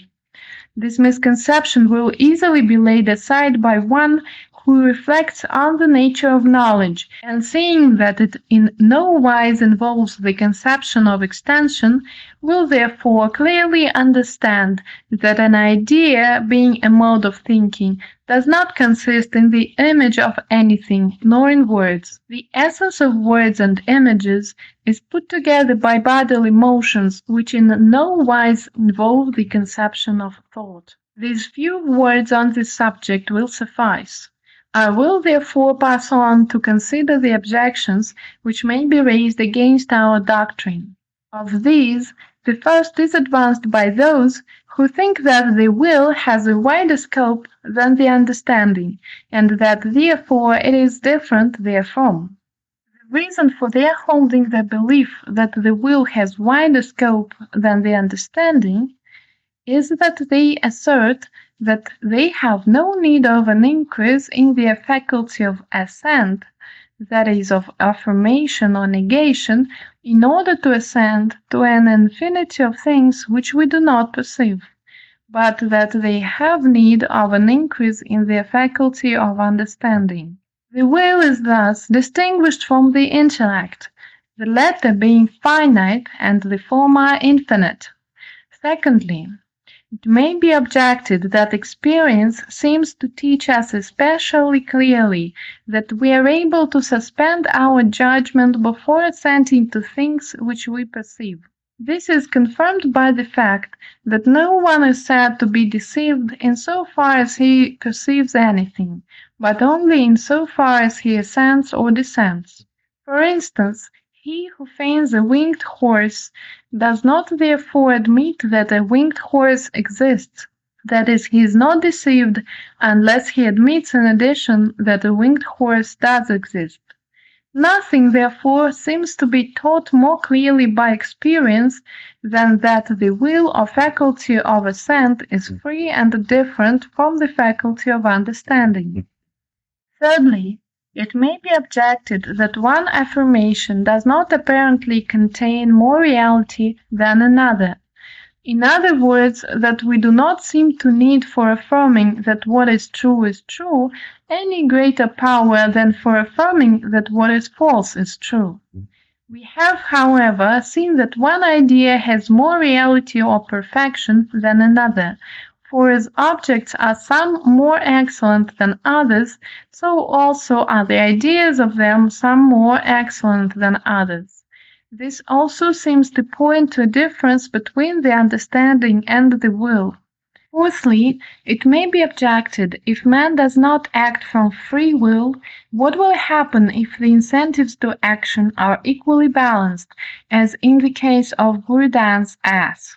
This misconception will easily be laid aside by one who reflects on the nature of knowledge, and seeing that it in no wise involves the conception of extension, will therefore clearly understand that an idea, being a mode of thinking, does not consist in the image of anything, nor in words. The essence of words and images is put together by bodily motions, which in no wise involve the conception of thought. These few words on this subject will suffice. I will therefore pass on to consider the objections which may be raised against our doctrine. Of these, the first is advanced by those who think that the will has a wider scope than the understanding, and that therefore it is different therefrom. The reason for their holding the belief that the will has wider scope than the understanding is that they assert that they have no need of an increase in their faculty of assent, that is, of affirmation or negation, in order to assent to an infinity of things which we do not perceive, but that they have need of an increase in their faculty of understanding. The will is thus distinguished from the intellect, the latter being finite and the former infinite. Secondly, it may be objected that experience seems to teach us especially clearly that we are able to suspend our judgment before assenting to things which we perceive. This is confirmed by the fact that no one is said to be deceived in so far as he perceives anything, but only in so far as he assents or dissents. For instance, he who feigns a winged horse does not therefore admit that a winged horse exists, that is, he is not deceived unless he admits in addition that a winged horse does exist. Nothing, therefore, seems to be taught more clearly by experience than that the will or faculty of assent is free and different from the faculty of understanding. Thirdly, it may be objected that one affirmation does not apparently contain more reality than another. In other words, that we do not seem to need for affirming that what is true any greater power than for affirming that what is false is true. We have, however, seen that one idea has more reality or perfection than another, for as objects are some more excellent than others, so also are the ideas of them some more excellent than others. This also seems to point to a difference between the understanding and the will. Fourthly, it may be objected, if man does not act from free will, what will happen if the incentives to action are equally balanced, as in the case of Bourdain's ass?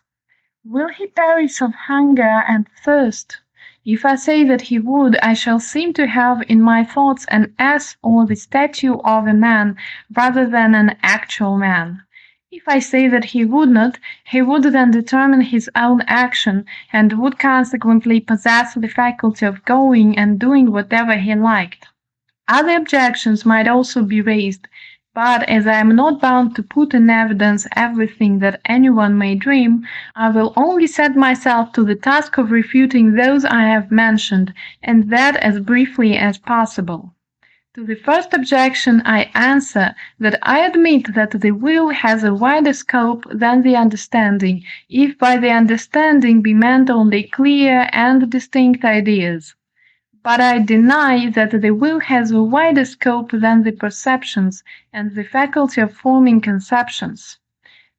Will he perish of hunger and thirst? If I say that he would, I shall seem to have in my thoughts an ass or the statue of a man, rather than an actual man. If I say that he would not, he would then determine his own action, and would consequently possess the faculty of going and doing whatever he liked. Other objections might also be raised. But as I am not bound to put in evidence everything that anyone may dream, I will only set myself to the task of refuting those I have mentioned, and that as briefly as possible. To the first objection I answer that I admit that the will has a wider scope than the understanding, if by the understanding be meant only clear and distinct ideas. But I deny that the will has a wider scope than the perceptions and the faculty of forming conceptions.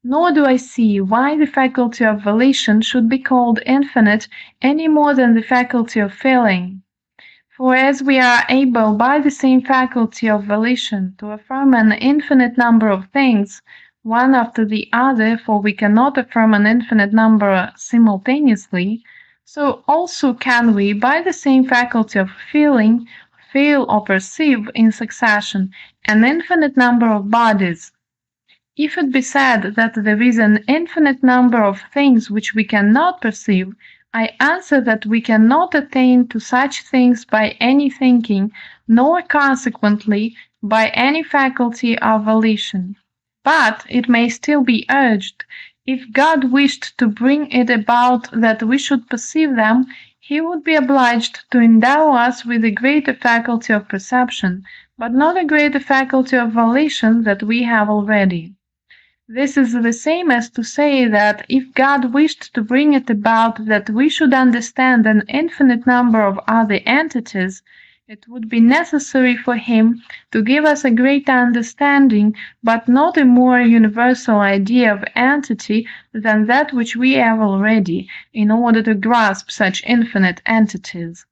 Nor do I see why the faculty of volition should be called infinite any more than the faculty of feeling. For as we are able by the same faculty of volition to affirm an infinite number of things, one after the other, for we cannot affirm an infinite number simultaneously, so also can we, by the same faculty of feeling, feel or perceive in succession an infinite number of bodies. If it be said that there is an infinite number of things which we cannot perceive, I answer that we cannot attain to such things by any thinking, nor consequently by any faculty of volition. But it may still be urged, if God wished to bring it about that we should perceive them, he would be obliged to endow us with a greater faculty of perception, but not a greater faculty of volition than we have already. This is the same as to say that if God wished to bring it about that we should understand an infinite number of other entities, it would be necessary for him to give us a greater understanding, but not a more universal idea of entity than that which we have already, in order to grasp such infinite entities.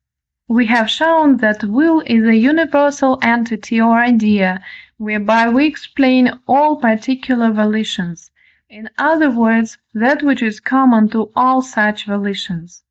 We have shown that will is a universal entity or idea, whereby we explain all particular volitions, in other words, that which is common to all such volitions.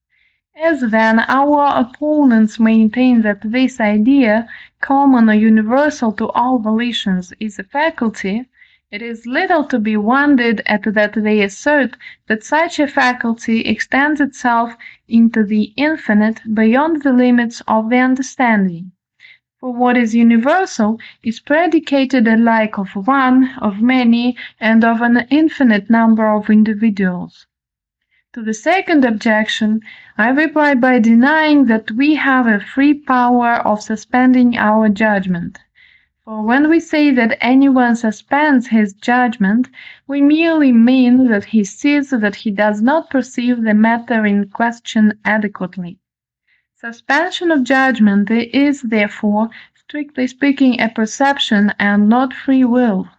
As then our opponents maintain that this idea, common or universal to all volitions, is a faculty, it is little to be wondered at that they assert that such a faculty extends itself into the infinite beyond the limits of the understanding. For what is universal is predicated alike of one, of many, and of an infinite number of individuals. To the second objection, I reply by denying that we have a free power of suspending our judgment. For when we say that anyone suspends his judgment, we merely mean that he sees that he does not perceive the matter in question adequately. Suspension of judgment is, therefore, strictly speaking, a perception and not free will.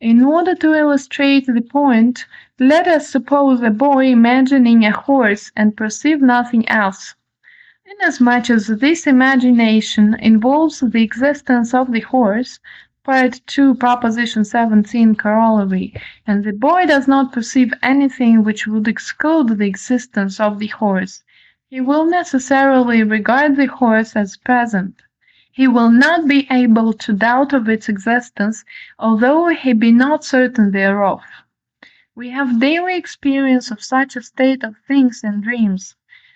In order to illustrate the point, let us suppose a boy imagining a horse and perceive nothing else. Inasmuch as this imagination involves the existence of the horse, Part 2, Proposition 17, Corollary, and the boy does not perceive anything which would exclude the existence of the horse, he will necessarily regard the horse as present. He will not be able to doubt of its existence, although he be not certain thereof. We have daily experience of such a state of things in dreams,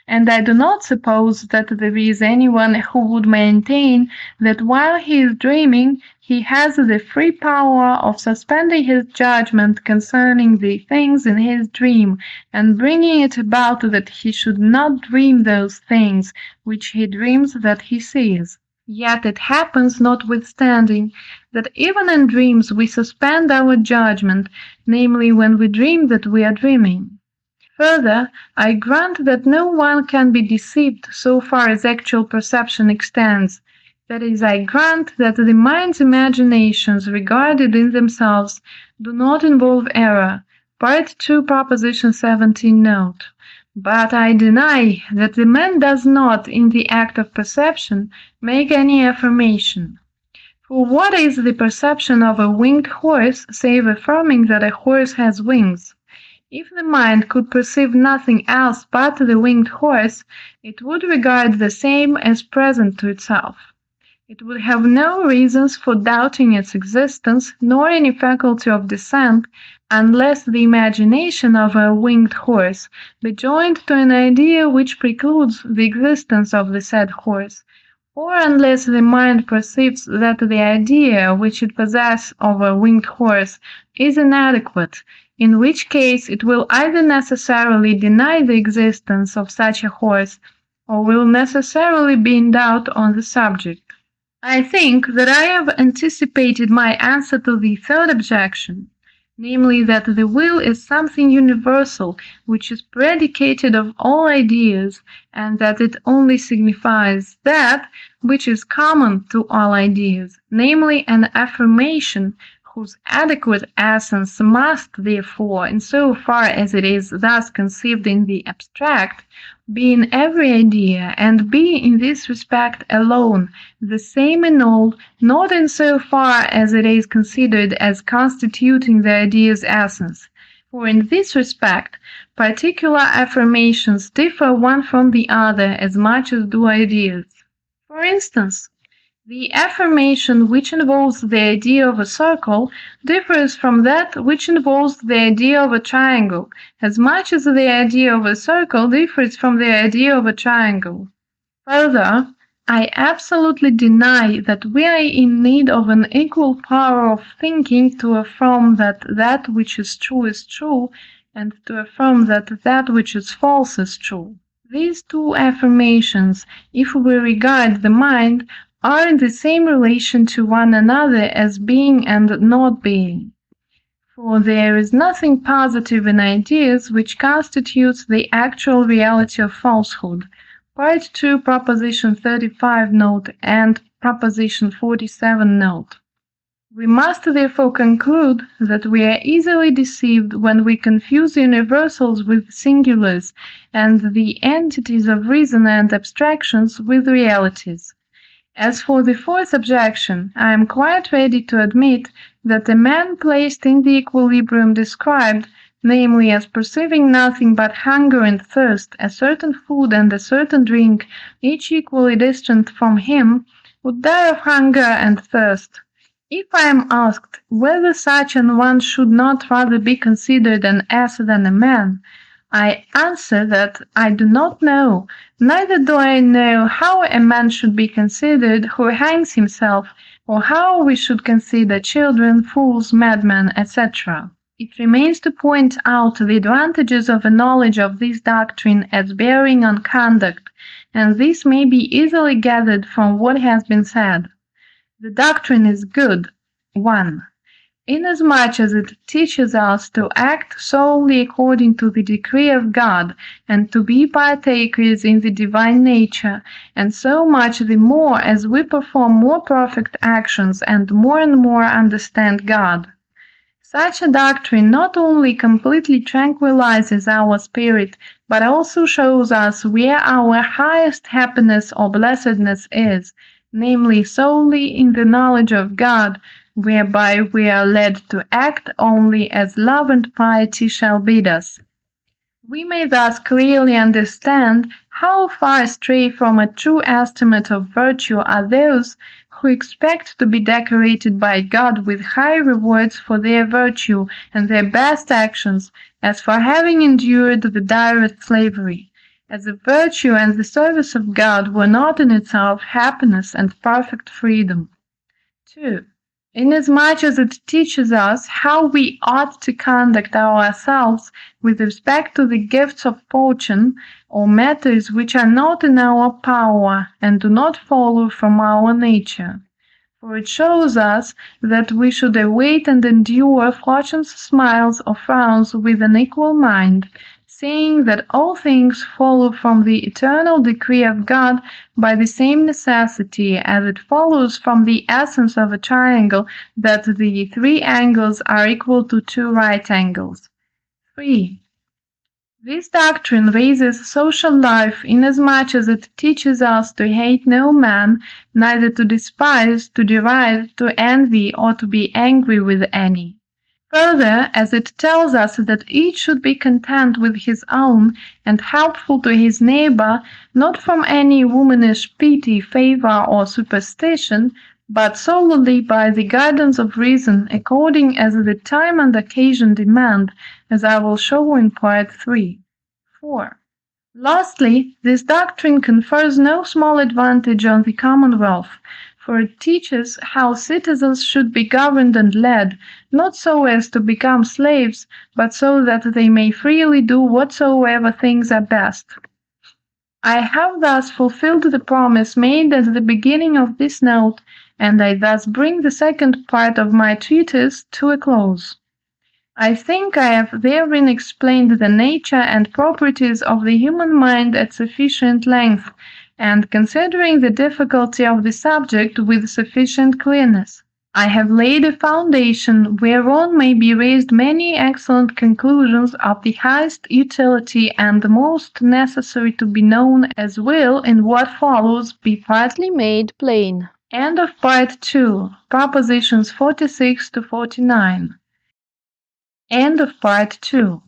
and I do not suppose that there is anyone who would maintain that while he is dreaming he has the free power of suspending his judgment concerning the things in his dream, and bringing it about that he should not dream those things which he dreams that he sees. Yet it happens, notwithstanding, that even in dreams we suspend our judgment, namely when we dream that we are dreaming. Further, I grant that no one can be deceived so far as actual perception extends. That is, I grant that the mind's imaginations regarded in themselves do not involve error. Part 2, Proposition 17, note. But I deny that the man does not, in the act of perception, make any affirmation. For what is the perception of a winged horse, save affirming that a horse has wings? If the mind could perceive nothing else but the winged horse, it would regard the same as present to itself. It would have no reasons for doubting its existence, nor any faculty of dissent, unless the imagination of a winged horse be joined to an idea which precludes the existence of the said horse, or unless the mind perceives that the idea which it possesses of a winged horse is inadequate, in which case it will either necessarily deny the existence of such a horse, or will necessarily be in doubt on the subject. I think that I have anticipated my answer to the third objection, namely that the will is something universal, which is predicated of all ideas, and that it only signifies that which is common to all ideas, namely an affirmation whose adequate essence must, therefore, in so far as it is thus conceived in the abstract, be in every idea, and be in this respect alone the same in all, not in so far as it is considered as constituting the idea's essence. For in this respect, particular affirmations differ one from the other as much as do ideas. For instance, the affirmation which involves the idea of a circle differs from that which involves the idea of a triangle, as much as the idea of a circle differs from the idea of a triangle. Further, I absolutely deny that we are in need of an equal power of thinking to affirm that that which is true, and to affirm that that which is false is true. These two affirmations, if we regard the mind, are in the same relation to one another as being and not being. For there is nothing positive in ideas which constitutes the actual reality of falsehood. Part 2, Proposition 35 note and Proposition 47 note. We must therefore conclude that we are easily deceived when we confuse universals with singulars, and the entities of reason and abstractions with realities. As for the fourth objection, I am quite ready to admit that a man placed in the equilibrium described, namely as perceiving nothing but hunger and thirst, a certain food and a certain drink, each equally distant from him, would die of hunger and thirst. If I am asked whether such an one should not rather be considered an ass than a man, I answer that I do not know, neither do I know how a man should be considered who hangs himself, or how we should consider children, fools, madmen, etc. It remains to point out the advantages of a knowledge of this doctrine as bearing on conduct, and this may be easily gathered from what has been said. The doctrine is good. 1. Inasmuch as it teaches us to act solely according to the decree of God, and to be partakers in the divine nature, and so much the more as we perform more perfect actions and more understand God. Such a doctrine not only completely tranquilizes our spirit, but also shows us where our highest happiness or blessedness is, namely solely in the knowledge of God, whereby we are led to act only as love and piety shall bid us. We may thus clearly understand how far astray from a true estimate of virtue are those who expect to be decorated by God with high rewards for their virtue and their best actions, as for having endured the direst slavery, as if virtue and the service of God were not in itself happiness and perfect freedom. 2. Inasmuch as it teaches us how we ought to conduct ourselves with respect to the gifts of fortune, or matters which are not in our power and do not follow from our nature. For it shows us that we should await and endure fortune's smiles or frowns with an equal mind, saying that all things follow from the eternal decree of God by the same necessity as it follows from the essence of a triangle that the 3 angles are equal to 2 right angles. 3. This doctrine raises social life inasmuch as it teaches us to hate no man, neither to despise, to deride, to envy, or to be angry with any. Further, as it tells us that each should be content with his own, and helpful to his neighbour, not from any womanish pity, favour, or superstition, but solely by the guidance of reason, according as the time and occasion demand, as I will show in Part 3. 4. Lastly, this doctrine confers no small advantage on the Commonwealth, for it teaches how citizens should be governed and led, not so as to become slaves, but so that they may freely do whatsoever things are best. I have thus fulfilled the promise made at the beginning of this note, and I thus bring the second part of my treatise to a close. I think I have therein explained the nature and properties of the human mind at sufficient length, and considering the difficulty of the subject with sufficient clearness. I have laid a foundation whereon may be raised many excellent conclusions of the highest utility and the most necessary to be known, as will in what follows be partly made plain. End of Part 2, Propositions 46 to 49. End of Part 2.